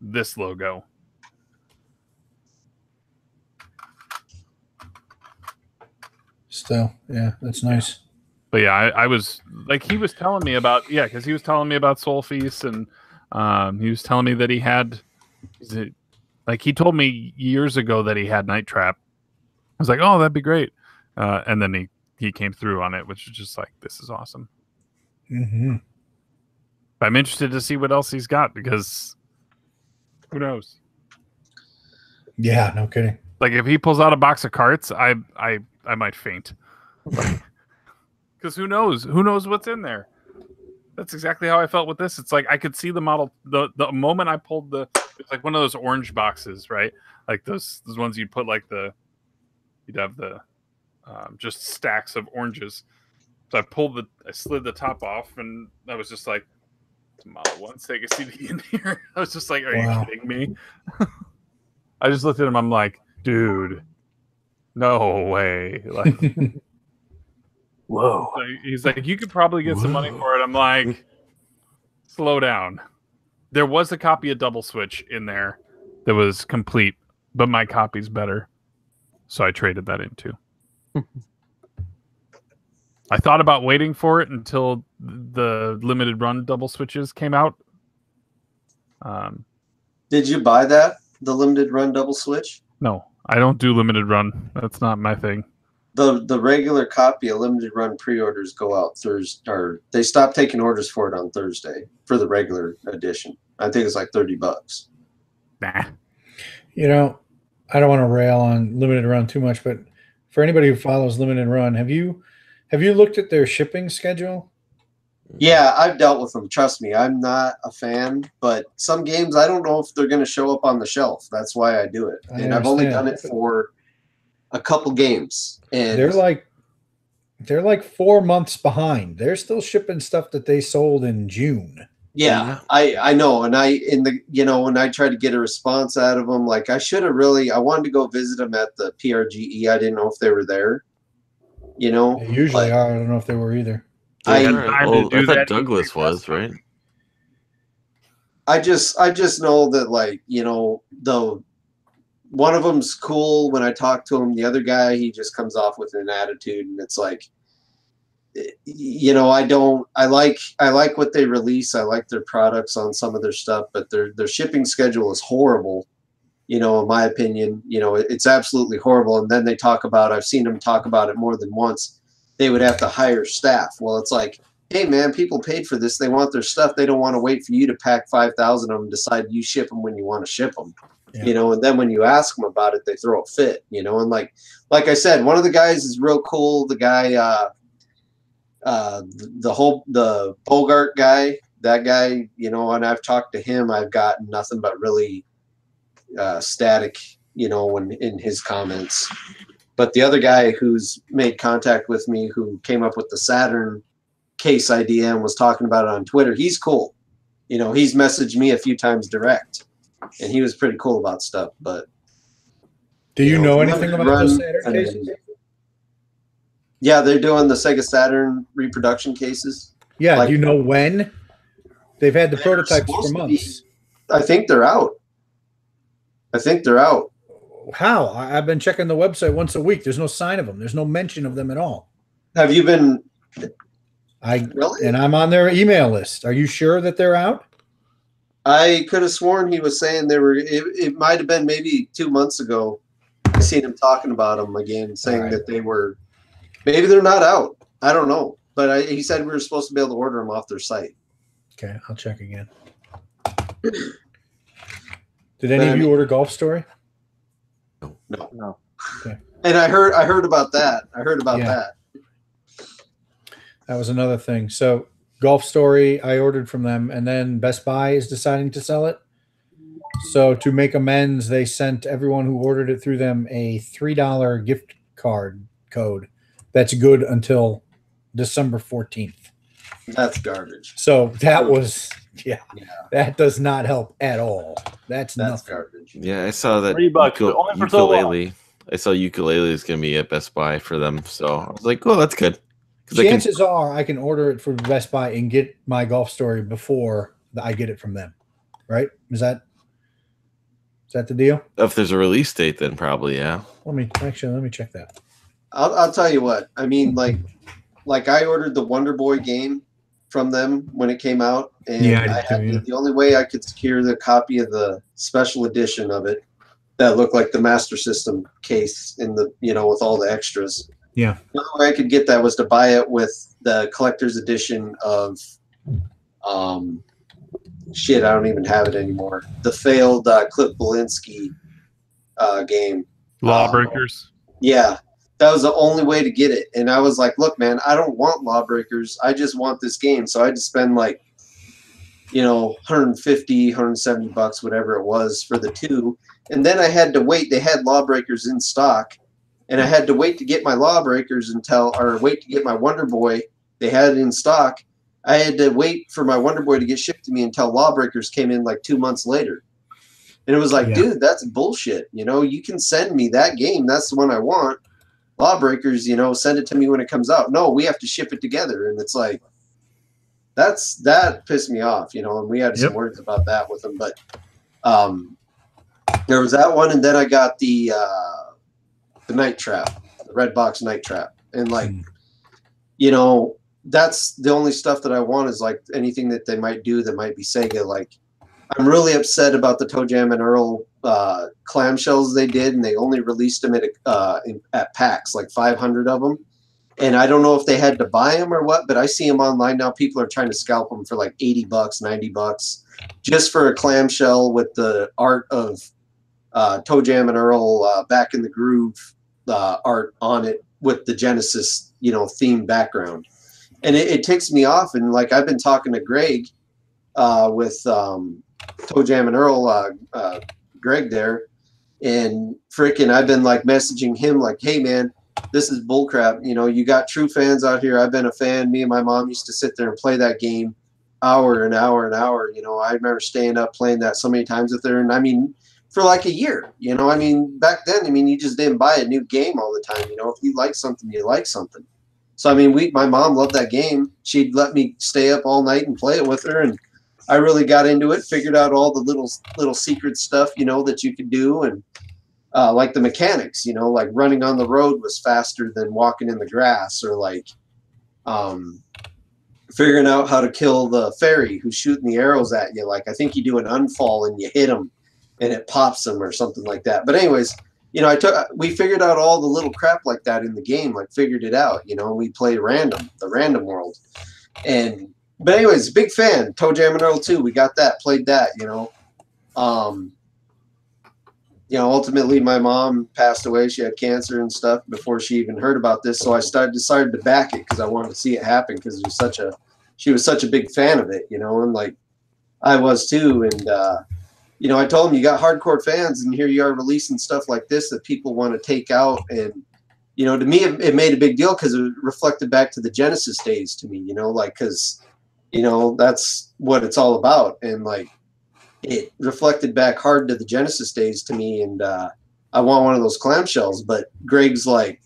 this logo. Still, yeah, that's nice. But yeah, I was like, he was telling me about, because he was telling me about Soul Feast, and he was telling me that he had, like, he told me years ago that he had Night Trap. I was like, oh, that'd be great. And then he came through on it, which is just like, this is awesome. Mm-hmm. I'm interested to see what else he's got, because who knows? Yeah, no kidding. Like, if he pulls out a box of carts, I might faint. Because who knows? Who knows what's in there? That's exactly how I felt with this. It's like I could see the model the moment I pulled it's like one of those orange boxes, right? Like those ones you'd put like you'd have the just stacks of oranges. So I slid the top off, and I was just like, Model 1 Sega CD in here. I was just like, are you kidding me? I just looked at him. I'm like, dude, no way. Like, whoa. So he's like, you could probably get some money for it. I'm like, slow down. There was a copy of Double Switch in there that was complete, but my copy's better. So I traded that in too. I thought about waiting for it until the limited run Double Switches came out. Did you buy the limited run Double Switch? No, I don't do limited run. That's not my thing. The regular copy of limited run pre-orders go out Thursday, or they stopped taking orders for it on Thursday for the regular edition. I think it's like $30. Nah. I don't want to rail on limited run too much, but for anybody who follows limited run, have you looked at their shipping schedule? Yeah, I've dealt with them. Trust me, I'm not a fan, but some games I don't know if they're going to show up on the shelf. That's why I do it. And I've only done it for a couple games, and they're like 4 months behind. They're still shipping stuff that they sold in June. Yeah, I know. And when I tried to get a response out of them, like I wanted to go visit them at the PRGE. I didn't know if they were there. They usually are. I don't know if they were either. I thought Douglas was, right? I just know that, like, one of them's cool when I talk to him. The other guy, he just comes off with an attitude, and it's like, I like what they release. I like their products on some of their stuff, but their shipping schedule is horrible. in my opinion, it's absolutely horrible. And then they talk about, I've seen them talk about it more than once, they would have to hire staff. Well, it's like, hey man, people paid for this. They want their stuff. They don't want to wait for you to pack 5,000 of them, decide you ship them when you want to ship them. Yeah. And then when you ask them about it, they throw a fit, and like I said, one of the guys is real cool. The guy, the Bogart guy, that guy, and I've talked to him, I've gotten nothing but really static, when in his comments. But the other guy who's made contact with me, who came up with the Saturn case idea and was talking about it on Twitter, he's cool. He's messaged me a few times direct, and he was pretty cool about stuff. But do you know anything about those Saturn cases? Yeah, they're doing the Sega Saturn reproduction cases. Yeah, do you know when? They've had the prototypes for months. I think they're out. How? I've been checking the website once a week. There's no sign of them. There's no mention of them at all. Have you been? Really? And I'm on their email list. Are you sure that they're out? I could have sworn he was saying they were. It might have been maybe 2 months ago. I seen him talking about them again, saying that they were. Maybe they're not out. I don't know. But he said we were supposed to be able to order them off their site. Okay, I'll check again. Did any of you order Golf Story? No. Okay. And I heard about that. That. That was another thing. So Golf Story, I ordered from them, and then Best Buy is deciding to sell it. So to make amends, they sent everyone who ordered it through them a $3 gift card code that's good until December 14th. That's garbage. So that was that does not help at all. That's nothing. Garbage. Yeah, I saw that $3, only for so long. ukulele. I saw ukulele is going to be at Best Buy for them, so I was like, "Oh, that's good." Chances are I can order it from Best Buy and get my Golf Story before I get it from them. Right? Is that the deal? If there's a release date, then probably yeah. Let me check that. I'll tell you what. I mean, like I ordered the Wonder Boy game from them when it came out, and the only way I could secure the copy of the special edition of it that looked like the Master System case in the with all the extras. Yeah. The only way I could get that was to buy it with the collector's edition of I don't even have it anymore. The failed Cliff Belinsky game. Lawbreakers. Yeah. That was the only way to get it. And I was like, look, man, I don't want Lawbreakers. I just want this game. So I had to spend $150, $170, whatever it was for the two. And then I had to wait. They had Lawbreakers in stock. And I had to wait to get my Lawbreakers wait to get my Wonder Boy. They had it in stock. I had to wait for my Wonder Boy to get shipped to me until Lawbreakers came in 2 months later. And it was like, dude, that's bullshit. You can send me that game. That's the one I want. Lawbreakers, send it to me when it comes out. No, we have to ship it together. And it's like, that pissed me off, and we had some words about that with them. But there was that one, and then I got the Night Trap, the Red Box Night Trap. And that's the only stuff that I want is anything that they might do that might be Sega. I'm really upset about the Toe Jam and Earl clamshells they did, and they only released them at PAX, 500 of them. And I don't know if they had to buy them or what, but I see them online now. People are trying to scalp them for $80, $90, just for a clamshell with the art of Toe Jam and Earl Back in the Groove art on it with the Genesis, theme background. And it ticks me off. And I've been talking to Greg with Toe Jam and Earl, Greg there, and I've been messaging him hey man, this is bullcrap. You got true fans out here. I've been a fan. Me and my mom used to sit there and play that game hour and hour and hour. I remember staying up playing that so many times with her, and I mean for a year. Back then, you just didn't buy a new game all the time. If you like something, you like something. So my mom loved that game. She'd let me stay up all night and play it with her, and I really got into it, figured out all the little secret stuff, that you could do. And the mechanics, running on the road was faster than walking in the grass, or figuring out how to kill the fairy who's shooting the arrows at you. I think you do an unfall and you hit him, and it pops them or something like that. But anyways, you know, we figured out all the little crap like that in the game, like figured it out, you know, and we play the random world. But anyways, big fan. Toe Jam and Earl 2, we got that, played that, you know. You know, ultimately my mom passed away. She had cancer and stuff before she even heard about this. So I decided to back it because I wanted to see it happen because she was such a big fan of it, you know, and like I was too. And, you know, I told him, you got hardcore fans and here you are releasing stuff like this that people want to take out. And, you know, to me, it made a big deal because it reflected back to the Genesis days to me, you know, like, because, you know, that's what it's all about. And like, it reflected back hard to the Genesis days to me. And I want one of those clamshells, but Greg's like,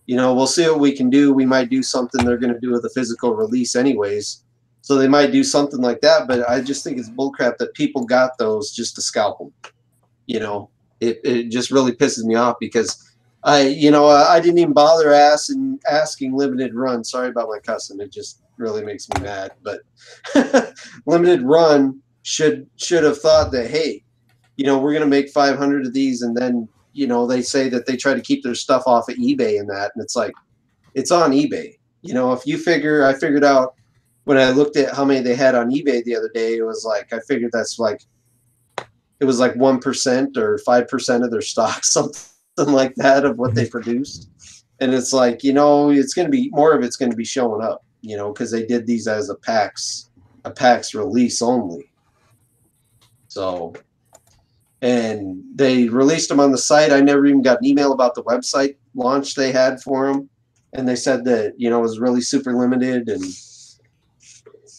you know, we'll see what we can do. We might do something they're going to do with a physical release anyways. So they might do something like that, but I just think it's bullcrap that people got those just to scalp them. You know, it just really pisses me off because I didn't even bother asking Limited Run. Sorry about my cussing. It just really makes me mad. But Limited Run should have thought that, hey, you know, we're going to make 500 of these. And then, you know, they say that they try to keep their stuff off of eBay and that. And it's like, it's on eBay. You know, I figured out, when I looked at how many they had on eBay the other day, it was like, I figured that's like, it was like 1% or 5% of their stock, something like that of what they produced. And it's like, you know, it's going to be, more of it's going to be showing up, you know, because they did these as a PAX release only. So, and they released them on the site. I never even got an email about the website launch they had for them. And they said that, you know, it was really super limited. And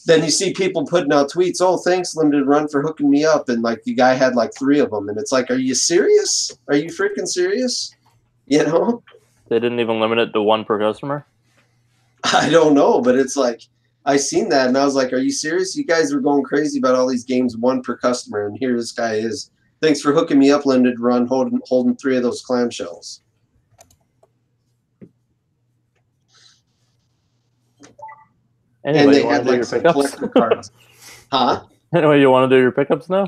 then you see people putting out tweets, oh, thanks, Limited Run, for hooking me up. And like the guy had like 3 of them. And it's like, are you serious? Are you freaking serious? You know? They didn't even limit it to 1 per customer? I don't know, but it's like, I seen that and I was like, are you serious? You guys were going crazy about all these games 1 per customer. And here this guy is. Thanks for hooking me up, Limited Run, holding 3 of those clamshells. Anyway, and they had like some collector cards. Huh? Anyway, you want to do your pickups now?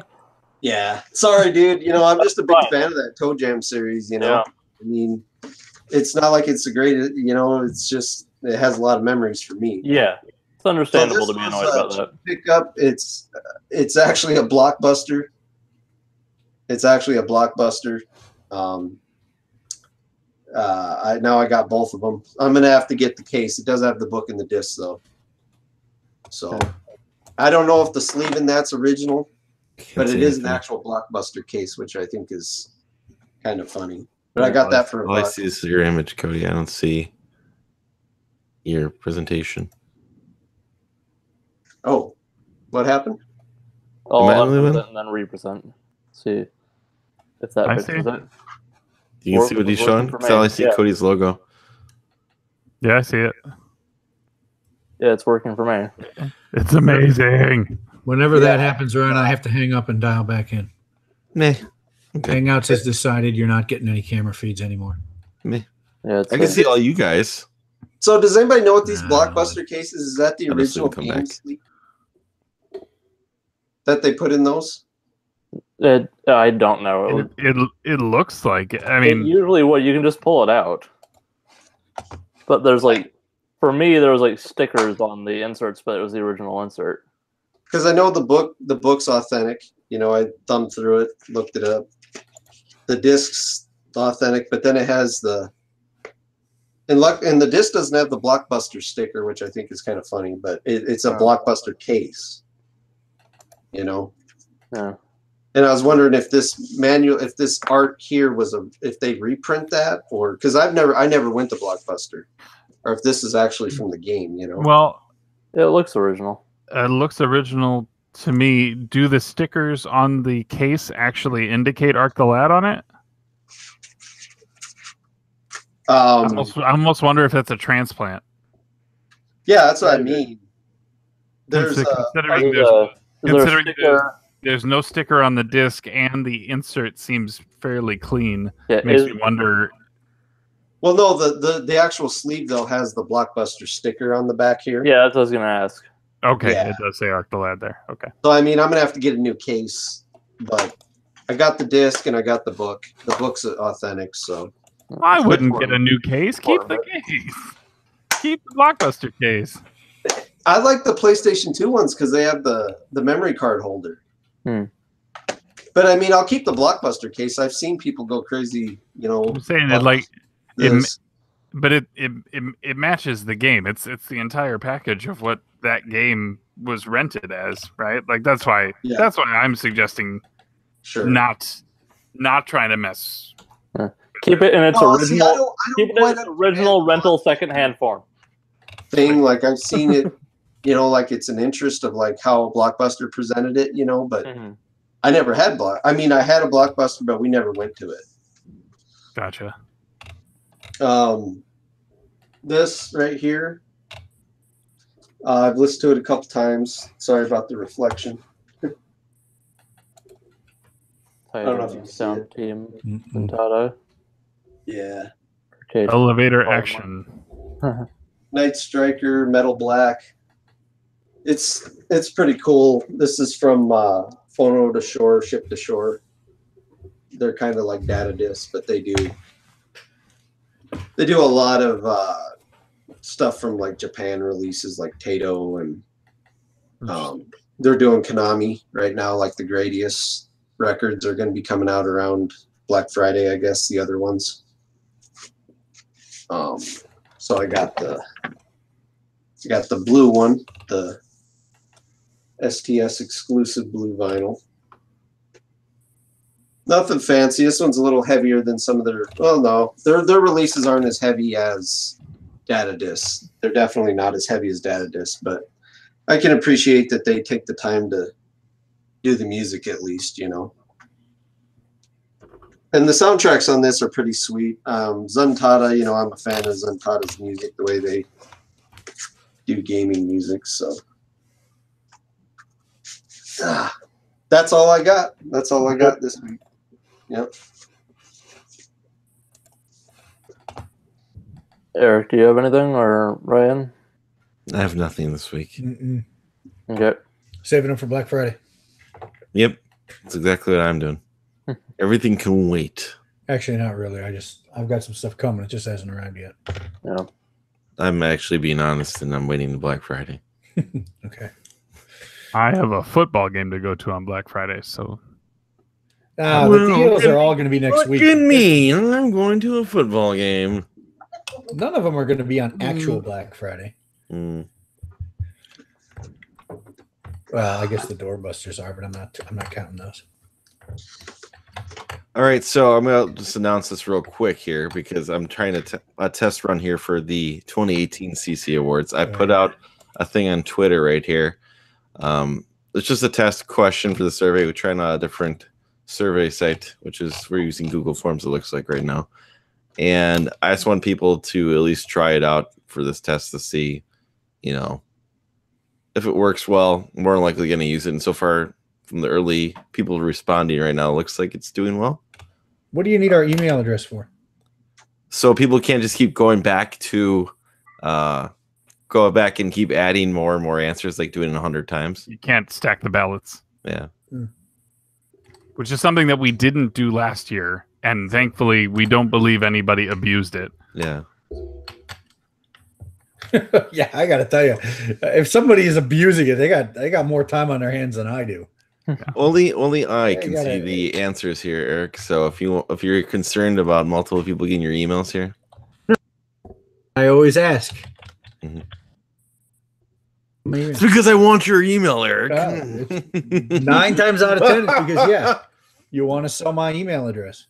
Yeah. Sorry, dude. You know, I'm just a big fan of that Toe Jam series, you know. Yeah. I mean, it's not like it's the greatest, you know, it's just, it has a lot of memories for me. Yeah. It's understandable to be annoyed about that. Pickup, it's actually a Blockbuster. It's actually a Blockbuster. Now I got both of them. I'm going to have to get the case. It does have the book and the disc, though. So I don't know if the sleeve in that's original, but it is an actual Blockbuster case, which I think is kind of funny. But I got that for all I see is your image, Cody. I don't see your presentation. Oh, what happened? Oh, unpresent and then represent. See if that fixes it. You can see what he's showing? So I see Cody's logo. Yeah, I see it. Yeah, it's working for me. It's amazing. Whenever that happens, Ryan, I have to hang up and dial back in. Meh. Okay. Hangouts has decided you're not getting any camera feeds anymore. Meh. Yeah, I can see all you guys. So does anybody know what these Blockbuster cases, is that the original game that they put in those? I don't know. It looks like it. I mean, usually what you can just pull it out. But there's like, for me, there was like stickers on the inserts, but it was the original insert. Because I know the book's authentic. You know, I thumbed through it, looked it up. The disc's authentic, but then it has and the disc doesn't have the Blockbuster sticker, which I think is kind of funny, but it's a Blockbuster case. You know. Yeah. And I was wondering if this art here if they reprint that, or because I never went to Blockbuster, or if this is actually from the game, you know. Well, it looks original. It looks original to me. Do the stickers on the case actually indicate Arc the Lad on it? I almost wonder if that's a transplant. Yeah, that's what I mean. Considering there's no sticker on the disc and the insert seems fairly clean. Yeah, it makes me wonder. Well, no, the actual sleeve though has the Blockbuster sticker on the back here. Yeah, that's what I was gonna ask. Okay, yeah. It does say Arc the Lad there. Okay. So I mean, I'm gonna have to get a new case, but I got the disc and I got the book. The book's authentic, so I wouldn't get a new case. Keep the case. Keep the Blockbuster case. I like the PlayStation 2 ones because they have the memory card holder. But I mean, I'll keep the Blockbuster case. I've seen people go crazy, you know. I'm saying that but it matches the game. It's the entire package of what that game was rented as, right? Like that's why I'm suggesting not trying to mess. Keep it in its original. Keep it in its original rental secondhand form. Thing like I've seen it, you know, like it's an interest of like how Blockbuster presented it, you know, but I never had I mean, I had a Blockbuster, but we never went to it. Gotcha. This right here, I've listened to it a couple times. Sorry about the reflection. I don't know if you sound team Ventata. Yeah. Elevator action. Night Striker, Metal Black. It's pretty cool. This is from Phono to Shore, Ship to Shore. They're kind of like data discs, but they do a lot of stuff from like Japan releases like Tato, and they're doing Konami right now, like the Gradius records are going to be coming out around Black Friday, I guess, the other ones. So I got the blue one, the STS exclusive blue vinyl. Nothing fancy. This one's a little heavier than some of their. Well, no, their releases aren't as heavy as data discs. They're definitely not as heavy as data discs, but I can appreciate that they take the time to do the music at least, you know. And the soundtracks on this are pretty sweet. Zuntata, you know, I'm a fan of Zuntata's music, the way they do gaming music. So that's all I got. That's all I got this week. Yep. Eric, do you have anything, or Ryan? I have nothing this week. Okay. Saving them for Black Friday. Yep. That's exactly what I'm doing. Everything can wait. Actually, not really. I've got some stuff coming. It just hasn't arrived yet. Yeah. I'm actually being honest, and I'm waiting to Black Friday. Okay. I have a football game to go to on Black Friday, so the deals are all going to be next week. Look at me. I'm going to a football game. None of them are going to be on actual Black Friday. Well, I guess the doorbusters are, but I'm not counting those. All right, so I'm going to just announce this real quick here because I'm trying to a test run here for the 2018 CC Awards. I put out a thing on Twitter right here. It's just a test question for the survey. We're trying out a different survey site, which is we're using Google Forms, it looks like right now. And I just want people to at least try it out for this test to see, you know, if it works well. More than likely going to use it. And so far, from the early people responding right now, it looks like it's doing well. What do you need our email address for? So people can't just keep going back to go back and keep adding more and more answers, like doing it 100 times. You can't stack the ballots. Yeah. Which is something that we didn't do last year. And thankfully, we don't believe anybody abused it. Yeah. Yeah, I got to tell you, if somebody is abusing it, they got more time on their hands than I do. Only I can see the answers here, Eric. So if you're concerned about multiple people getting your emails here, I always ask. It's because I want your email, Eric. 9 times out of 10, it's because you want to sell my email address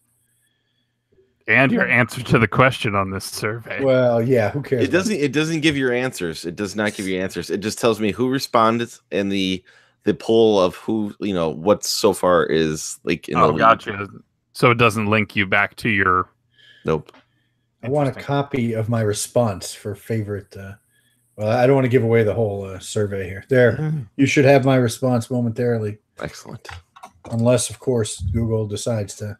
and your answer to the question on this survey. Well, yeah, who cares? It doesn't give your answers. It does not give you answers. It just tells me who responded and the poll of who, you know, what so far is like in the lead. Gotcha. So it doesn't link you back to your. Nope. I want a copy of my response for favorite. Well, I don't want to give away the whole survey here. There, you should have my response momentarily. Excellent. Unless, of course, Google decides to,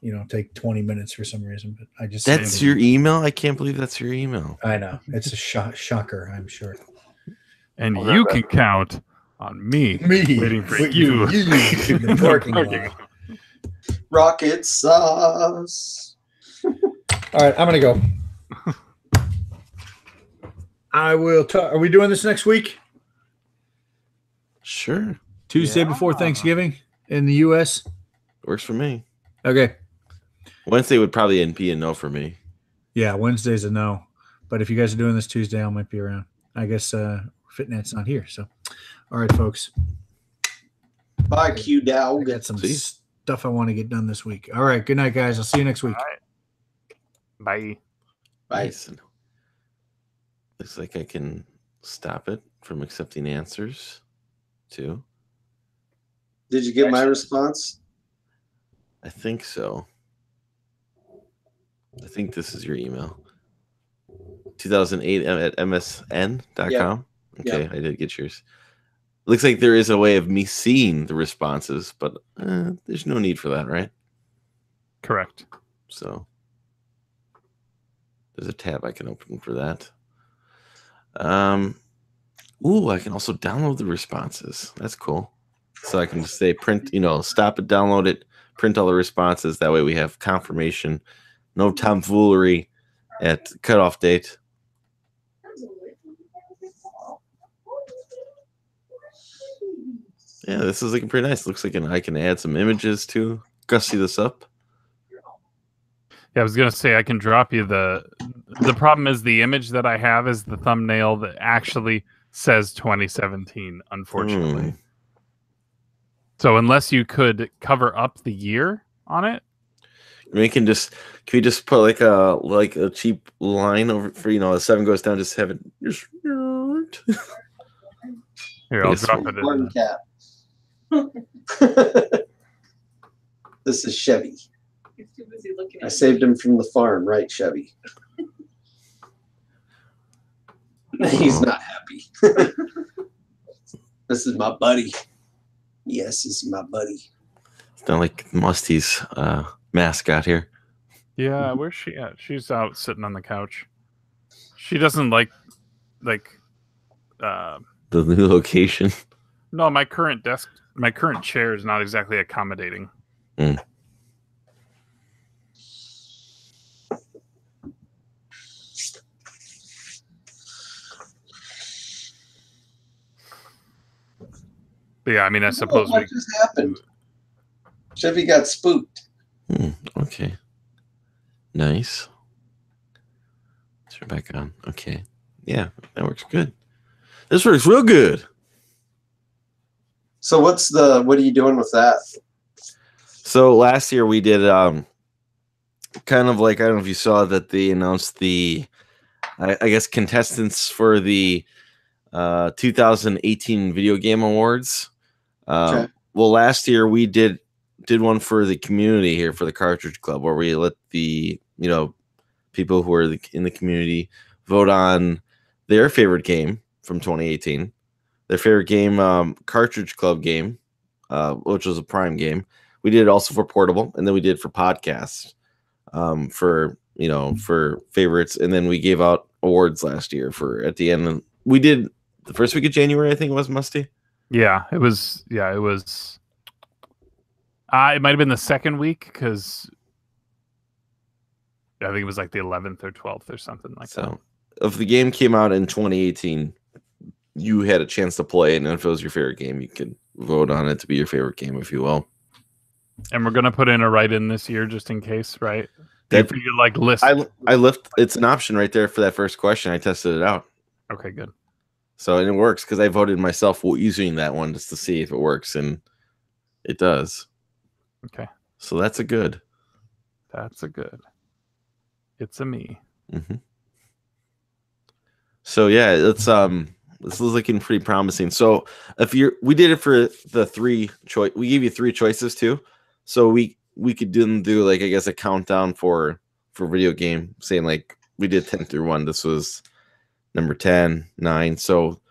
you know, take 20 minutes for some reason. But I just that's your email. I can't believe that's your email. I know it's a shocker. I'm sure. And you can count on me waiting for you in the parking lot. Rocket sauce. All right, I'm gonna go. I will talk. Are we doing this next week? Sure. Tuesday before Thanksgiving in the U.S. Works for me. Okay. Wednesday would probably be a no for me. Yeah, Wednesday's a no. But if you guys are doing this Tuesday, I might be around. I guess FitNet's not here. So, all right, folks. Bye, Q I Dog. got some stuff I want to get done this week. All right. Good night, guys. I'll see you next week. All right. Bye. Bye. Nice. Looks like I can stop it from accepting answers, too. Did you get my response? I think so. I think this is your email. 2008 at msn.com. Yeah. Okay, Yeah. I did get yours. Looks like there is a way of me seeing the responses, but there's no need for that, right? Correct. So there's a tab I can open for that. Ooh, I can also download the responses. That's cool. So I can just say print, stop it, download it, print all the responses. That way we have confirmation. No tomfoolery at cutoff date. Yeah, this is looking pretty nice. Looks like I can add some images to gussy this up. Yeah, I was gonna say I can drop you the problem is the image that I have is the thumbnail that actually says 2017, unfortunately. So unless you could cover up the year on it, Can we just put like a cheap line over for the 7 goes down, just have it just here I'll drop it in. One cap. This is Chevy. He's too busy looking I at saved him from the farm, right, Chevy? He's not happy. This is my buddy. Yes, this is my buddy. It's not like Musty's mascot here. Yeah, where's she at? She's out sitting on the couch. She doesn't like The new location. no, my current chair is not exactly accommodating. But yeah, I mean, I suppose What just happened? Chevy got spooked. Okay. Nice. Turn back on. Okay. Yeah, that works good. This works real good. So what are you doing with that? So last year we did kind of like, I don't know if you saw that they announced the I guess contestants for the 2018 Video Game Awards. Okay. Well, last year we did one for the community here for the Cartridge Club, where we let the people who are in the community vote on their favorite game from 2018, their favorite game, Cartridge Club game, which was a Prime game. We did it also for portable, and then we did for podcasts, for favorites, and then we gave out awards last year for at the end. We did the first week of January, I think it was, Musty. Yeah, it was. Yeah, it was. It might have been the second week because I think it was like the 11th or 12th or something like that. So, if the game came out in 2018, you had a chance to play it, and if it was your favorite game, you could vote on it to be your favorite game, if you will. And we're gonna put in a write-in this year just in case, right? That you like list. I lift. It's an option right there for that first question. I tested it out. Okay, good. So and it works because I voted myself using that one just to see if it works, and it does. Okay. So that's a good. That's a good. It's a me. Mm-hmm. So yeah, this is looking pretty promising. So we did it for the 3 choice. We gave you 3 choices too. So we could do like, I guess, a countdown for video game, saying like we did 10 through 1. This was number 10, 9. So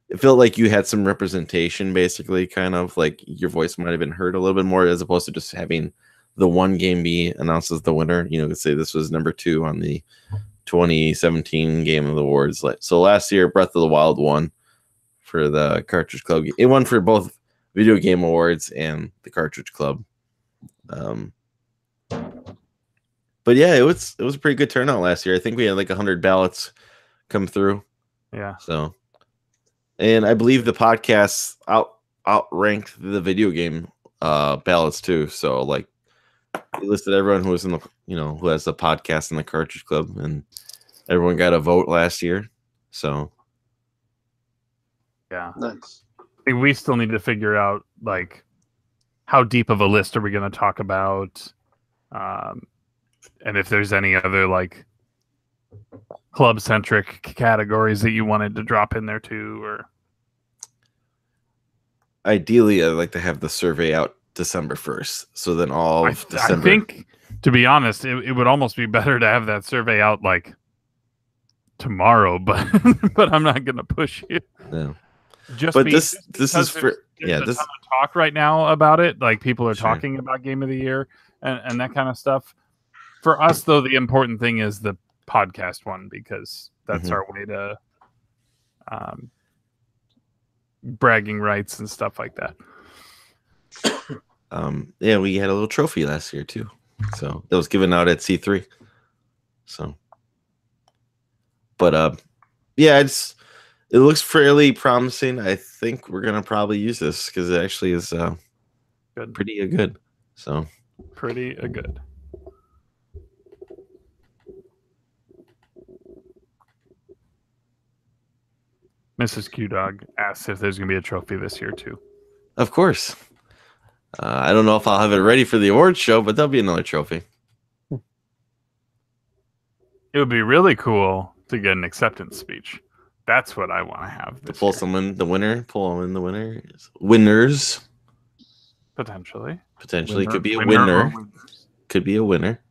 it felt like you had some representation, basically, kind of like your voice might have been heard a little bit more, as opposed to just having the one game be announced as the winner. Say this was number 2 on the 2017 Game of the Awards. So last year, Breath of the Wild won for the Cartridge Club. It won for both Video Game Awards and the Cartridge Club. But yeah, it was a pretty good turnout last year. I think we had like 100 ballots come through. Yeah. So, and I believe the podcasts outranked the video game ballots too. So like, we listed everyone who was in the who has the podcast in the Cartridge Club, and everyone got a vote last year. So, yeah. Nice. I think we still need to figure out like how deep of a list are we going to talk about, and if there's any other like club centric categories that you wanted to drop in there too, or ideally, I'd like to have the survey out December 1st. So then all of December. I think, to be honest, it would almost be better to have that survey out like tomorrow, but but I'm not going to push you. No. This is for this ton of talk right now about it. Like people are talking about Game of the Year and that kind of stuff. For us, though, the important thing is the podcast one because that's our way to bragging rights and stuff like that. Yeah, we had a little trophy last year too, so that was given out at C3. So, but yeah, it looks fairly promising. I think we're gonna probably use this because it actually is pretty good. So pretty good. Mrs. Q Dog asks if there's gonna be a trophy this year too. Of course. I don't know if I'll have it ready for the awards show, but there'll be another trophy. It would be really cool to get an acceptance speech. That's what I want to have. To pull someone, the winner, pull in the winners. Potentially. Winner, could be a winner. Could be a winner.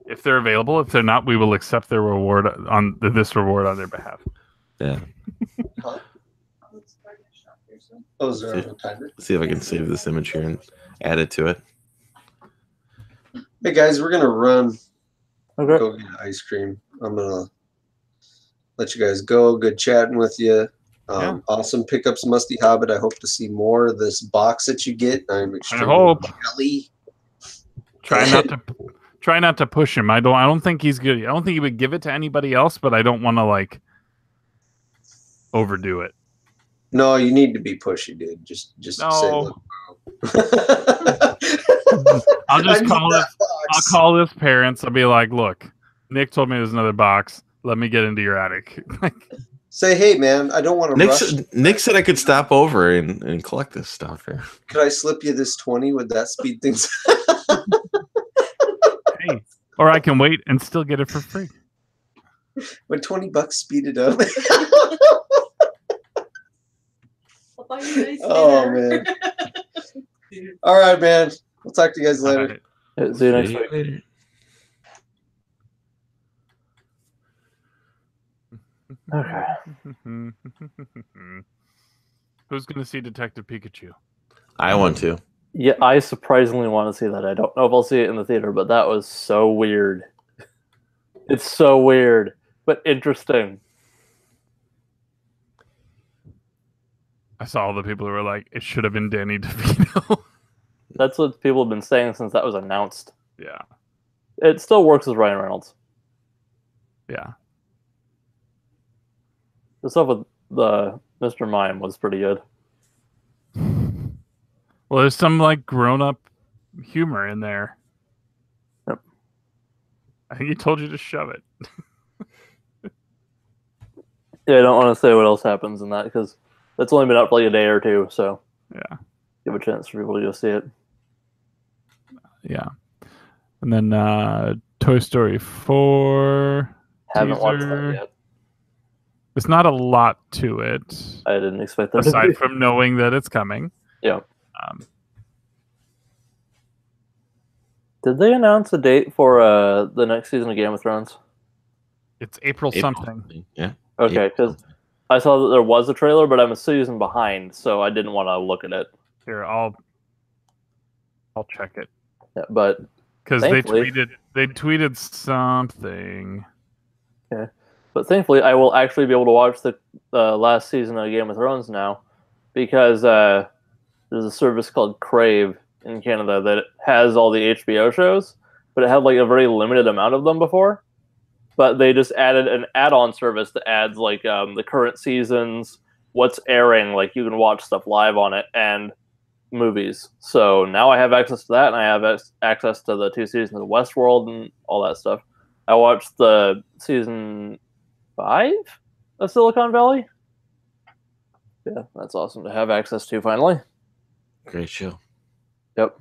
If they're available, if they're not, we will accept their reward this reward on their behalf. Yeah. Huh? Oh, is there a timer? See if I can save this image here and add it to it. Hey guys, we're gonna run. Okay. Go get ice cream. I'm gonna let you guys go. Good chatting with you. Awesome pickups, Musty Hobbit. I hope to see more of this box that you get. I'm extremely jelly. Try not to push him. I don't think he's good. I don't think he would give it to anybody else, but I don't want to like overdo it. No, you need to be pushy, dude. Just no. say, look. I'll call his parents. I'll be like, look, Nick told me there's another box. Let me get into your attic. Say, hey, man, I don't want to rush. Nick said I could stop over and collect this stuff here. Could I slip you this 20? Would that speed things? Hey, or I can wait and still get it for free. Would $20 speed it up? Oh, man. All right, man. We'll talk to you guys later. Right. See you next week. Okay. Who's going to see Detective Pikachu? I want to. Yeah, I surprisingly want to see that. I don't know if I'll see it in the theater, but that was so weird. It's so weird, but interesting. I saw all the people who were like, it should have been Danny DeVito. That's what people have been saying since that was announced. Yeah. It still works with Ryan Reynolds. Yeah. The stuff with the Mr. Mime was pretty good. Well, there's some like grown-up humor in there. Yep. I think he told you to shove it. Yeah, I don't want to say what else happens in that because that's only been out for like a day or two, so yeah, give a chance for people to go see it. Yeah, and then Toy Story 4. Haven't watched that yet. There's not a lot to it. I didn't expect that. Aside from knowing that it's coming. Yeah. Did they announce a date for the next season of Game of Thrones? It's April something. Yeah. Okay, because I saw that there was a trailer, but I'm a season behind, so I didn't want to look at it. Here, I'll check it. Yeah, but because they tweeted something. Okay, but thankfully, I will actually be able to watch the last season of Game of Thrones now, because there's a service called Crave in Canada that has all the HBO shows, but it had like a very limited amount of them before. But they just added an add-on service that adds like the current seasons, what's airing, like you can watch stuff live on it, and movies. So now I have access to that, and I have access to the 2 seasons of Westworld and all that stuff. I watched the season 5 of Silicon Valley. Yeah, that's awesome to have access to finally. Great show. Yep.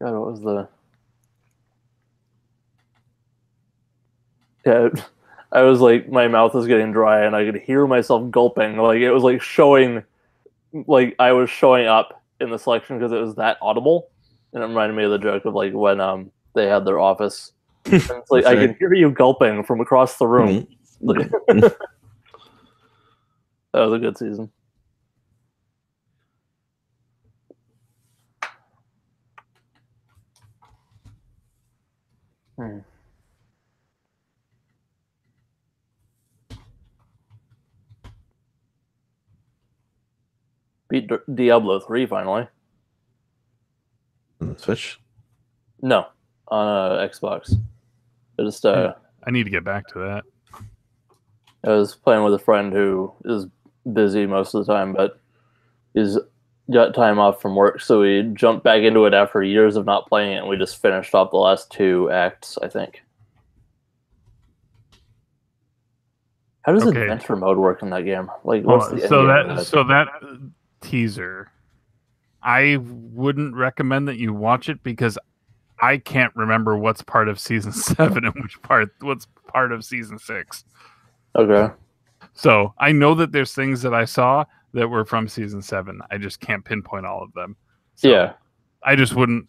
God, what was the... Yeah, I was like, my mouth was getting dry, and I could hear myself gulping. Like, it was like showing... Like, I was showing up in the selection because it was that audible. And it reminded me of the joke of, like, when they had their office. And it's like, I can hear you gulping from across the room. Mm-hmm. That was a good season. Beat Diablo 3 finally. On the Switch? No, on Xbox. I just I need to get back to that. I was playing with a friend who is busy most of the time, but he's got time off from work, so we jumped back into it after years of not playing it, and we just finished off the last 2 acts, I think. How does adventure mode work in that game? Like, what's the so end game that teaser, I wouldn't recommend that you watch it because I can't remember what's part of season 7 and what's part of season 6. Okay. So I know that there's things that I saw that were from season 7. I just can't pinpoint all of them. So yeah. I just wouldn't.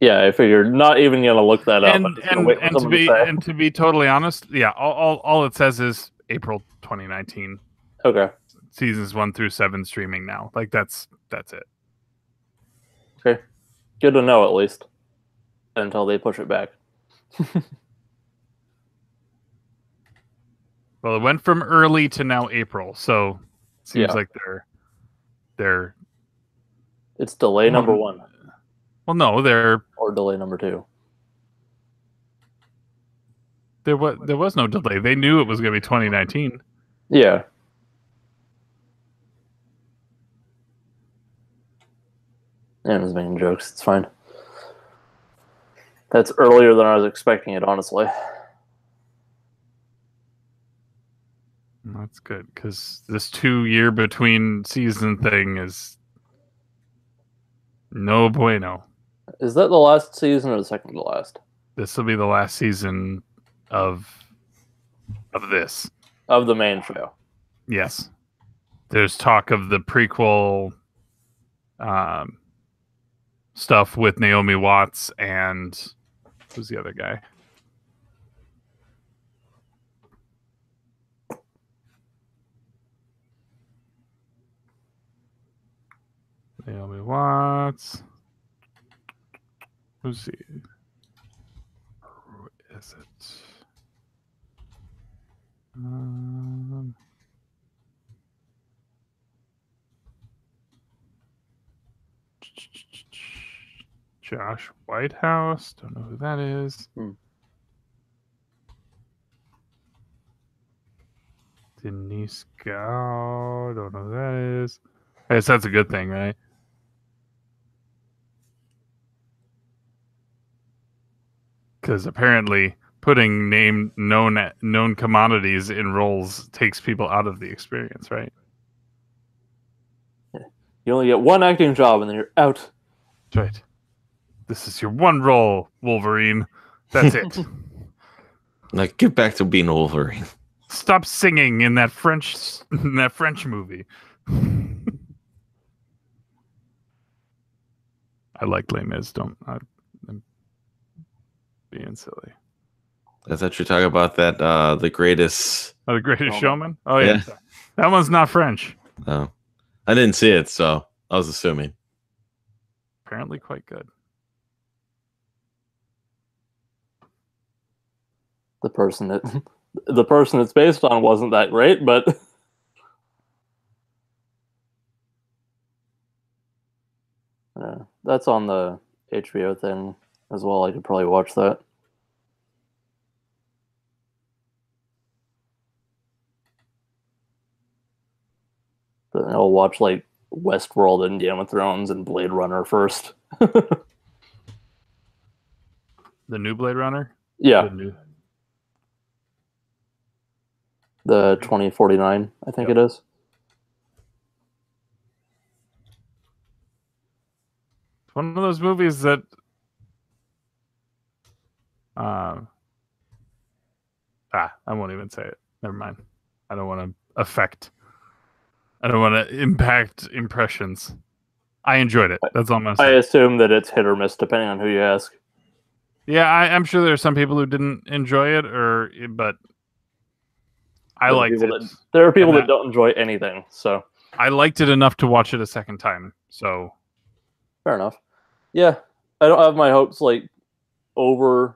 Yeah, I figured not even gonna look that up. And to be totally honest, yeah, all it says is April 2019. Okay. Seasons 1 through 7 streaming now. Like that's it. Okay. Good to know at least. Until they push it back. Well, it went from early to now April, so it seems like they're it's delay number 1. Well, no, they're or delay number 2. There was no delay. They knew it was going to be 2019. Yeah. Yeah, I was making jokes. It's fine. That's earlier than I was expecting it, honestly. That's good, because this 2-year between season thing is no bueno. Is that the last season or the second to last? This will be the last season of this. Of the main show. Yes. There's talk of the prequel stuff with Naomi Watts and who's the other guy? Naomi Watts. Who's he? Who is it? Josh Whitehouse. Don't know who that is. Denise Gow. Don't know who that is. I guess that's a good thing, right? Because apparently putting known commodities in roles takes people out of the experience, right? You only get one acting job and then you're out. That's right. This is your one role, Wolverine. That's it. Like, get back to being Wolverine. Stop singing in that French movie. I like Les Mis. I'm being silly. I thought you were talking about that the greatest. Oh, The Greatest Showman. Oh yeah. That one's not French. Oh, I didn't see it, so I was assuming. Apparently, quite good. The person it's based on wasn't that great, but That's on the HBO thing as well. I could probably watch that. Then I'll watch like Westworld and Game of Thrones and Blade Runner first. The new Blade Runner? Yeah. The The 2049, I think it is. It's one of those movies that I won't even say it. Never mind. I don't want to impact impressions. I enjoyed it. That's all I'm gonna I say. assume that it's hit or miss depending on who you ask. Yeah, I'm sure there are some people who didn't enjoy it, but I liked it. There are people that don't enjoy anything, so I liked it enough to watch it a second time. So fair enough. Yeah, I don't have my hopes overhyped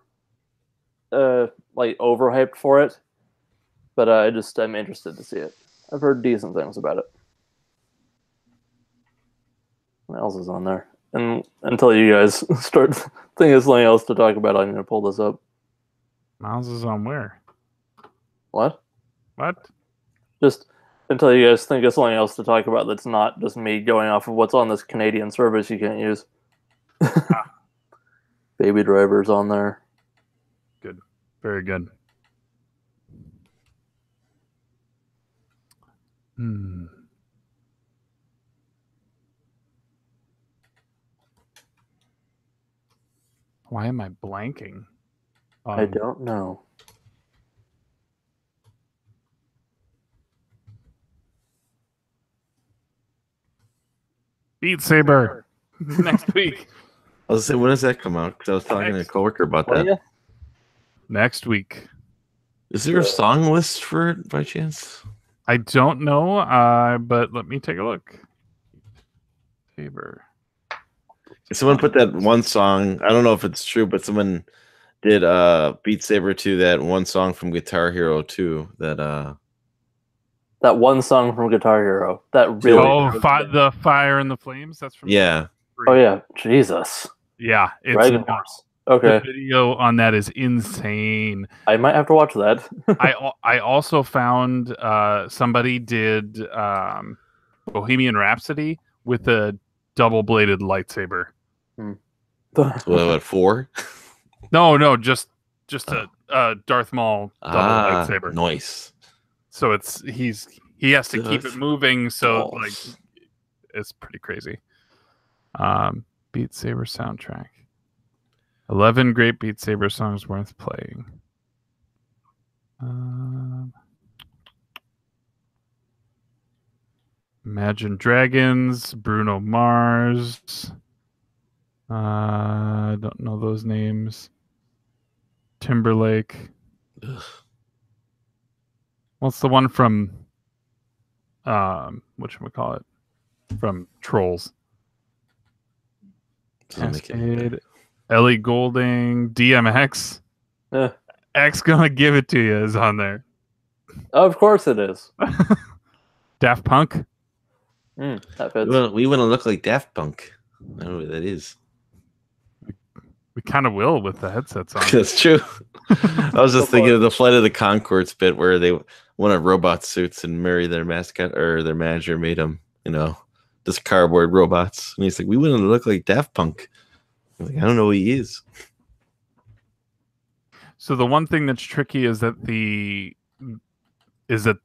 for it, but I'm interested to see it. I've heard decent things about it. What else is on there? And until you guys start thinking of something else to talk about, I'm gonna pull this up. Miles is on where? What? What? Just until you guys think of something else to talk about that's not just me going off of what's on this Canadian service you can't use. Baby Driver's on there. Good. Very good. Why am I blanking? I don't know. Beat Saber next week. I was saying, when does that come out? Because I was talking to a coworker about that. Next week. Is there a song list for it by chance? I don't know, but let me take a look. Saber. Someone put that one song. I don't know if it's true, but someone did Beat Saber to that one song from Guitar Hero 2. That one song from Guitar Hero. That really. The Fire and the Flames. That's from. Yeah. Oh yeah, Jesus. Yeah, it's Dragon Force. Okay. The video on that is insane. I might have to watch that. I also found somebody did Bohemian Rhapsody with a double-bladed lightsaber. What, 4? No, just a Darth Maul double lightsaber. Nice. So he has to keep it moving, so like it's pretty crazy. Beat Saber soundtrack. 11 great Beat Saber songs worth playing. Imagine Dragons, Bruno Mars. I don't know those names. Timberlake. Ugh. What's the one from whatchamacallit? From Trolls. Cascade. Ellie Goulding, DMX. X Gonna Give It To You is on there. Of course it is. Daft Punk. That fits. Well, we want to look like Daft Punk. I don't know what that is. We kind of will with the headsets on. That's true. I was just thinking of the Flight of the Conchords bit where they went on robot suits and Mary, their mascot or their manager, made them, just cardboard robots. And he's like, we want to look like Daft Punk. I'm like, I don't know who he is. So the one thing that's tricky is that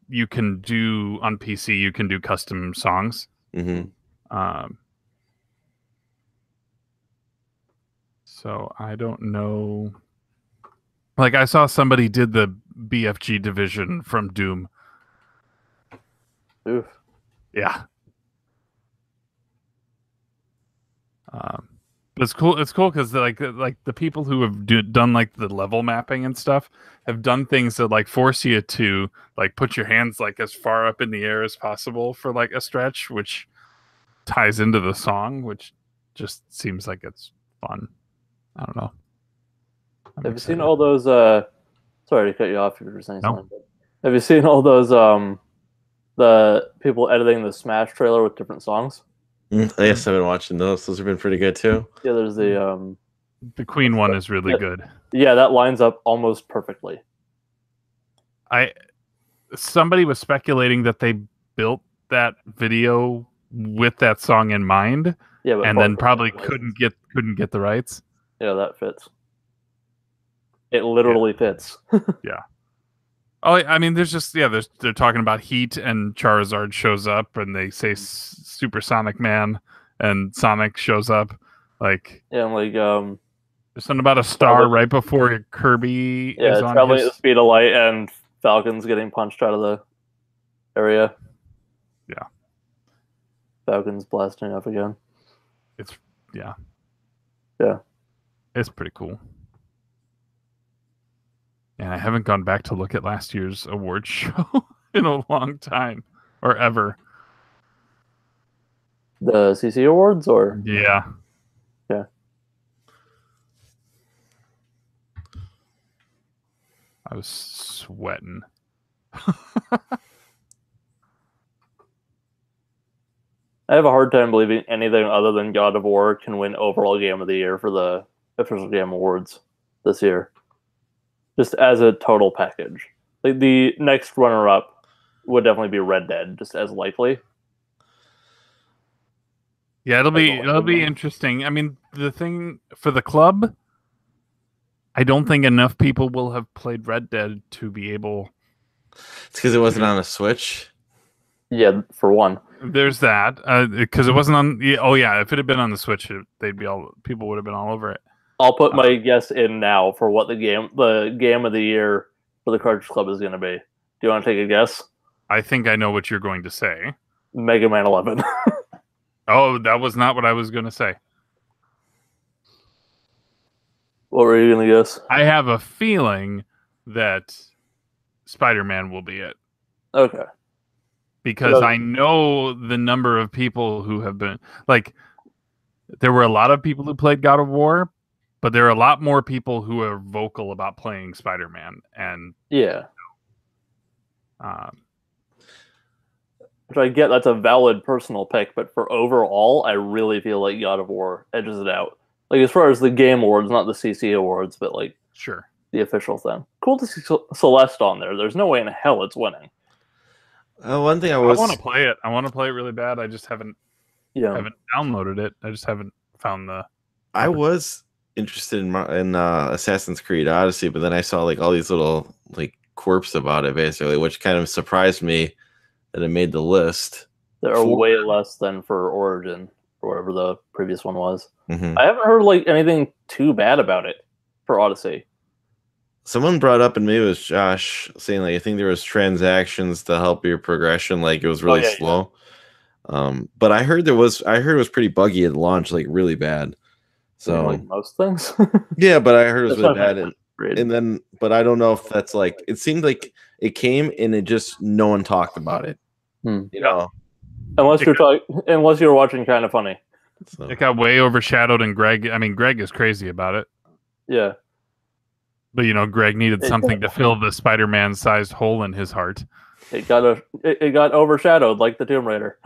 you can do on PC, you can do custom songs. Mm-hmm. So I don't know. Like I saw somebody did the BFG division from Doom. Oof. Yeah. But it's cool. It's cool because like the people who have done like the level mapping and stuff have done things that like force you to like put your hands like as far up in the air as possible for like a stretch, which ties into the song, which just seems like it's fun. I don't know. Have you seen all those? Sorry to cut you off if you were saying something. But have you seen all those? The people editing the Smash trailer with different songs. Yes, I've been watching those. Those have been pretty good too. Yeah, there's the Queen one is really good. Yeah, that lines up almost perfectly. Somebody was speculating that they built that video with that song in mind, Yeah, and then probably couldn't get the rights. Yeah, that fits. It literally fits. Yeah. Oh, I mean, there's just they're talking about Heat and Charizard shows up and they say Supersonic Man and Sonic shows up. Like, yeah, like there's something about a star right before Kirby is on traveling his... at the speed of light and Falcon's getting punched out of the area. Yeah. Falcon's blasting up again. Yeah. Yeah. It's pretty cool. And I haven't gone back to look at last year's awards show in a long time, or ever. The CC Awards, or yeah. I was sweating. I have a hard time believing anything other than God of War can win overall game of the year for the official game awards this year. Just as a total package. Like the next runner-up would definitely be Red Dead, just as likely. Yeah, it'll be interesting. I mean, the thing for the club, I don't think enough people will have played Red Dead to be able. It's because it wasn't on a Switch. Yeah, for one. There's that because it wasn't on. Oh yeah, if it had been on the Switch, people would have been all over it. I'll put my guess in now for what the game of the year for the Cartridge Club is going to be. Do you want to take a guess? I think I know what you're going to say. Mega Man 11. Oh, that was not what I was going to say. What were you going to guess? I have a feeling that Spider-Man will be it. Okay. Because I know the number of people who have been... Like, there were a lot of people who played God of War, but there are a lot more people who are vocal about playing Spider-Man. And yeah. Which I get, that's a valid personal pick, but for overall, I really feel like God of War edges it out. Like, as far as the game awards, not the CC awards, but like sure, the official thing. Cool to see Celeste on there. There's no way in hell it's winning. One thing I want to play it. I want to play it really bad. I just haven't downloaded it. I just haven't found the... I was interested in Assassin's Creed Odyssey, but then I saw like all these little like quirks about it, basically, which kind of surprised me that it made the list. There are way less than for Origin, or whatever the previous one was. Mm-hmm. I haven't heard like anything too bad about it for Odyssey. Someone brought up, and maybe it was Josh, saying like I think there was transactions to help your progression, like it was really slow. Yeah. But I heard it was pretty buggy at launch, like really bad. So like most things. Yeah, but I heard it was really bad, and then but I don't know if that's like it seemed like it came and it just no one talked about it. You know, unless you're watching Kind of Funny. So. It got way overshadowed, and Greg is crazy about it. Yeah. But Greg needed something to fill the Spider-Man sized hole in his heart. It got overshadowed like the Tomb Raider.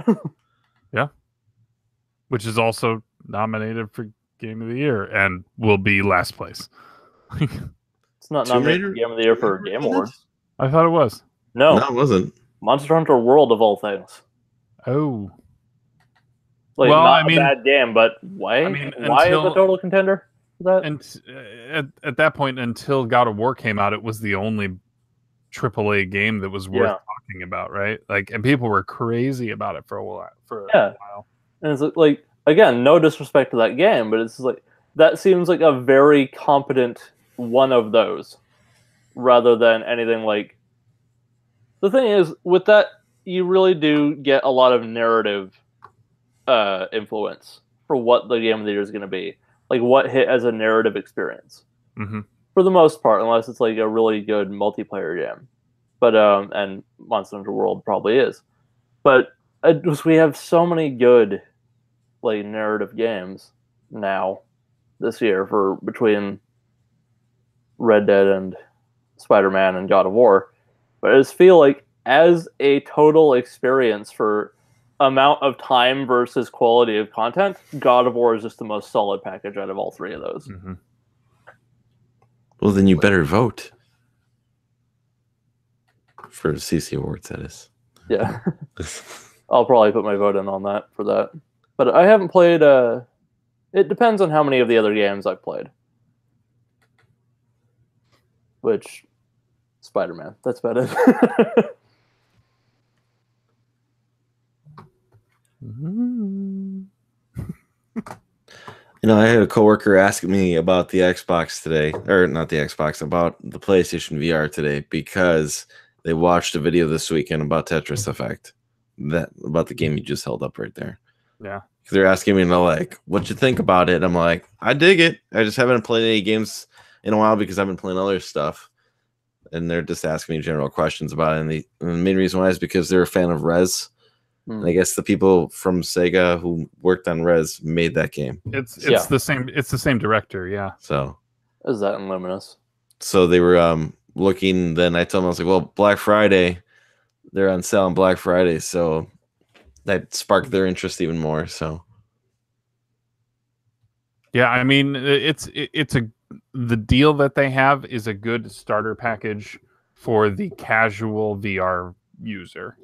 Yeah. Which is also nominated for Game of the Year and will be last place. It's not nominated for Game of the Year for Game Awards. I thought it was. No, it wasn't. Monster Hunter World of all things. Oh. Like, well, not a bad game, but why? Why is a total contender for that? And at that point, until God of War came out, it was the only AAA game that was worth talking about, right? Like, and people were crazy about it for a while. And it's like, again, no disrespect to that game, but it's like that seems like a very competent one of those, rather than anything like. The thing is, with that, you really do get a lot of narrative influence for what the game of the year is going to be. Like, what hit as a narrative experience. Mm-hmm. For the most part, unless it's like a really good multiplayer game. But, and Monster Hunter World probably is. But we have so many good, like, narrative games now, this year, between Red Dead and Spider-Man and God of War. But I just feel like, as a total experience for amount of time versus quality of content, God of War is just the most solid package out of all three of those. Mm-hmm. Well, then you better vote for CC Awards. That is. Yeah. I'll probably put my vote in on that for that. But I haven't played. It depends on how many of the other games I've played. Which, Spider-Man. That's about it. You know, I had a coworker asking me about the Xbox today, or not the Xbox, about the PlayStation VR today because they watched a video this weekend about Tetris Effect, about the game you just held up right there. Yeah, they're asking me, like, what you think about it? I'm like, I dig it. I just haven't played any games in a while because I've been playing other stuff, and they're just asking me general questions about it. And the main reason why is because they're a fan of Rez. And I guess the people from Sega who worked on Rez made that game. It's the same. It's the same director. Yeah. So is that in Luminous? So they were looking. Then I told them, I was like, well, Black Friday, they're on sale on Black Friday, so that sparked their interest even more. So yeah, I mean, the deal that they have is a good starter package for the casual VR user.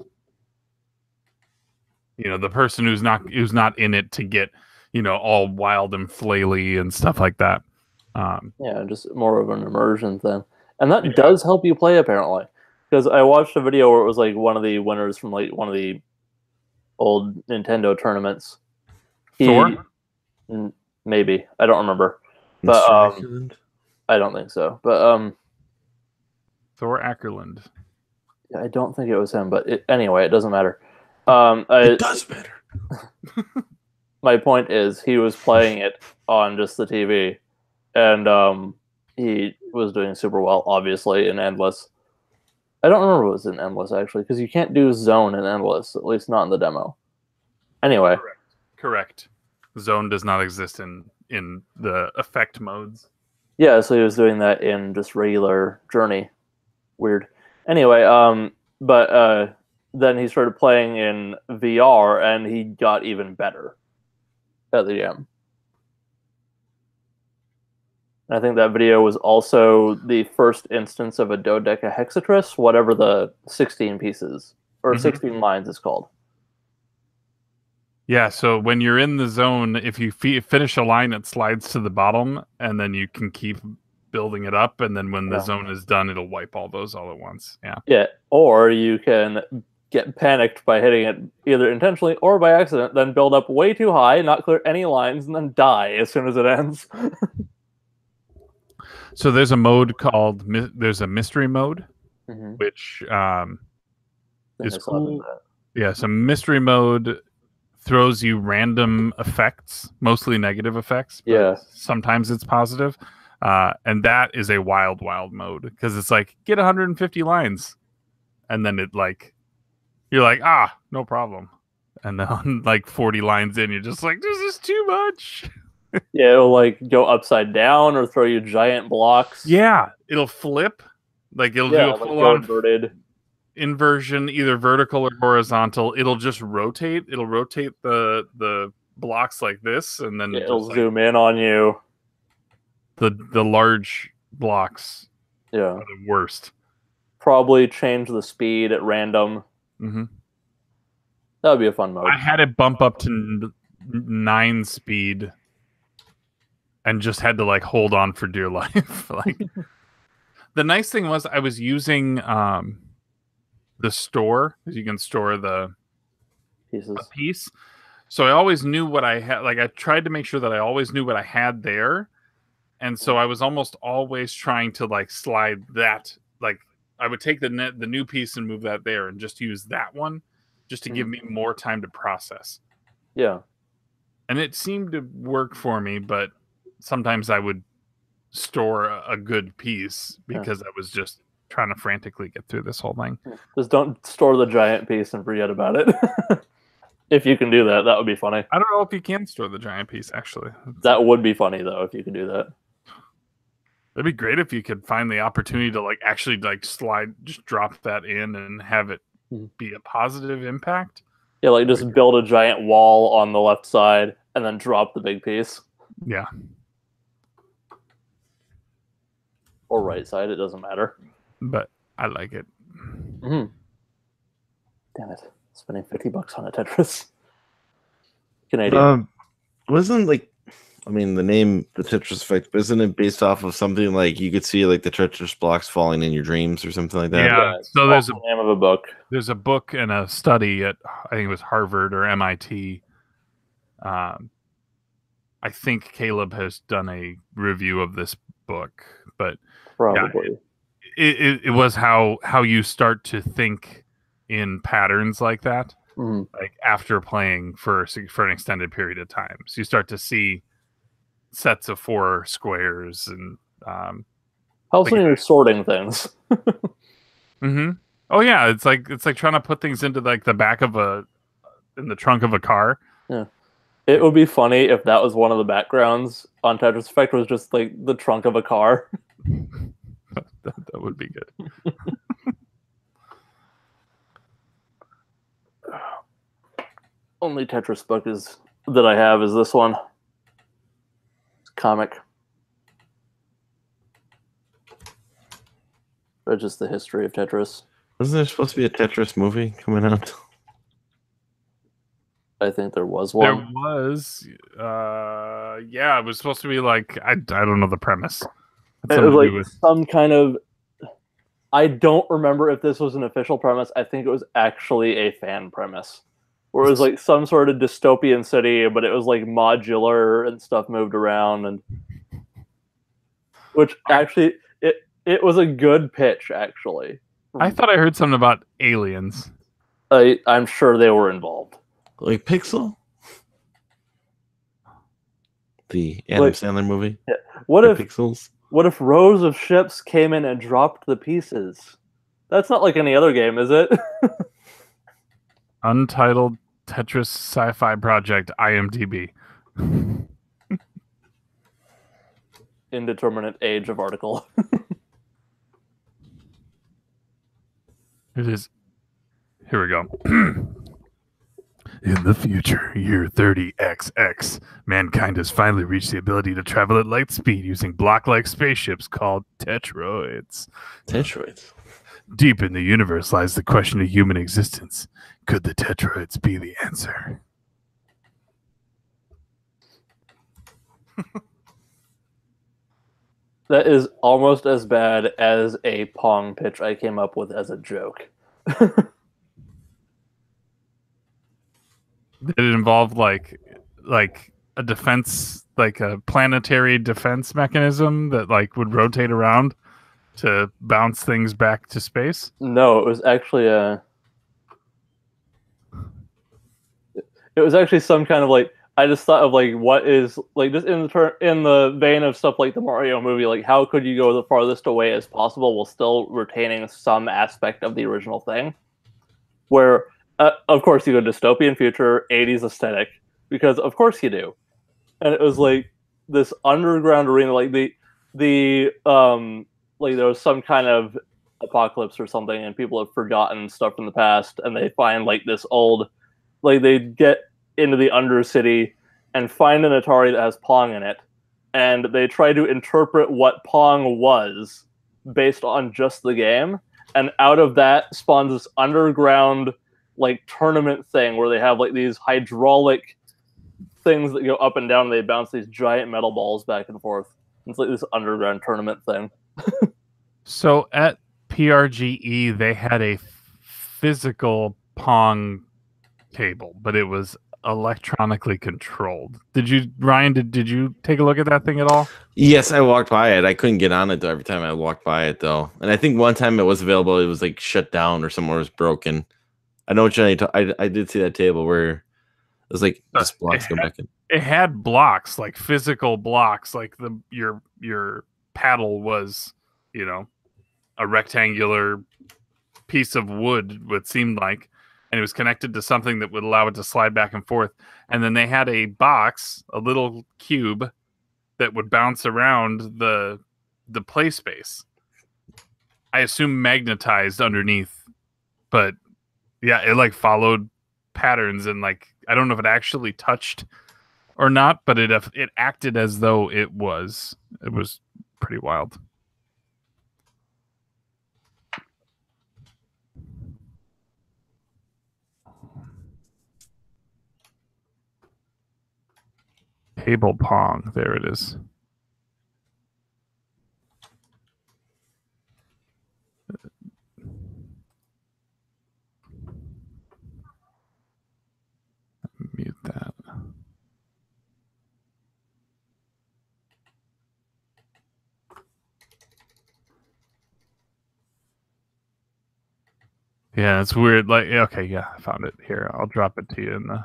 You know, the person who's not in it to get, you know, all wild and flaily and stuff like that. Yeah, just more of an immersion thing. And that does help you play, apparently. Because I watched a video where it was like one of the winners from like one of the old Nintendo tournaments. Thor? Maybe. I don't remember. But I don't think so. But Thor Ackerland. I don't think it was him, but anyway, it doesn't matter. It does matter. My point is, he was playing it on just the TV, and he was doing super well, obviously, in Endless. I don't remember what was in Endless, actually, because you can't do Zone in Endless, at least not in the demo. Anyway. Correct. Zone does not exist in the effect modes. Yeah, so he was doing that in just regular Journey. Weird. Anyway, but then he started playing in VR, and he got even better at the game. I think that video was also the first instance of a dodecahexatress, whatever the 16 pieces, or 16 lines is called. Yeah, so when you're in the zone, if you finish a line, it slides to the bottom, and then you can keep building it up, and then when the zone is done, it'll wipe all those all at once. Yeah. Yeah, or you can get panicked by hitting it either intentionally or by accident, then build up way too high, not clear any lines, and then die as soon as it ends. So there's a mode called there's a mystery mode, which is cool. Yeah, so mystery mode throws you random effects, mostly negative effects. But sometimes it's positive. And that is a wild mode because it's like, get 150 lines. And then it like, you're like, no problem. And then like 40 lines in, you're just like, this is too much. Yeah, it'll like go upside down or throw you giant blocks. Yeah, it'll flip. Like it'll do a full on inversion, either vertical or horizontal. It'll just rotate. It'll rotate the blocks like this, and then it'll zoom in on you. The large blocks are the worst. Probably change the speed at random. That would be a fun mode. I had it bump up to 9 speed and just had to like hold on for dear life. Like the nice thing was I was using the store, because you can store the piece. So I always knew what I had. Like I tried to make sure that I always knew what I had there. And so I was almost always trying to like slide that. Like I would take the new piece and move that there and just use that one just to give me more time to process. Yeah. And it seemed to work for me, but sometimes I would store a good piece because I was just trying to frantically get through this whole thing. Just don't store the giant piece and forget about it. If you can do that, that would be funny. I don't know if you can store the giant piece, actually. That would be funny, though, if you could do that. It'd be great if you could find the opportunity to like actually like slide, just drop that in and have it be a positive impact. Yeah, like just build a giant wall on the left side and then drop the big piece. Yeah. Or right side, it doesn't matter. But I like it. Mm-hmm. Damn it. Spending $50 on a Tetris. Canadian. Wasn't like, I mean, the name, the Tetris Effect, isn't it based off of something like you could see like the Tetris blocks falling in your dreams or something like that? Yeah. So there's the name of a book. There's a book and a study at, I think it was Harvard or MIT. I think Caleb has done a review of this book, but probably it was how you start to think in patterns like that, like after playing for an extended period of time. So you start to see sets of 4 squares and helps when you're sorting things. Oh yeah, it's like trying to put things into like the back of in the trunk of a car. Yeah. It would be funny if that was one of the backgrounds on Tetris Effect, was just like the trunk of a car. that would be good. Only Tetris book that I have is this one. Comic. But just the history of Tetris. Wasn't there supposed to be a Tetris movie coming out? I think there was one. There was. Yeah, it was supposed to be like, I don't know the premise. It was like some kind of... I don't remember if this was an official premise. I think it was actually a fan premise. Where it was like some sort of dystopian city, but it was like modular and stuff moved around. And which actually, it was a good pitch, actually. I thought I heard something about aliens. I'm sure they were involved. Like Pixel? The Adam Sandler movie? Yeah. What if Pixels? What if rows of ships came in and dropped the pieces? That's not like any other game, is it? Untitled Tetris Sci-Fi Project, IMDb. Indeterminate age of article. It is. Here we go. In the future, year 30XX, mankind has finally reached the ability to travel at light speed using block-like spaceships called tetroids. Tetroids. Deep in the universe lies the question of human existence. Could the tetroids be the answer? That is almost as bad as a Pong pitch I came up with as a joke. Did it involve like a defense, like a planetary defense mechanism that like would rotate around to bounce things back to space? No, it was actually some kind of like, I just thought of like, what is like, just in the vein of stuff like the Mario movie, like how could you go the farthest away as possible while still retaining some aspect of the original thing? Where of course you go dystopian future, 80s aesthetic, because of course you do. And it was like this underground arena, like the like there was some kind of apocalypse or something, and people have forgotten stuff from the past, and they find like this old, like they get into the Undercity and find an Atari that has Pong in it, and they try to interpret what Pong was based on just the game, and out of that spawns this underground like tournament thing where they have like these hydraulic things that go up and down, and they bounce these giant metal balls back and forth. It's like this underground tournament thing. So at PRGE, they had a physical Pong table, but it was electronically controlled. Ryan, did you take a look at that thing at all? Yes, I walked by it. I couldn't get on it though every time I walked by it though. And I think one time it was available, it was like shut down or somewhere was broken. I know what I did see that table where it was like just blocks go back in. It had blocks, like physical blocks, like your paddle was, a rectangular piece of wood, what seemed like, and it was connected to something that would allow it to slide back and forth. And then they had a box, a little cube that would bounce around the play space. I assume magnetized underneath, but yeah, it like followed patterns, and like I don't know if it actually touched or not, but it acted as though it was. It was pretty wild. Table Pong. There it is. Mute that. Yeah, it's weird. Like, okay, yeah, I found it here. I'll drop it to you in the.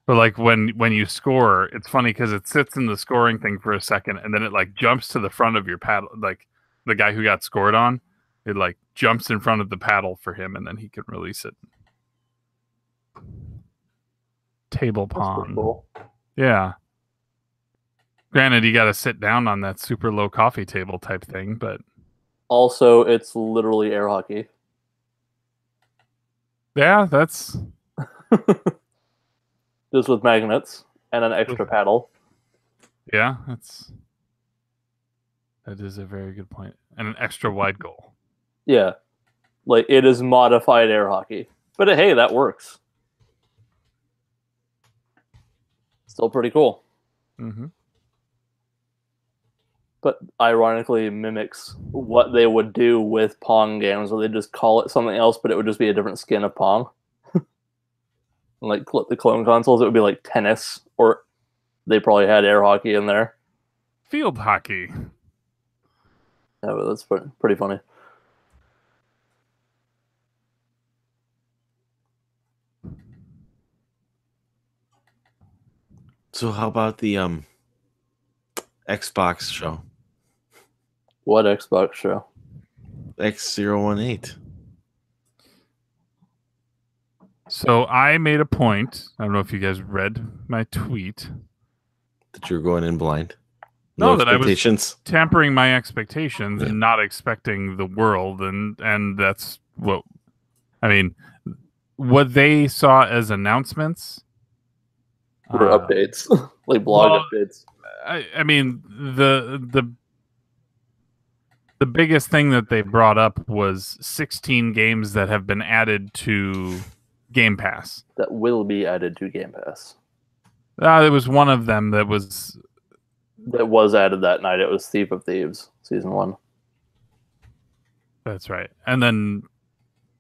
But like when you score, it's funny because it sits in the scoring thing for a second, and then it like jumps to the front of your paddle. Like the guy who got scored on, it like jumps in front of the paddle for him, and then he can release it. Table Pong. Cool. Yeah. Granted, you got to sit down on that super low coffee table type thing, but Also, it's literally air hockey. yeah, that's Just with magnets and an extra paddle. yeah, that is a very good point, and an extra wide goal. Yeah. Like, it is modified air hockey. But hey, that works. Still pretty cool. Mm-hmm. But ironically mimics what they would do with Pong games, where they just call it something else, but it would just be a different skin of Pong. Like the clone consoles, it would be like tennis, or they probably had air hockey in there. Field hockey. Yeah, but that's pretty funny. So how about the Xbox show? What Xbox show? X018. So I made a point. I don't know if you guys read my tweet. That you're going in blind. No, No that I was expectations. tampering my expectations and not expecting the world, and that's what I mean. What they saw as announcements Or updates, like blog updates. I mean the biggest thing that they brought up was 16 games that have been added to Game Pass. That will be added to Game Pass. There was one of them that was added that night. It was Thief of Thieves Season 1. That's right. And then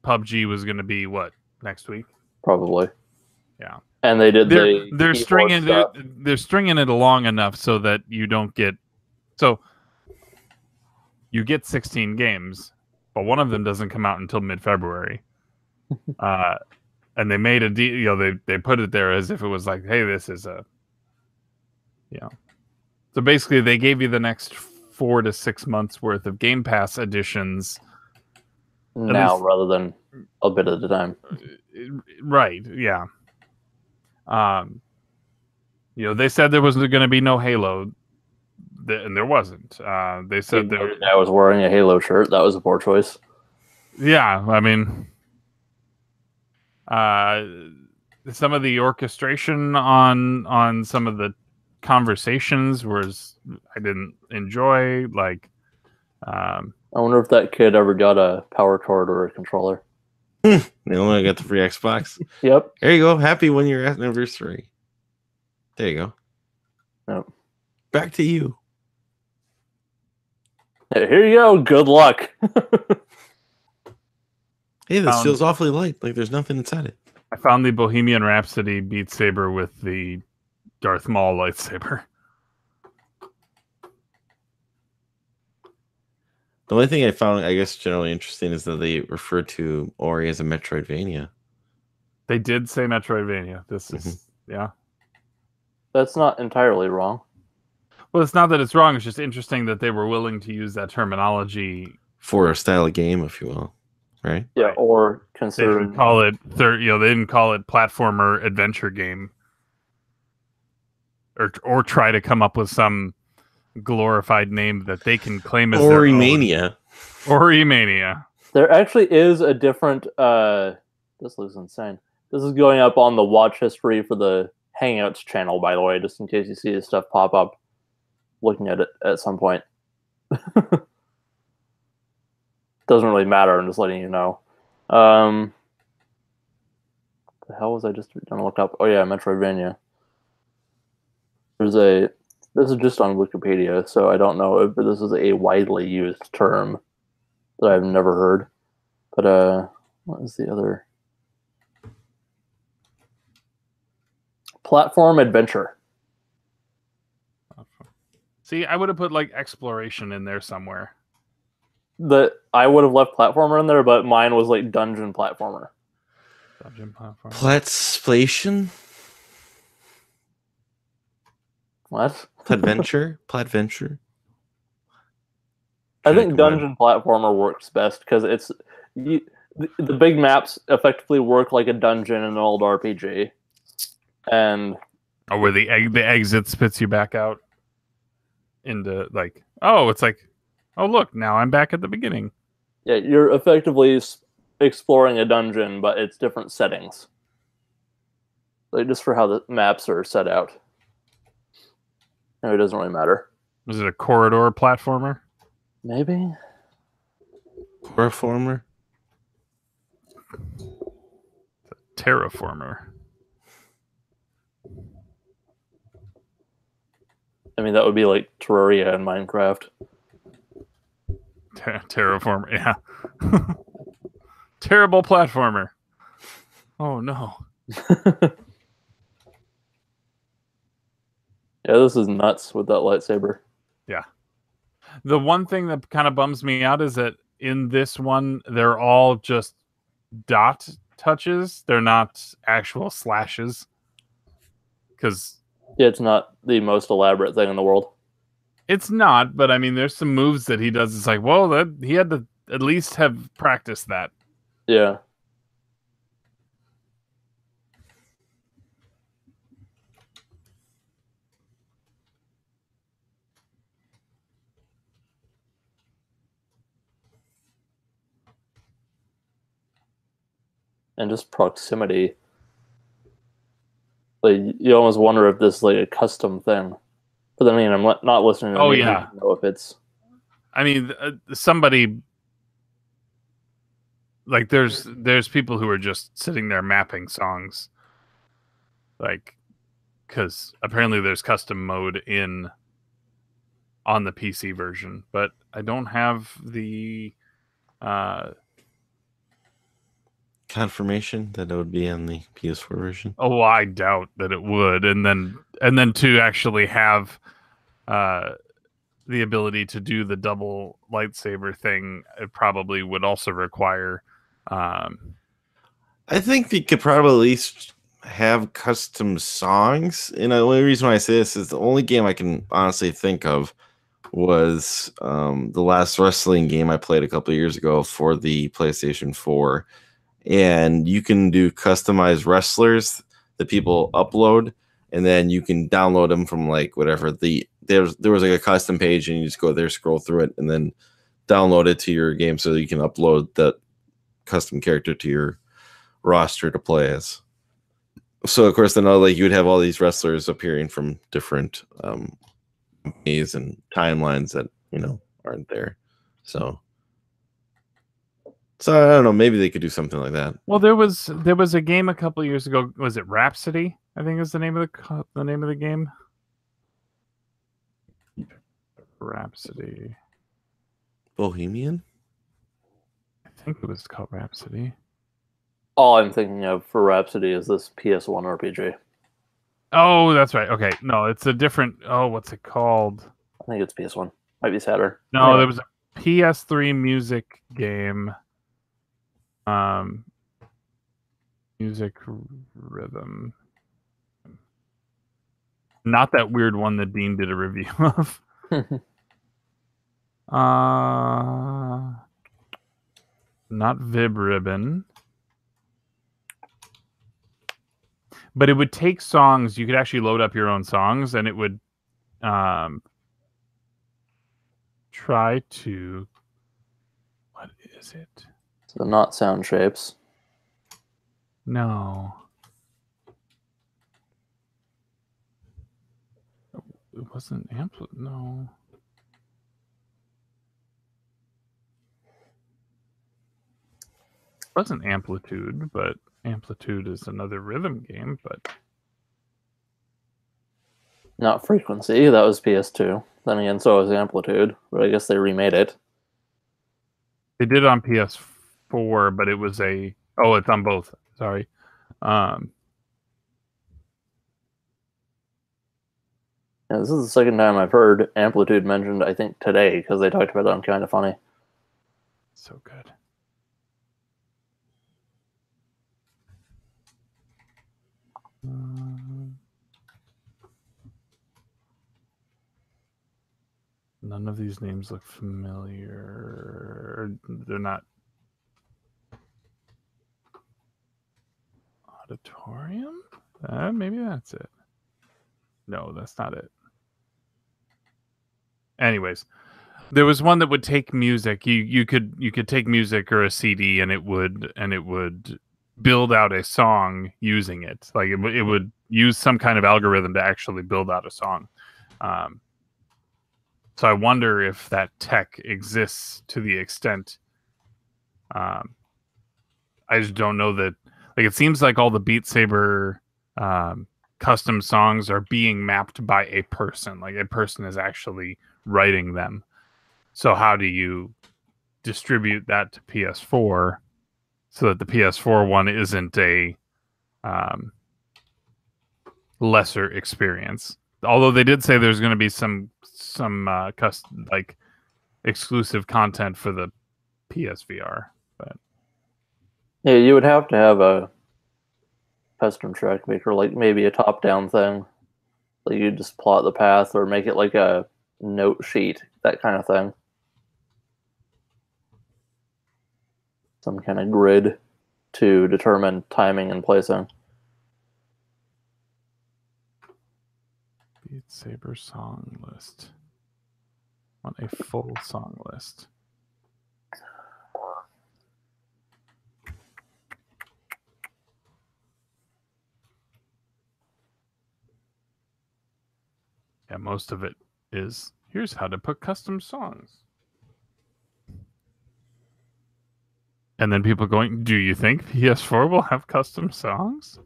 PUBG was going to be what, next week? Probably. Yeah. And they did they're stringing it along enough so that you don't get you get 16 games, but one of them doesn't come out until mid-February. And they made a deal, they put it there as if it was like, hey, this is a So basically they gave you the next 4 to 6 months worth of Game Pass additions now rather than a bit at a time. Right, yeah. They said there was going to be no Halo, and there wasn't. They said I was wearing a Halo shirt. That was a poor choice. Yeah, I mean, some of the orchestration on some of the conversations I didn't enjoy. Like, I wonder if that kid ever got a power cord or a controller. They only got the free Xbox. Yep. There you go. Happy 1 year anniversary. There you go. Yep. Back to you. Here you go. Good luck. Hey, this feels awfully light. Like there's nothing inside it. I found the Bohemian Rhapsody Beat Saber with the Darth Maul lightsaber. The only thing I found, I guess, generally interesting is that they refer to Ori as a Metroidvania. They did say Metroidvania. This is, yeah. That's not entirely wrong. Well, it's not that it's wrong. It's just interesting that they were willing to use that terminology for a style of game, if you will, right? Yeah, or they consider didn't call it they didn't call it platformer adventure game, or try to come up with some glorified name that they can claim as Ori Mania. Ori Mania. There actually is a different This looks insane. This is going up on the watch history for the Hangouts channel, by the way, just in case you see this stuff pop up. Looking at it at some point. Doesn't really matter. I'm just letting you know. The hell was I just gonna look up? Oh yeah, Metroidvania. This is just on Wikipedia, so I don't know if this is a widely used term that I've never heard. But what is the other? Platform adventure. See, I would have put like exploration in there somewhere. I would have left platformer in there, but mine was like dungeon platformer. Dungeon platformer. Platspation? What? Platventure? Platventure? I think dungeon platformer works best because the big maps effectively work like a dungeon in an old RPG, and where the exit spits you back out into like, oh, it's like, oh look, now I'm back at the beginning. Yeah, you're effectively exploring a dungeon, but it's different settings. Like just for how the maps are set out. No, it doesn't really matter. Was it a corridor platformer? Maybe. Terraformer? Terraformer. I mean, that would be like Terraria in Minecraft. Terraformer, yeah. Terrible platformer. Oh no. Yeah, this is nuts with that lightsaber. Yeah. The one thing that kind of bums me out is that in this one, they're all just dot touches. They're not actual slashes. Because yeah, it's not the most elaborate thing in the world. It's not, but I mean, there's some moves that he does. It's like, well, he had to at least have practiced that. Yeah. And just proximity. Like you almost wonder if this is like a custom thing. But then, I mean, I'm not listening to yeah. To know if it's. I mean, somebody like there's people who are just sitting there mapping songs, like because apparently there's custom mode on the PC version, but I don't have the confirmation that it would be on the PS4 version. Oh, I doubt that it would, and then to actually have the ability to do the double lightsaber thing, it probably would also require. I think you could probably at least have custom songs. And the only reason why I say this is the only game I can honestly think of was the last wrestling game I played a couple of years ago for the PlayStation 4. And you can do customized wrestlers that people upload, and then you can download them from like whatever there was like a custom page, and you just go there, scroll through it, and then download it to your game so that you can upload that custom character to your roster to play as. So of course then like you would have all these wrestlers appearing from different companies and timelines that aren't there. So I don't know. Maybe they could do something like that. Well, there was a game a couple of years ago. Was it Rhapsody? I think is the name of the game. Rhapsody. Bohemian? I think it was called Rhapsody. All I'm thinking of for Rhapsody is this PS1 RPG. Oh, that's right. Okay, no, it's a different. Oh, what's it called? I think it's PS1. Might be Saturn. No, there was a PS3 music game. Music rhythm. Not that weird one that Dean did a review of. Not Vib Ribbon. But it would take songs. You could actually load up your own songs, and it would try to. What is it? So not sound shapes. No. It wasn't amplitude. No. It wasn't amplitude, but amplitude is another rhythm game, but Not frequency. That was PS2. Then again, so was amplitude, but I guess they remade it. they did it on PS4, but it was a it's on both. Sorry. Yeah, this is the second time I've heard amplitude mentioned, I think, today, because they talked about it on Kind of Funny. So good. None of these names look familiar. They're not. Auditorium? Maybe that's it. No, that's not it. Anyways, there was one that would take music. You could take music or a CD, and it would build out a song using it. Like it would use some kind of algorithm to actually build out a song. So I wonder if that tech exists to the extent. I just don't know that. Like it seems like all the Beat Saber custom songs are being mapped by a person. Like a person is actually writing them. So how do you distribute that to PS4 so that the PS4 one isn't a lesser experience? Although they did say there's going to be some like exclusive content for the PSVR, but Yeah, you would have to have a custom track maker, like maybe a top-down thing. Like you just plot the path or make it like a note sheet, that kind of thing. Some kind of grid to determine timing and placing. Beat Saber song list. On a full song list. Yeah, most of it is here's how to put custom songs. And then people going, do you think PS4 will have custom songs?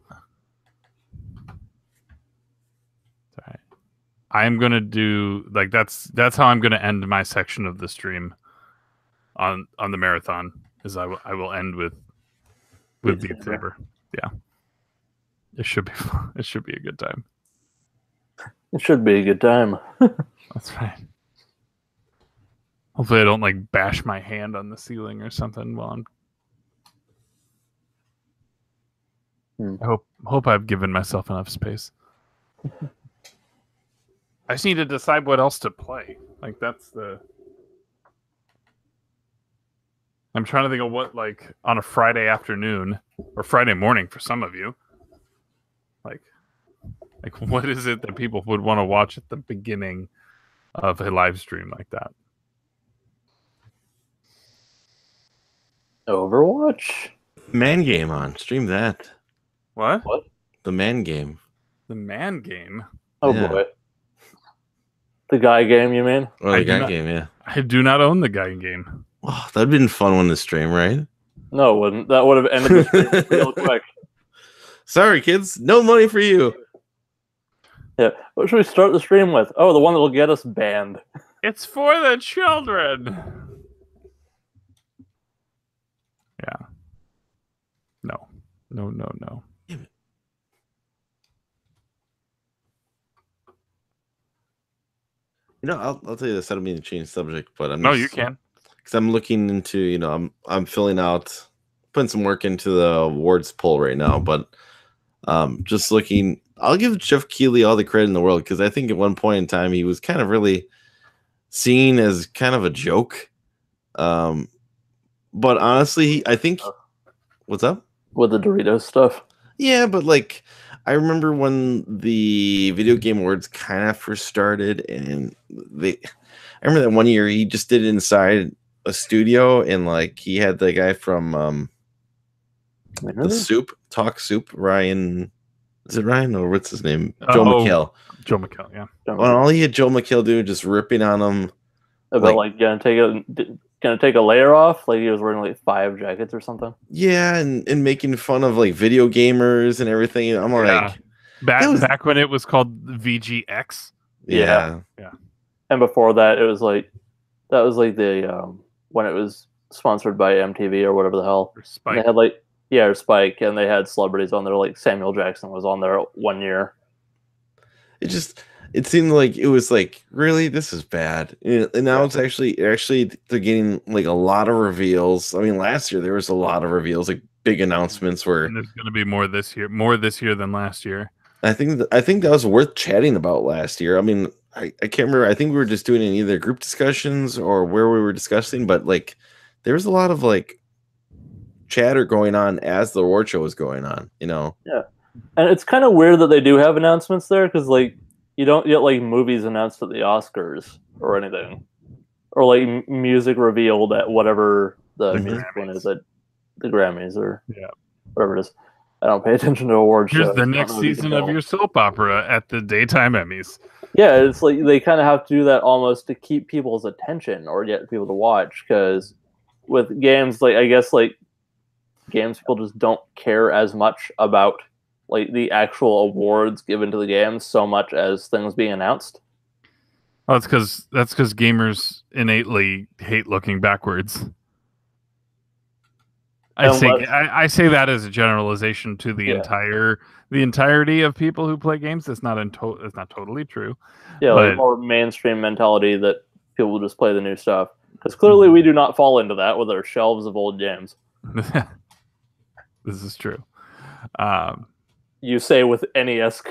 Sorry. I'm gonna do like that's how I'm gonna end my section of the stream on the marathon. Is I will end with Beat Saber. Yeah, it should be fun. It should be a good time. It should be a good time. That's right. Hopefully, I don't like bash my hand on the ceiling or something while I'm. I hope I've given myself enough space. I just need to decide what else to play. Like that's the. I'm trying to think of what like on a Friday afternoon or Friday morning for some of you. Like what is it that people would want to watch at the beginning of a live stream like that? Overwatch? Man game on. Stream that. What? The man game. The man game? Oh Yeah. boy. The guy game, you mean? Or the guy game, yeah. I do not own the guy game. Oh, that'd been fun on the stream, right? No, it wouldn't. That would have ended the stream real quick. Sorry, kids. No money for you. Yeah. What should we start the stream with? Oh, the one that will get us banned. It's for the children. Yeah. No. You know, I'll tell you this. I don't mean to change subject, but I'm No, just, you can. because I'm looking into, you know, I'm filling out, putting some work into the awards poll right now, but just looking. I'll give Jeff Keighley all the credit in the world because I think at one point in time he was kind of really seen as kind of a joke. But honestly, I think what's up with the Doritos stuff. Yeah, but like I remember when the video game awards kind of first started, and I remember that one year he just did it inside a studio, and like he had the guy from The Soup, Talk Soup, Ryan. Is it Ryan or what's his name? Joe McHale. Joe McHale, yeah. Well, all he had Joe McHale do, just ripping on him. About like gonna take a layer off, like he was wearing like 5 jackets or something. Yeah, and making fun of like video gamers and everything. I'm like, back when it was called VGX. Yeah. And before that, it was like the when it was sponsored by MTV or whatever the hell. Or Spike. They had like or Spike, and they had celebrities on there. Like Samuel Jackson was on there 1 year. It seemed like it was like, really, this is bad. And now it's actually they're getting like a lot of reveals. I mean, last year there was a lot of reveals, like big announcements where and there's going to be more this year than last year. I think that was worth chatting about last year. I mean, I can't remember. I think we were just doing it in either group discussions or where we were discussing, but like there was a lot of like chatter going on as the award show was going on, Yeah. And it's kind of weird that they do have announcements there, because like you don't get like movies announced at the Oscars or anything, or like music revealed at whatever the music one is at the Grammys or whatever it is. I don't pay attention to awards shows. Here's the next season of your soap opera at the daytime Emmys. Yeah, it's like they kind of have to do that almost to keep people's attention or get people to watch, because with games, like I guess like games people just don't care as much about like the actual awards given to the games so much as things being announced. Oh, that's because gamers innately hate looking backwards. I say that as a generalization to the entirety of people who play games. It's not totally true. Yeah, like more mainstream mentality that people just play the new stuff, because clearly we do not fall into that with our shelves of old games. This is true. You say with NES,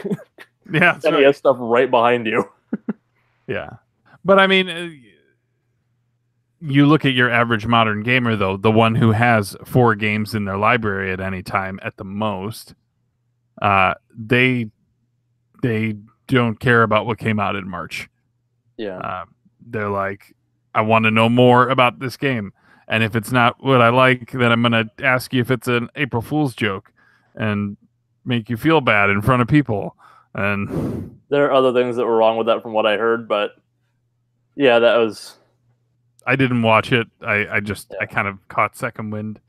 NES right. stuff right behind you. Yeah, but I mean, you look at your average modern gamer, though, the one who has 4 games in their library at any time at the most. They don't care about what came out in March. Yeah, they're like, I want to know more about this game. And if it's not what I like, then I'm going to ask you if it's an April Fool's joke and make you feel bad in front of people. And there are other things that were wrong with that from what I heard, but yeah, that was... I didn't watch it. I kind of caught second wind.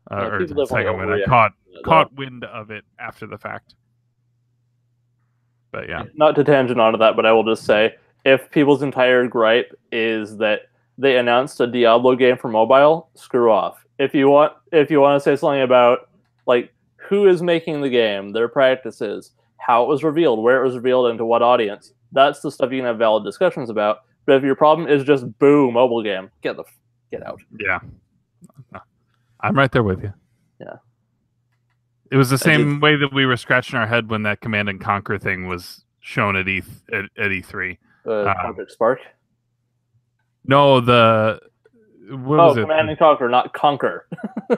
I caught wind of it after the fact. But yeah. Not to tangent onto that, but I will just say, if people's entire gripe is that they announced a Diablo game for mobile, screw off. If you want to say something about like who is making the game, their practices, how it was revealed, where it was revealed, and to what audience, that's the stuff you can have valid discussions about. But if your problem is just boo mobile game, get out. Yeah, I'm right there with you. Yeah, it was the same way that we were scratching our head when that Command and Conquer thing was shown at E3. Project Spark. No, what was it? Command and Conquer, not Conquer.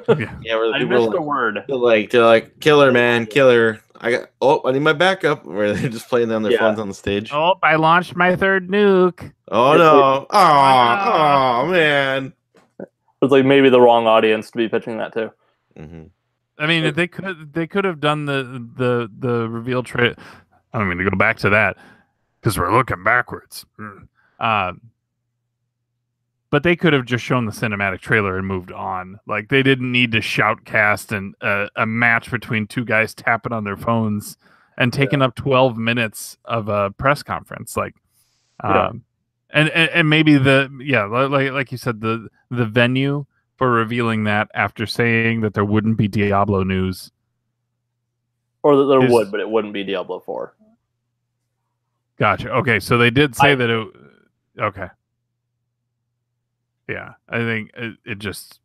Yeah, where the I people missed the word. They're like, killer, man, killer. I need my backup. Where they're just playing on their phones on the stage. Oh, I launched my 3rd nuke. Oh no! Oh man! It's like maybe the wrong audience to be pitching that to. Mm-hmm. I mean, they could have done the reveal trailer. I don't mean to go back to that because we're looking backwards. But they could have just shown the cinematic trailer and moved on. Like, they didn't need to shoutcast and a match between 2 guys tapping on their phones and taking up 12 minutes of a press conference. Like, and maybe like you said, the venue for revealing that after saying that there wouldn't be Diablo news, or that there would, but it wouldn't be Diablo 4. Gotcha. Okay, so they did say that it. Okay. Yeah, I think it just...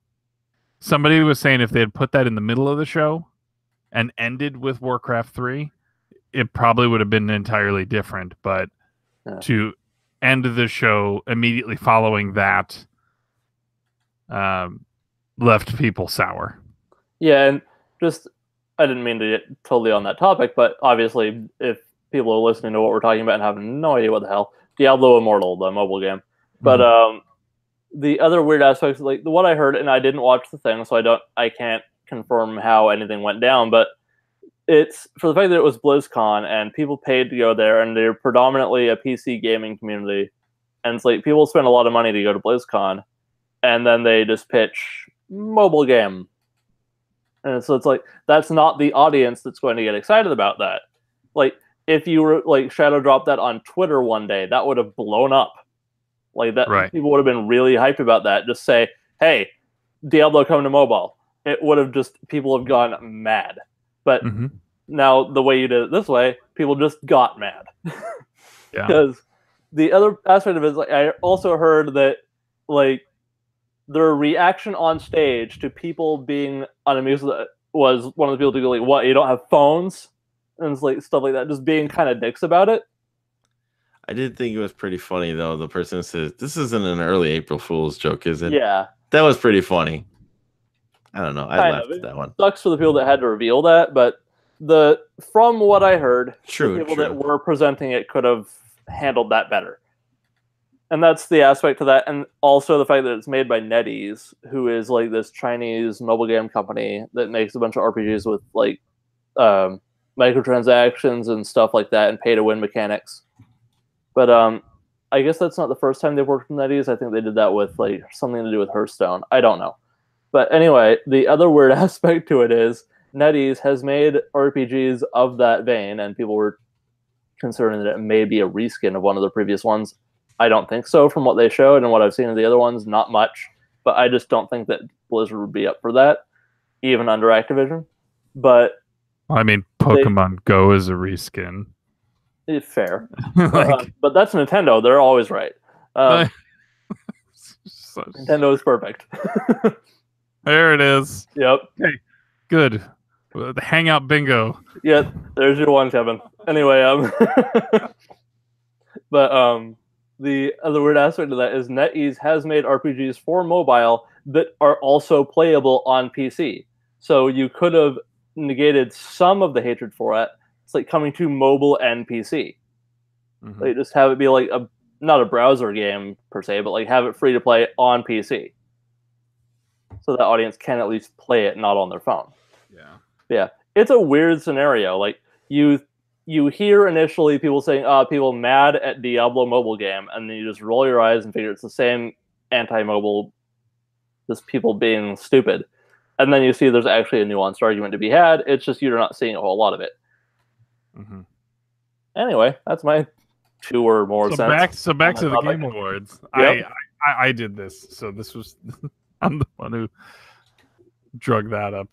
Somebody was saying if they had put that in the middle of the show and ended with Warcraft 3, it probably would have been entirely different. But to end the show immediately following that left people sour. Yeah, and just... I didn't mean to get totally on that topic, but obviously if people are listening to what we're talking about and have no idea what the hell... Diablo Immortal, the mobile game. But... the other weird aspects, like what I heard, and I didn't watch the thing, so I can't confirm how anything went down, but it's for the fact that it was BlizzCon and people paid to go there, and they're predominantly a PC gaming community, and it's like people spend a lot of money to go to BlizzCon, and then they just pitch mobile game, and so it's like that's not the audience that's going to get excited about that. Like if you were like shadow drop that on Twitter one day, that would have blown up. Like that, Right. People would have been really hyped about that. Just say, "Hey, Diablo come to mobile." It would have just people have gone mad. But now the way you did it this way, people just got mad. Yeah. Because the other aspect of it is like I also heard that like their reaction on stage to people being unamused was one of the people to go like, "What? You don't have phones?" And it's like stuff like that, just being kind of dicks about it. I did think it was pretty funny though. The person says, "This isn't an early April Fool's joke, is it?" Yeah, that was pretty funny. I don't know. I Kind laughed of. at that one. Sucks for the people that had to reveal that, but from what I heard, True, the people true. that were presenting it could have handled that better. And that's the aspect to that, and also the fact that it's made by NetEase, who is like this Chinese mobile game company that makes a bunch of RPGs with like microtransactions and stuff like that, and pay-to-win mechanics. But I guess that's not the first time they've worked with NetEase. I think they did that with like something to do with Hearthstone. I don't know. But anyway, the other weird aspect to it is NetEase has made RPGs of that vein, and people were concerned that it may be a reskin of one of the previous ones. I don't think so from what they showed and what I've seen of the other ones, not much. But I just don't think that Blizzard would be up for that, even under Activision. But I mean, Pokemon Go is a reskin. Fair. Like, but that's Nintendo. They're always right. so- Nintendo is perfect. there it is. Yep. Good. The Hangout bingo. Yeah, there's your one, Kevin. Anyway, but the other weird aspect of that is NetEase has made RPGs for mobile that are also playable on PC. So you could have negated some of the hatred for it. It's like coming to mobile and PC. Like just have it be like not a browser game per se, but like have it free to play on PC. So that audience can at least play it not on their phone. Yeah, it's a weird scenario. Like you hear initially people saying, people mad at Diablo mobile game, and then you just roll your eyes and figure it's the same anti-mobile, just people being stupid. And then you see there's actually a nuanced argument to be had. It's just you're not seeing a whole lot of it. Anyway, that's my 2 or more cents. So back to the Game Awards. Yep. I did this, so this was I'm the one who drug that up.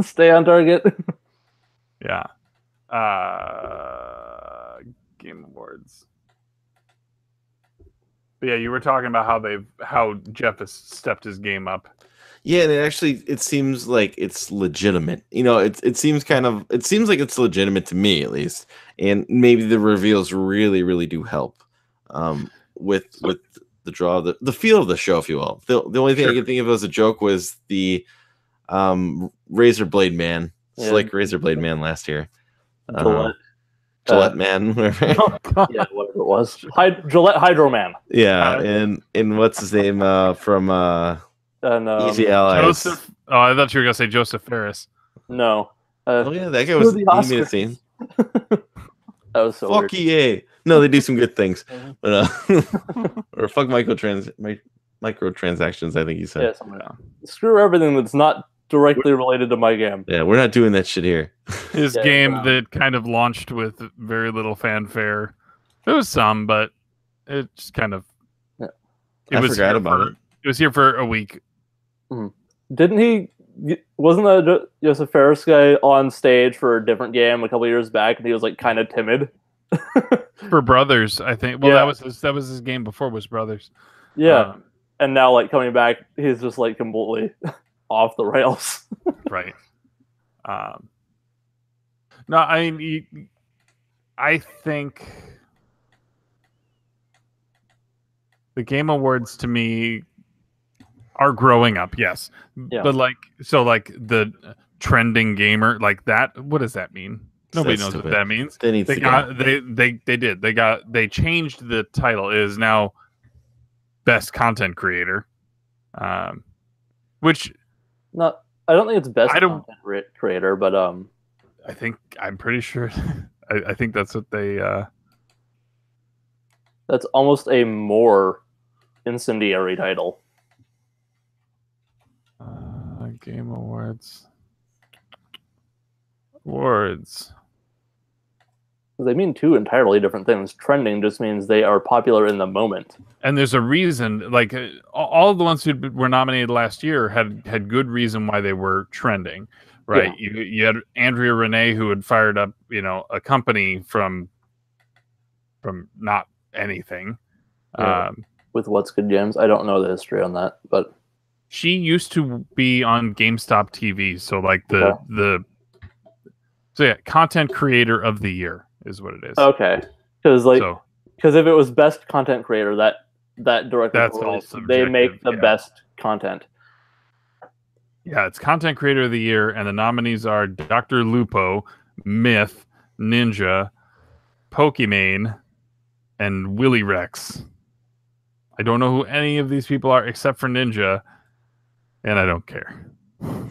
Stay on target. Yeah. Game Awards. But yeah, you were talking about how Jeff has stepped his game up. Yeah, and it seems like it's legitimate. You know, it seems like it's legitimate to me at least. And maybe the reveals really, really do help. With the draw, the feel of the show, if you will. The only thing I can think of as a joke was the Razor Blade Man. It's like Razor Blade Man last year. Gillette Man, whatever. Yeah, whatever it was. Gillette Hydro Man. Yeah, and what's his name from Easy Allies? Joseph. Oh, I thought you were gonna say Joseph Ferris. No. Oh yeah, that guy was. He made a scene. That was so fuck weird. EA. No, they do some good things, but or fuck microtransactions. I think he said. Yeah, something like that. Screw everything that's not directly related to my game. Yeah, we're not doing that shit here. His game that kind of launched with very little fanfare. There was some, but it just kind of. Yeah. I forgot about it. It was here for a week. Didn't he? Wasn't that Joseph Ferris guy on stage for a different game a couple years back, and he was like kind of timid? For Brothers, I think. Well, that was his game before was Brothers. Yeah, and now like coming back, he's just like completely off the rails. Right. No, I mean, I think the Game Awards to me are growing up, yes. Yeah. But like the trending gamer, like that, what does that mean? Nobody knows what that means. They changed the title. It is now Best Content Creator. Which I don't think it's best I don't- content creator, but I'm pretty sure. I think that's what they. that's almost a more incendiary title. Game Awards. Awards. They mean two entirely different things. Trending just means they are popular in the moment. And there's a reason, like all of the ones who were nominated last year had good reason why they were trending, right? Yeah. You had Andrea Renee, who had fired up, a company from not anything. Yeah. With What's Good Games, I don't know the history on that, but she used to be on GameStop TV, so like content creator of the year is what it is. Okay, because if it was best content creator, that directly That's all they make subjective, the best content. Yeah, it's content creator of the year, and the nominees are Dr. Lupo, Myth, Ninja, Pokimane, and Willy Rex. I don't know who any of these people are except for Ninja, and I don't care.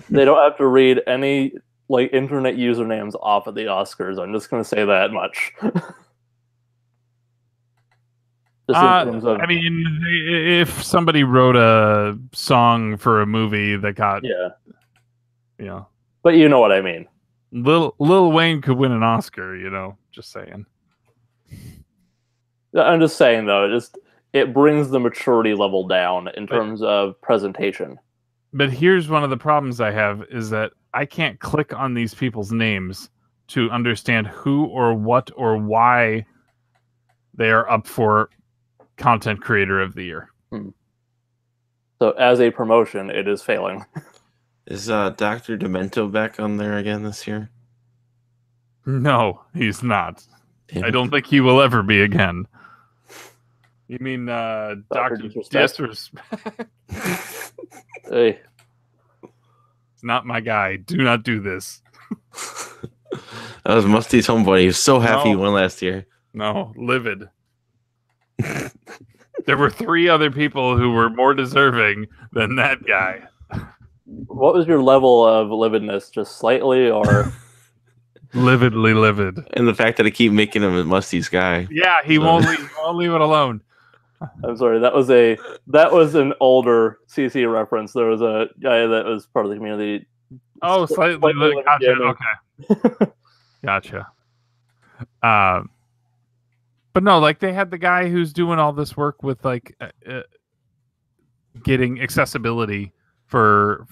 They don't have to read any internet usernames off of the Oscars. I'm just going to say that much. I mean, if somebody wrote a song for a movie that got, but you know what I mean. Lil Wayne could win an Oscar, just saying. I'm just saying though, it brings the maturity level down in terms of presentation. But here's one of the problems I have is that I can't click on these people's names to understand who or what or why they are up for content creator of the year. So as a promotion, it is failing. Is Dr. Demento back on there again this year? No, he's not. Damn I it. don't think he will ever be again. You mean Dr. Disrespect? Hey. It's not my guy. Do not do this. That was Musty's homeboy. He was so happy he No. won last year. No, livid. There were 3 other people who were more deserving than that guy. What was your level of lividness? Just slightly, or Lividly livid. And the fact that I keep making him Musty's guy. Yeah, he won't leave it alone. I'm sorry, that was an older CC reference. There was a guy that was part of the community. Oh, slightly gotcha. Okay. Gotcha. But no, they had the guy who's doing all this work with getting accessibility for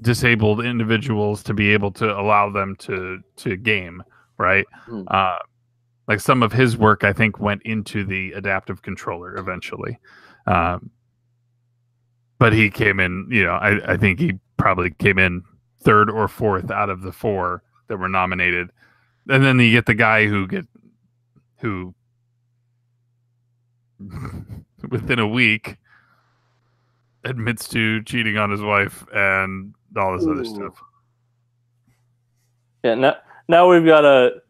disabled individuals to be able to allow them to game, right? Some of his work, I think, went into the adaptive controller eventually. But he came in, I think he probably came in 3rd or 4th out of the 4 that were nominated. And then you get the guy who within a week admits to cheating on his wife and all this other stuff. Yeah, now we've got a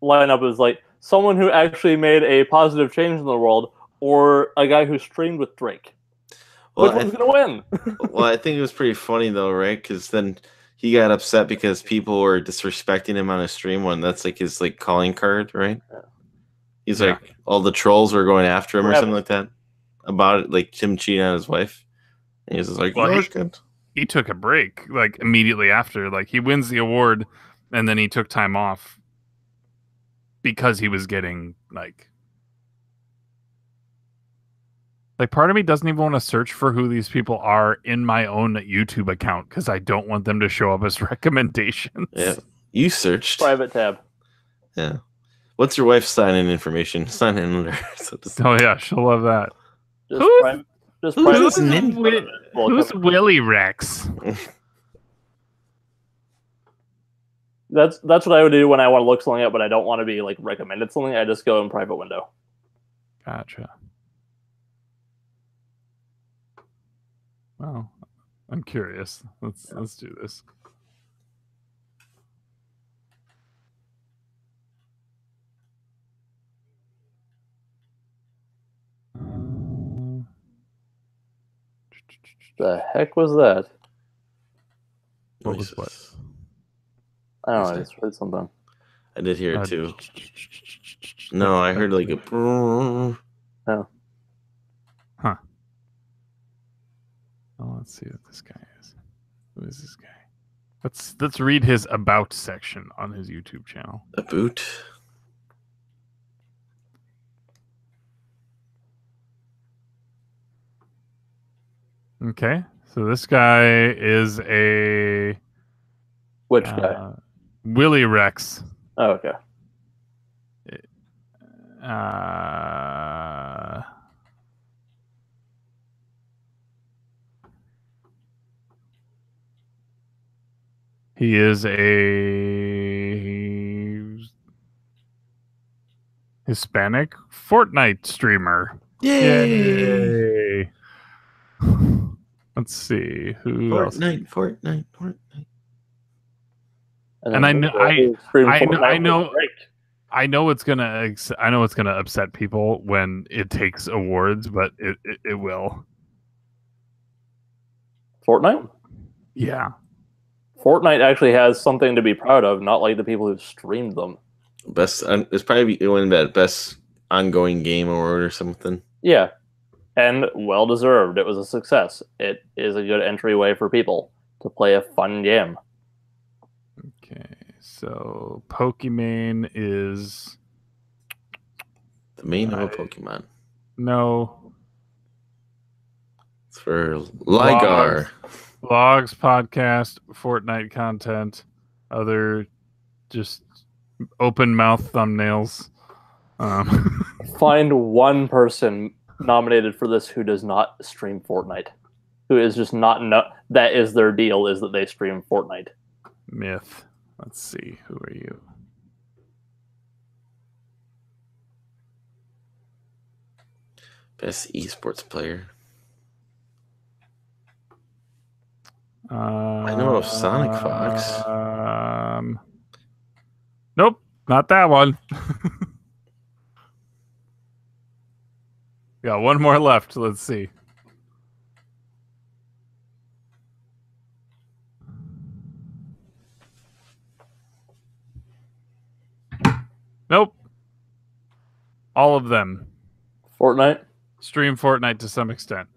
lineup as someone who actually made a positive change in the world, or a guy who streamed with Drake. Well, Which one's gonna win? Well, I think it was pretty funny though, right? Because then he got upset because people were disrespecting him on his stream when that's his calling card, right? Yeah. He's all the trolls were going after him or something like that about it, him cheating on his wife. And he was like, Well, good. He took a break immediately after. He wins the award, and then he took time off because he was getting part of me doesn't even want to search for who these people are in my own YouTube account because I don't want them to show up as recommendations. Yeah, you searched Private tab. Yeah. What's your wife's sign-in information? Sign in under. Oh yeah, she'll love that. Who's Willy Rex? That's what I would do when I want to look something up, but I don't want to be recommended something. I just go in private window. Gotcha. Well, I'm curious. Let's do this. The heck was that? What was what? Noises. I don't know. I just heard something. I did hear it Uh, too. No, I heard like a. Oh. Huh. Oh, let's see what this guy is. Who is this guy? Let's read his about section on his YouTube channel. A boot. Okay, so this guy is a Which guy? Willy Rex. Oh, okay. He is a Hispanic Fortnite streamer. Yay! Let's see who else. Fortnite. And I know- I know it's gonna upset people when it takes awards, but it will. Fortnite? Yeah. Fortnite actually has something to be proud of, not like the people who streamed them. Best. It's probably win that best ongoing game award or something. Yeah. And well deserved. It was a success. It is a good entryway for people to play a fun game. Okay, so Pokimane is The main of a Pokemon. no It's for Ligar. Vlogs, podcast, Fortnite content, other just open mouth thumbnails. Find one person nominated for this who does not stream Fortnite. Who is just not that is their deal, is that they stream Fortnite. Myth. Let's see. Who are you? Best esports player. I know of Sonic Fox. Nope, not that one. Got one more left. Let's see. Nope. All of them Fortnite? stream Fortnite to some extent.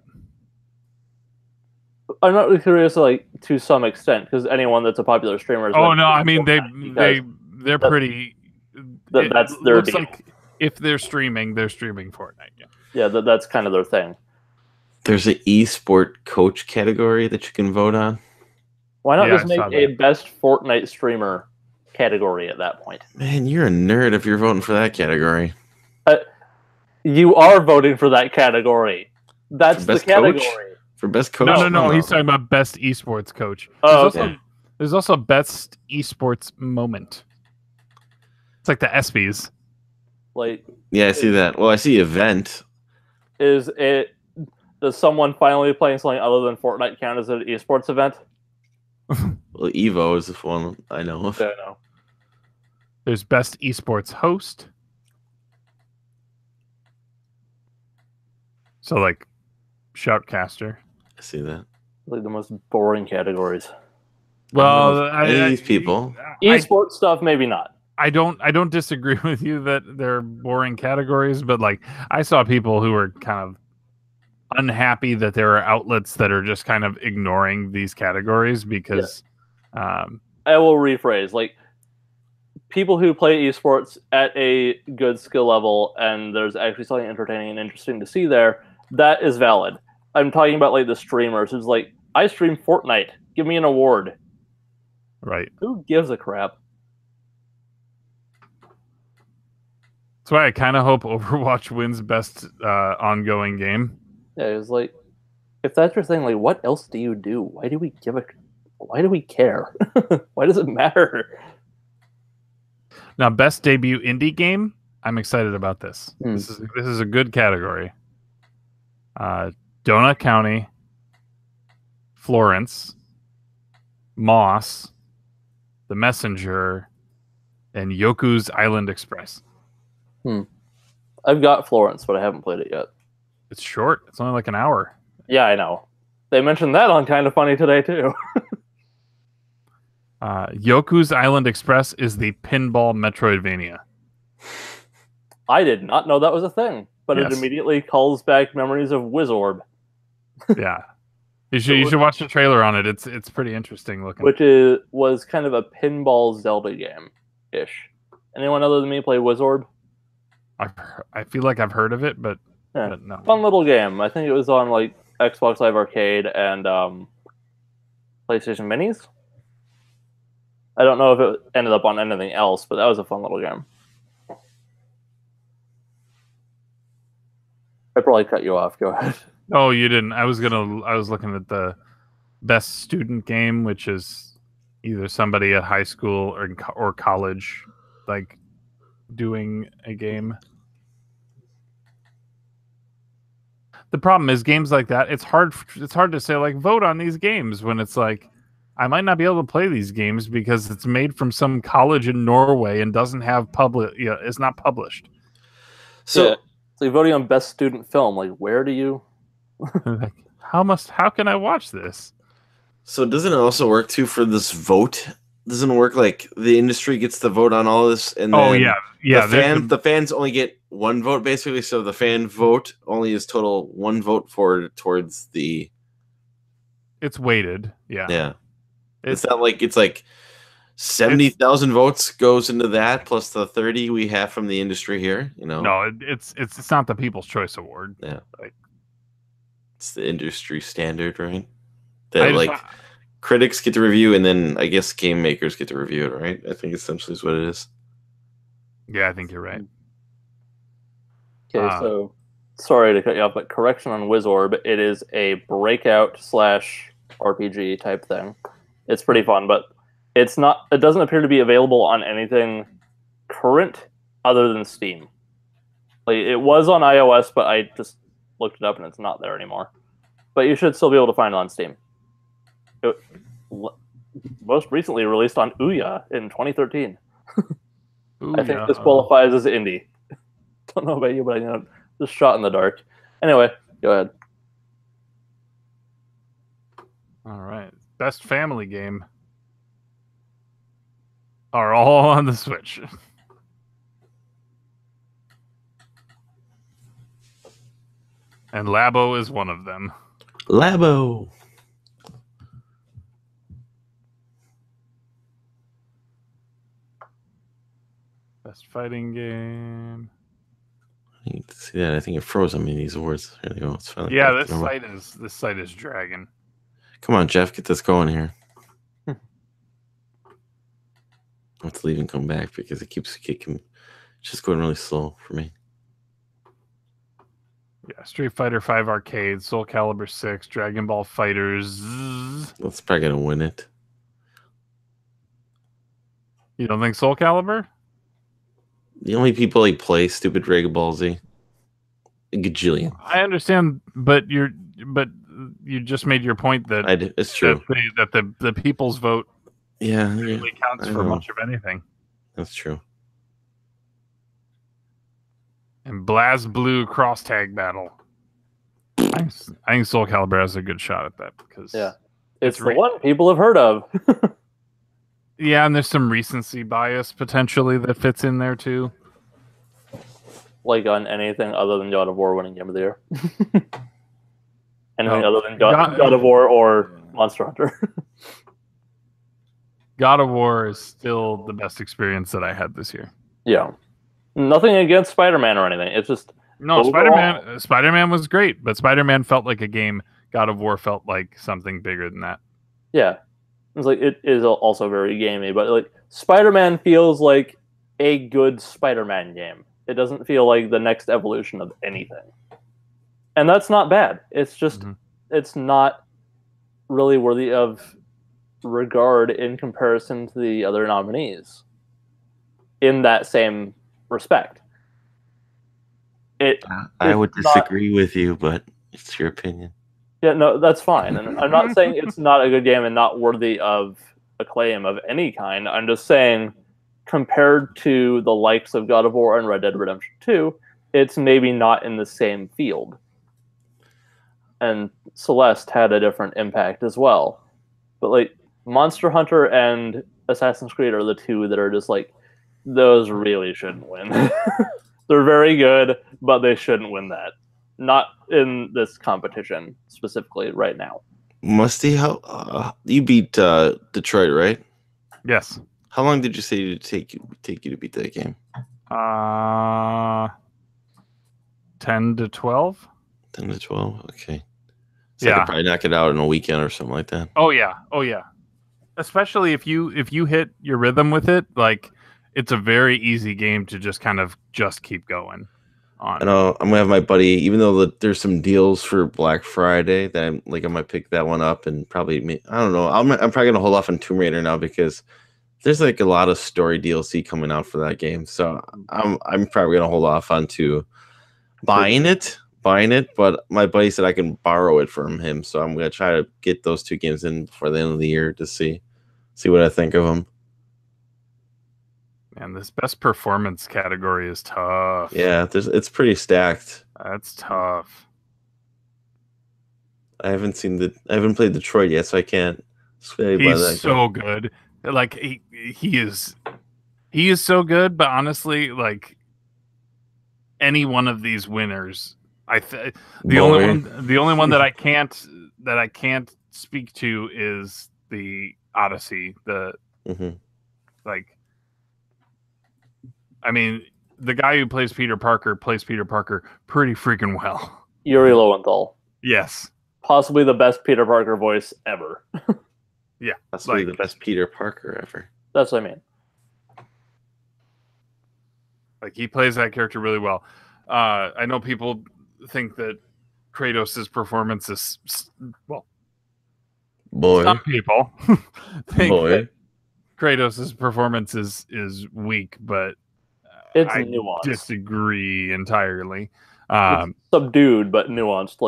I'm not really curious, like, to some extent, because anyone that's a popular streamer is Oh going no, to I mean Fortnite they're pretty. that's it their looks deal. like if they're streaming Fortnite. Yeah. Yeah, that's kind of their thing. There's an esport coach category that you can vote on. Why not Yeah, just I make saw a that. best Fortnite streamer category at that point? Man, you're a nerd if you're voting for that category. You are voting for that category. That's For the best coach? category. For best coach? No. He's talking about best esports coach. Oh, There's also best esports moment. It's like the ESPYs. Like, Yeah, I see that. Well, I see event. does someone finally playing something other than Fortnite count as an esports event? Well, Evo is the one I know of. I don't know. There's best esports host. So like shoutcaster. I see that. Like the most boring categories. Well, Any of these people. Esports stuff, maybe not. I don't disagree with you that they're boring categories, but like I saw people who were kind of unhappy that there are outlets that are just kind of ignoring these categories because I will rephrase, like, people who play esports at a good skill level and there's actually something entertaining and interesting to see there, that is valid. I'm talking about like the streamers who's like, I stream Fortnite, give me an award. right. Who gives a crap? That's why I kind of hope Overwatch wins best ongoing game. Yeah, it's like, if that's your thing, like, what else do you do? Why do we care? Why does it matter? Now, best debut indie game. I'm excited about this. Hmm. This is a good category. Donut County, Florence, Moss, The Messenger, and Yoku's Island Express. I've got Florence, but I haven't played it yet. It's short. It's only like an hour. Yeah, I know. They mentioned that on Kind of Funny today too. Yoku's Island Express is the pinball Metroidvania. I did not know that was a thing, but Yes. it immediately calls back memories of Wizorb, Yeah, you should watch the trailer on it. It's pretty interesting looking. which was kind of a pinball Zelda game ish. Anyone other than me play Wizorb? I feel like I've heard of it, but no. Fun little game. I think it was on like Xbox Live Arcade and PlayStation Minis. I don't know if it ended up on anything else, but that was a fun little game. I probably cut you off. Go ahead. Oh, you didn't. I was looking at the best student game, which is either somebody at high school or college, like doing a game. The problem is games like that. It's hard to say like vote on these games when it's like I might not be able to play these games because it's made from some college in Norway and doesn't have it's not published. So, it's like voting on best student film. Like, where do you? Like, how can I watch this? so doesn't it also work too for this vote? Doesn't it work like the industry gets to vote on all this, and then the fans only get one vote basically. So the fan vote only is total one vote towards the. It's weighted, yeah. It's not like it's like 70,000 votes goes into that plus the 30 we have from the industry here. You know, no, it's not the People's Choice Award. Yeah, it's the industry standard, right? That critics get to review, and then I guess game makers get to review it, right? I think essentially is what it is. Yeah, I think you're right. Okay, so sorry to cut you off, but correction on Wizorb. It is a breakout / RPG type thing. It's pretty fun, but it's not. It doesn't appear to be available on anything current other than Steam. Like it was on iOS, but I just looked it up and it's not there anymore. But you should still be able to find it on Steam. It most recently released on Ouya in 2013. I think this qualifies as indie. Don't know about you, but I know just shot in the dark. Anyway, go ahead. All right. Best family game are all on the Switch. And Labo is one of them. Labo. Best fighting game. I need to see that. I think it froze on me these awards. There you go. It's finally this site is dragging. Come on, Jeff, get this going here. Let's leave and come back because it keeps kicking. It's just going really slow for me. Yeah, Street Fighter 5 Arcade, Soul Calibur 6, Dragon Ball Fighters. That's probably gonna win it. You don't think Soul Calibur? The only people he plays stupid Dragon Ball Z. A gajillion. I understand, but you just made your point that it's true that the people's vote really counts for much of anything. That's true. And Blaz Blue Cross Tag Battle. I think Soul Calibur has a good shot at that because it's the one people have heard of. Yeah, and there's some recency bias potentially that fits in there too. Like on anything other than God of War winning Game of the Year. Anything other than God of War or Monster Hunter. God of War is still the best experience that I had this year. Yeah. Nothing against Spider-Man or anything. It's just Spider-Man was great, but Spider-Man felt like a game. God of War felt like something bigger than that. Yeah. It's like it is also very gamey, but like Spider-Man feels like a good Spider-Man game. It doesn't feel like the next evolution of anything. And that's not bad. It's just it's not really worthy of regard in comparison to the other nominees in that same respect. I would disagree with you, but it's your opinion. Yeah, no, that's fine. And I'm not saying it's not a good game and not worthy of acclaim of any kind. I'm just saying compared to the likes of God of War and Red Dead Redemption 2, it's maybe not in the same field. and Celeste had a different impact as well. But like Monster Hunter and Assassin's Creed are the two that are just like, those really shouldn't win. They're very good, but they shouldn't win that. Not in this competition specifically right now. Musty, how you beat Detroit, right? Yes. How long did you say it take you to beat that game? 10 to 12. 10 to 12. Okay. So I Yeah. could probably knock it out in a weekend or something like that. Oh yeah. Especially if you hit your rhythm with it, like it's a very easy game to just kind of just keep going on. I know I'm gonna have my buddy, even though there's some deals for Black Friday, that I might pick that one up and probably I don't know. I'm probably gonna hold off on Tomb Raider now because there's like a lot of story DLC coming out for that game. So I'm probably gonna hold off on buying it. But my buddy said I can borrow it from him, so I'm gonna try to get those two games in before the end of the year to see what I think of them. Man, this best performance category is tough. Yeah, it's pretty stacked. That's tough. I haven't played Detroit yet, so I can't say He's so good. Like he is so good, but honestly, like any one of these winners, the only one that I can't speak to is the Odyssey. Like, I mean, the guy who plays Peter Parker pretty freaking well. Yuri Lowenthal. Yes. Possibly the best Peter Parker voice ever. Yeah. Possibly the best Peter Parker ever. That's what I mean. Like, he plays that character really well. I know people think that Kratos' performance is, well, some people think that Kratos' performance is weak, but it's I nuanced. Disagree entirely. It's subdued but nuanced.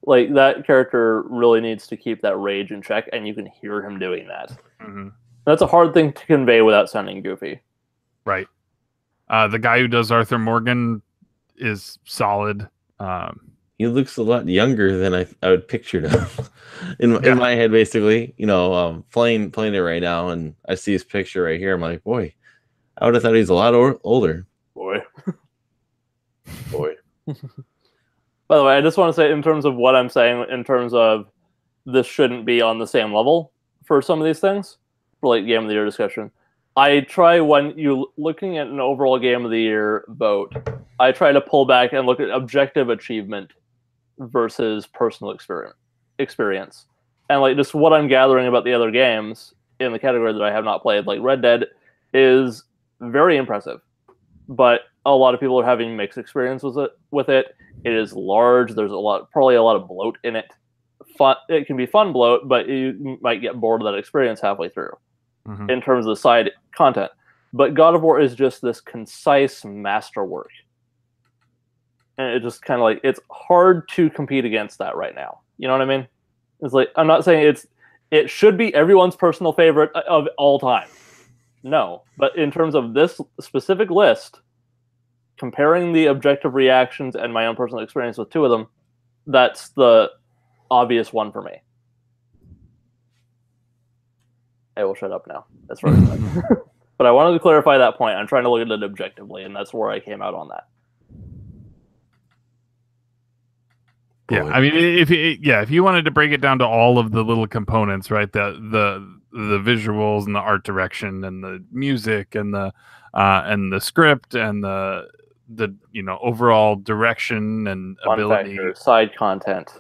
Like that character really needs to keep that rage in check, and you can hear him doing that. Mm-hmm. That's a hard thing to convey without sounding goofy. Right. The guy who does Arthur Morgan is solid. He looks a lot younger than I would picture him in my head, basically. Playing it right now, and I see his picture right here. I'm like, boy, I would have thought he's a lot older. Boy. By the way, I just want to say, in terms of what I'm saying, in terms of this shouldn't be on the same level for some of these things, for like Game of the Year discussion. I try, when you're looking at an overall Game of the Year vote, I try to pull back and look at objective achievement versus personal experience. And like just what I'm gathering about the other games in the category that I have not played, like Red Dead, is very impressive. But a lot of people are having mixed experiences with it. It is large. There's probably a lot of bloat in it. It can be fun bloat, but you might get bored of that experience halfway through. Mm-hmm. In terms of the side content. But God of War is just this concise masterwork. And it just kind of like, it's hard to compete against that right now. You know what I mean? It's like, I'm not saying it should be everyone's personal favorite of all time. No. But in terms of this specific list, comparing the objective reactions and my own personal experience with two of them, that's the obvious one for me. I will shut up now. That's right. But I wanted to clarify that point. I'm trying to look at it objectively, and that's where I came out on that. Yeah, I mean, if you wanted to break it down to all of the little components, right? The visuals and the art direction and the music and the script and the overall direction and Fun ability, factor, side content,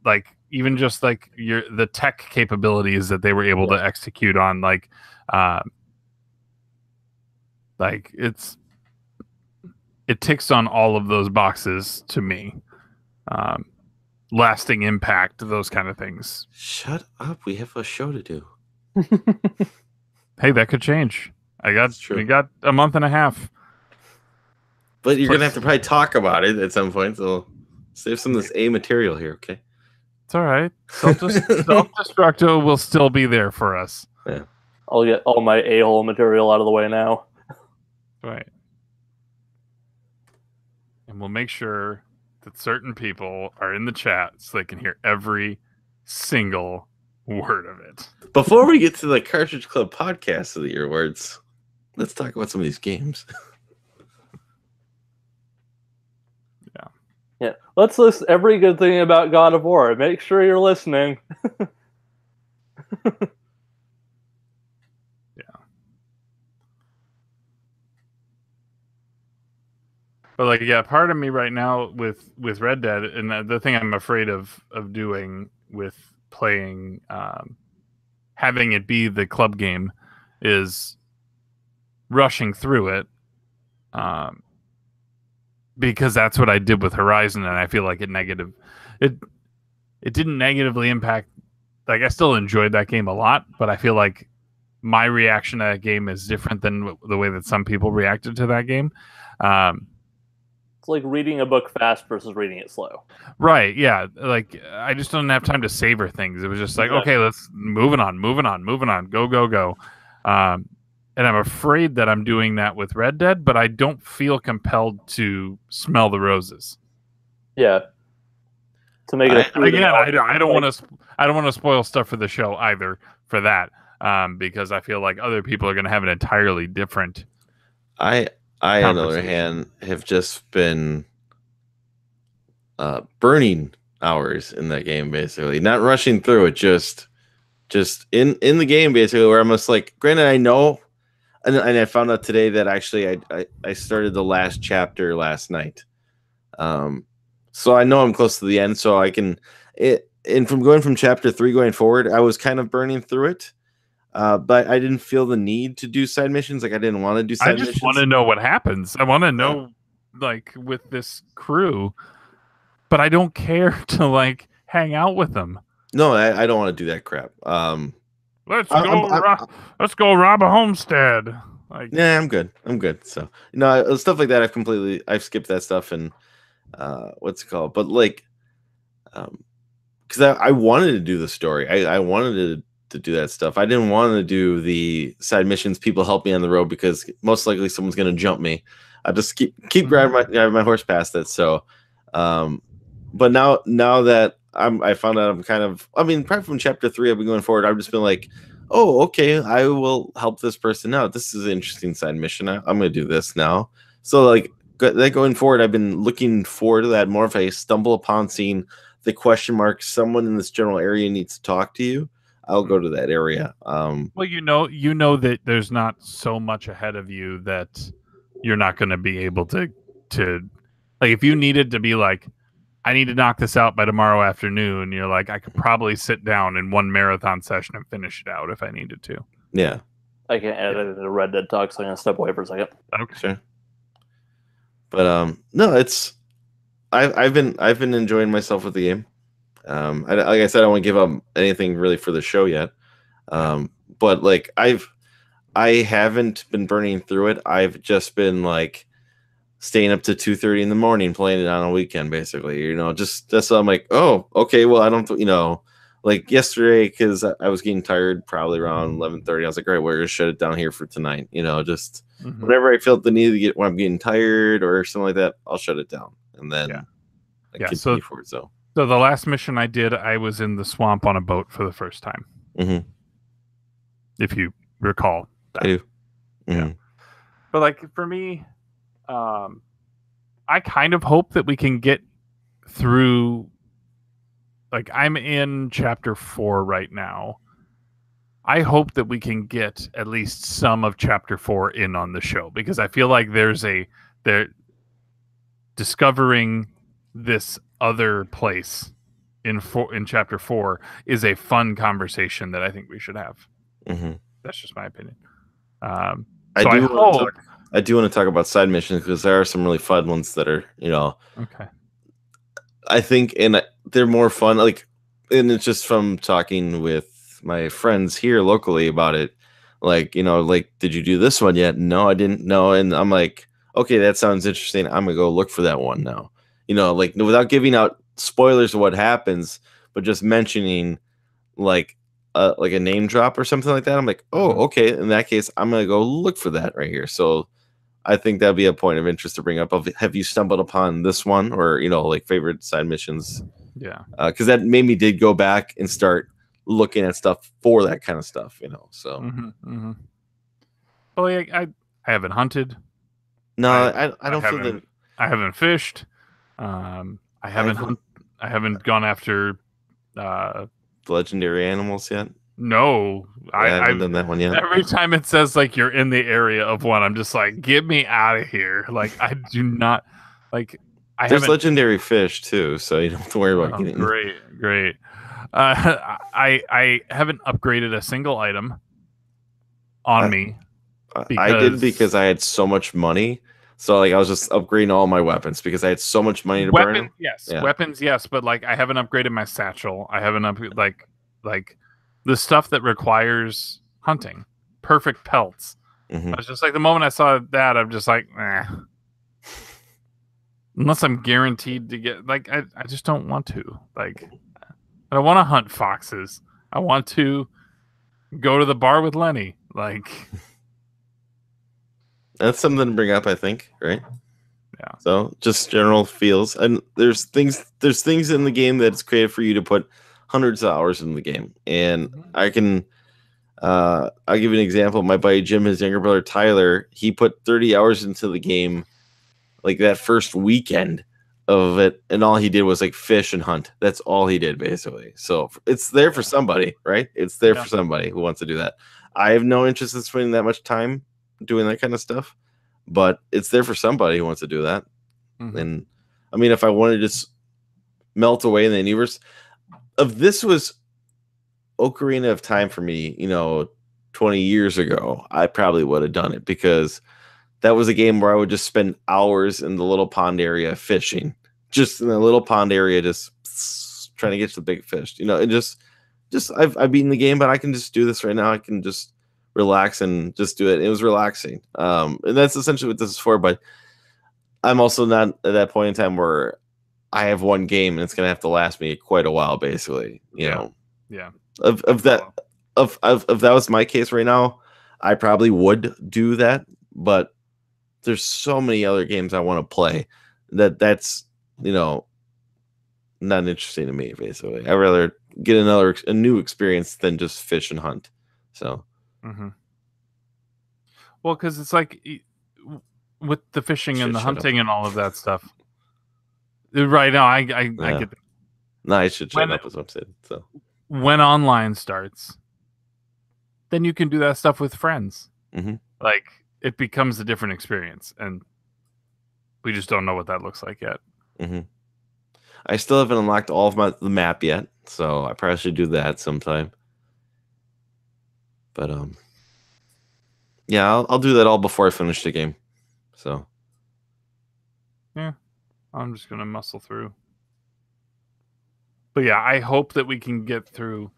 like even just like the tech capabilities that they were able to execute on, like it ticks on all of those boxes to me. Lasting impact, those kind of things. Shut up, we have a show to do. Hey, that could change. We got a month and a half. But you're gonna have to probably talk about it at some point, so save some of this A material here, okay? It's all right. Self-destructo will still be there for us. Yeah. I'll get all my a-hole material out of the way now. Right. And we'll make sure that certain people are in the chat so they can hear every single word of it. Before we get to the Cartridge Club podcast of the year awards, let's talk about some of these games. Yeah, let's list every good thing about God of War. Make sure you're listening. But like, yeah, part of me right now with Red Dead, and the thing I'm afraid of doing with playing, having it be the club game, is rushing through it, because that's what I did with Horizon, and I feel like it didn't negatively impact. Like, I still enjoyed that game a lot, but I feel like my reaction to that game is different than the way that some people reacted to that game. It's like reading a book fast versus reading it slow. Right, yeah. Like, I just don't have time to savor things. It was just like, okay, let's moving on, go. And I'm afraid that I'm doing that with Red Dead, but I don't feel compelled to smell the roses. Yeah. To make it I don't want to spoil stuff for the show either for that, because I feel like other people are going to have an entirely different. I on the other hand, have just been burning hours in that game, basically. Not rushing through it, just in the game, basically, where I'm just like, granted, I know, and I found out today that actually I started the last chapter last night. So I know I'm close to the end, so I can... And from going from chapter 3 going forward, I was kind of burning through it. But I didn't feel the need to do side missions. Like, I didn't want to do side missions. I just want to know what happens. I want to know, like, with this crew, but I don't care to, like, hang out with them. No, I don't want to do that crap. Let's go rob a homestead. Like, yeah, I'm good. So, stuff like that, I've skipped that stuff, and what's it called? But, like, because I wanted to do the story. I wanted to do that stuff. I didn't want to do the side missions. People help me on the road because most likely someone's going to jump me. I just keep driving my horse past it. So, but now that I found out I'm kind of, I mean, probably from chapter 3, I've been going forward. I've just been like, oh, okay, I will help this person out. This is an interesting side mission. I'm going to do this now. So, like, going forward, I've been looking forward to that more. If I stumble upon seeing the question mark, someone in this general area needs to talk to you, I'll go to that area. Well, you know that there's not so much ahead of you that you're not going to be able to like, if you needed to be like, I need to knock this out by tomorrow afternoon, you're like, I could probably sit down in one marathon session and finish it out if I needed to. Yeah. I can add it into Red Dead talk, so I'm going to step away for a second. Okay. Sure. But no, it's I've been enjoying myself with the game. Like I said, I don't want to give up anything really for the show yet. But like I haven't been burning through it. I've just been like staying up to 2:30 in the morning playing it on a weekend, basically. Just that's I'm like, oh, okay, well, I don't, like yesterday, because I was getting tired probably around 11:30. I was like, all right, we're gonna shut it down here for tonight. Just whenever I felt the need to get when I'm getting tired or something like that, I'll shut it down, and then I continue forward. So the last mission I did, I was in the swamp on a boat for the first time. Mm-hmm. If you recall that. I do. Mm-hmm. Yeah. But like for me, I kind of hope that we can get through. Like, I'm in chapter 4 right now. I hope that we can get at least some of chapter 4 in on the show, because I feel like they're discovering this other place in chapter 4 is a fun conversation that I think we should have. Mm-hmm. That's just my opinion. I do want to talk about side missions, because there are some really fun ones that are, okay. I think, and they're more fun. Like, and it's just from talking with my friends here locally about it. Like, like, did you do this one yet? No, I didn't know. And I'm like, okay, that sounds interesting. I'm gonna go look for that one now. Like, without giving out spoilers of what happens, but just mentioning like a name drop or something like that. I'm like, oh, okay. In that case, I'm gonna go look for that right here. So, I think that'd be a point of interest to bring up. Of have you stumbled upon this one, or like favorite side missions? Yeah, because that made me did go back and start looking at stuff for that kind of stuff. So well, I haven't hunted. no, I don't feel that. I haven't fished. I haven't gone after the legendary animals yet. No, I haven't done that one yet. Every time it says like you're in the area of one, I'm just like, get me out of here. Like I do not like. There's legendary fish too, so you don't have to worry about getting. Great. I haven't upgraded a single item on me. I did because I had so much money. So like I was just upgrading all my weapons because I had so much money to burn. Weapons, yes, but like I haven't upgraded my satchel. I haven't like the stuff that requires hunting. Perfect pelts. I was just like the moment I saw that, I'm just like, unless I'm guaranteed to get I just don't want to. Like I don't want to hunt foxes. I want to go to the bar with Lenny. Like that's something to bring up, I think, right? Yeah. So just general feels, and there's things in the game that's created for you to put hundreds of hours in the game, and I can. I'll give you an example. My buddy Jim, his younger brother Tyler, he put 30 hours into the game, like that first weekend of it, and all he did was like fish and hunt. That's all he did basically. So it's there for somebody, right? It's there for somebody who wants to do that. I have no interest in spending that much time doing that kind of stuff, but it's there for somebody who wants to do that. And I mean, if I wanted to just melt away in the universe, if this was Ocarina of Time for me, 20 years ago, I probably would have done it because that was a game where I would just spend hours in the little pond area fishing, just in the little pond area, just trying to get to the big fish, and just I've beaten the game, but I can just do this right now. I can just relax and just do it. It was relaxing. And that's essentially what this is for, but I'm also not at that point in time where I have one game and it's going to have to last me quite a while, basically, you know? Yeah. If that was my case right now, I probably would do that, but there's so many other games I want to play that's not interesting to me. Basically, I'd rather get a new experience than just fish and hunt. So, well, because it's like with the fishing and the hunting and all of that stuff. Right now, I get that. No, I should shut up, as I'm saying. So when online starts, then you can do that stuff with friends. Like it becomes a different experience, and we just don't know what that looks like yet. I still haven't unlocked all of the map yet, so I probably should do that sometime. But yeah, I'll do that all before I finish the game. So yeah, I'm just gonna muscle through. But yeah, I hope that we can get through.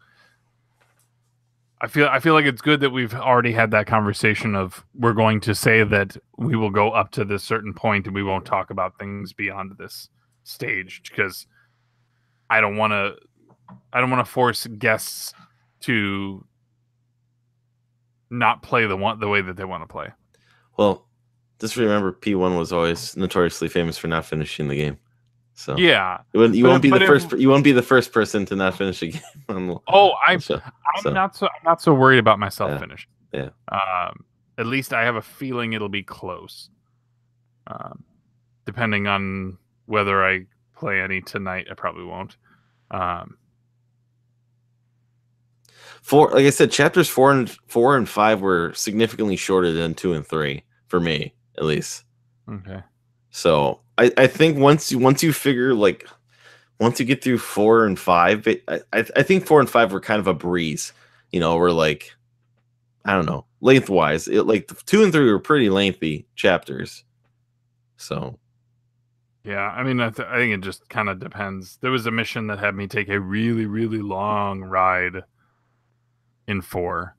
I feel like it's good that we've already had that conversation of we're going to say that we will go up to this certain point and we won't talk about things beyond this stage, because I don't want to force guests to not play the way that they want to play. Well, just remember, P1 was always notoriously famous for not finishing the game. So yeah, you won't be the first person to not finish a game. I'm not so worried about myself finishing. Yeah. At least I have a feeling it'll be close. Depending on whether I play any tonight, I probably won't. Like I said, chapters 4 and 5 were significantly shorter than 2 and 3 for me, at least. Okay. So I think once you figure, like, once you get through 4 and 5, I think 4 and 5 were kind of a breeze. We're like, I don't know, lengthwise. Like 2 and 3 were pretty lengthy chapters. So yeah, I mean, I think it just kind of depends. There was a mission that had me take a really, really long ride in 4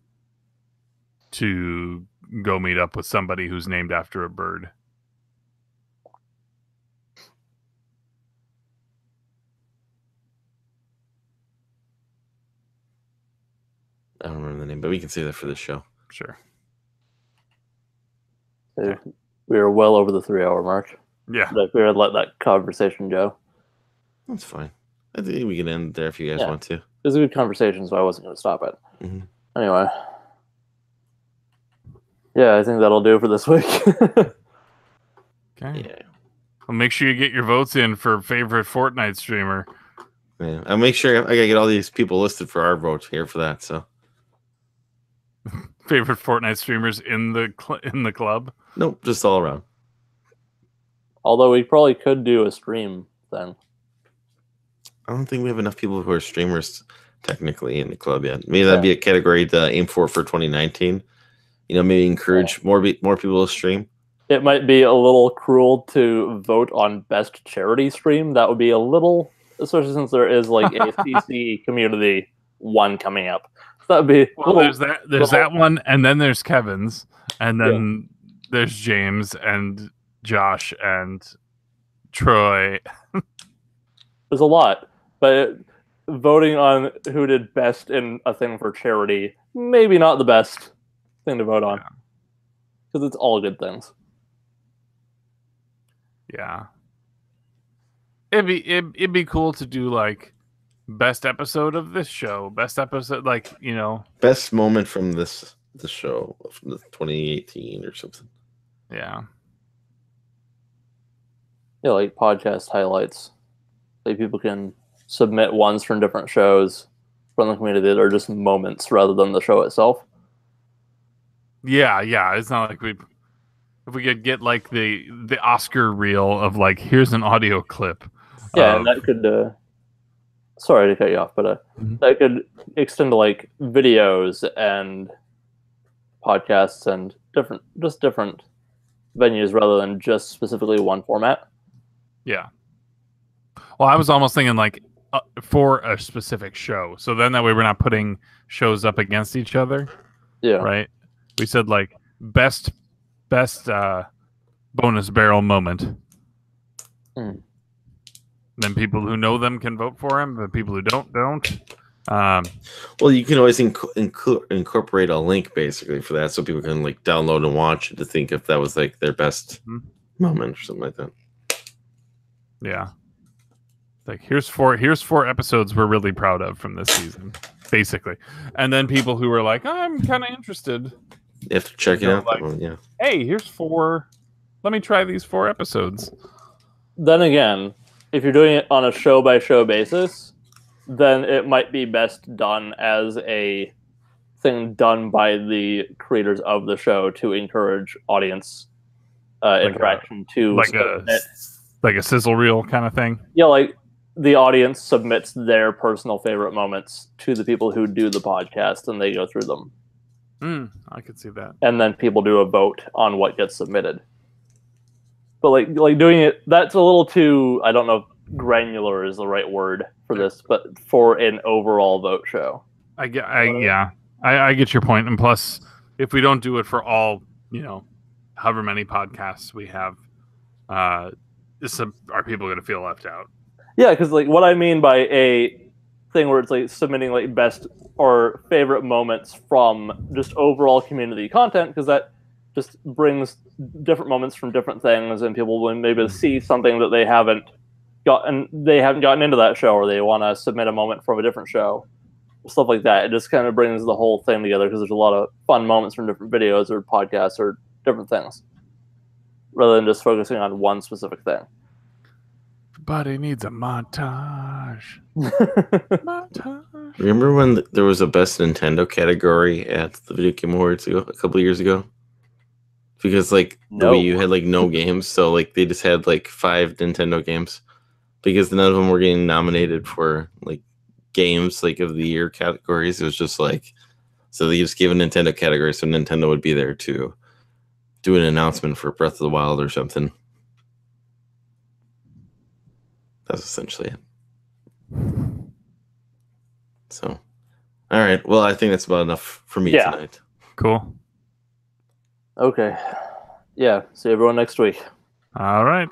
to go meet up with somebody who's named after a bird. I don't remember the name, but we can say that for this show. Sure. If We are well over the 3-hour mark. Yeah. But I figured I'd let that conversation go. That's fine. I think we can end there if you guys want to. It was a good conversation, so I wasn't going to stop it. Mm-hmm. Anyway. Yeah, I think that'll do for this week. Okay. Yeah. Well, make sure you get your votes in for favorite Fortnite streamer. Yeah. I'll make sure I gotta get all these people listed for our vote here for that. So Favorite Fortnite streamers in the club. nope, just all around. Although we probably could do a stream then. I don't think we have enough people who are streamers technically in the club yet. Maybe that'd be a category to aim for 2019. You know, maybe encourage more people to stream. It might be a little cruel to vote on best charity stream. That would be a little, especially since there is like a CC community one coming up. So that'd be there's that one, and then there's Kevin's, and then there's James and Josh and Troy. There's a lot, but voting on who did best in a thing for charity, maybe not the best thing to vote on, because it's all good things. Yeah, it'd be cool to do like best episode of this show, best episode, like, you know, best moment from the show from the 2018 or something. Yeah, like podcast highlights. Like people can submit ones from different shows from the community that are just moments rather than the show itself. Yeah. It's not like if we could get like the Oscar reel of like, here's an audio clip. Yeah, and that could. Sorry to cut you off, but that could extend to like videos and podcasts and different venues rather than just specifically one format. Yeah. Well, I was almost thinking like for a specific show. So then that way we're not putting shows up against each other. Yeah. Right. We said like best bonus barrel moment. Then people who know them can vote for him, but people who don't. Well, you can always incorporate a link basically for that, so people can like download and watch it to think if that was like their best moment or something like that. Yeah. Like here's four episodes we're really proud of from this season, basically. And then people who were like, I'm kind of interested. You have to check it out. Like, hey, here's 4. Let me try these 4 episodes. Then again, if you're doing it on a show-by-show basis, then it might be best done as a thing done by the creators of the show to encourage audience interaction like a sizzle reel kind of thing. Yeah, like the audience submits their personal favorite moments to the people who do the podcast, and they go through them. I could see that. And then people do a vote on what gets submitted. But like doing it, that's a little too, I don't know if granular is the right word for this, but for an overall vote show. I get your point. And plus, if we don't do it for all, however many podcasts we have, are people going to feel left out? Yeah, because like what I mean by a thing where it's like submitting like best or favorite moments from just overall community content, because that just brings different moments from different things, and people will maybe see something that they haven't gotten into that show, or they want to submit a moment from a different show, stuff like that. It just kind of brings the whole thing together, because there's a lot of fun moments from different videos or podcasts or different things, rather than just focusing on one specific thing. Everybody needs a montage. Montage. Remember when there was a best Nintendo category at the Video Game Awards a couple of years ago? Because the Wii U had no games, so they just had 5 Nintendo games, because none of them were getting nominated for games of the year categories. It was just so they just gave a Nintendo category, so Nintendo would be there to do an announcement for Breath of the Wild or something. That's essentially it. So, all right. Well, I think that's about enough for me tonight. Cool. Okay. Yeah. See everyone next week. All right.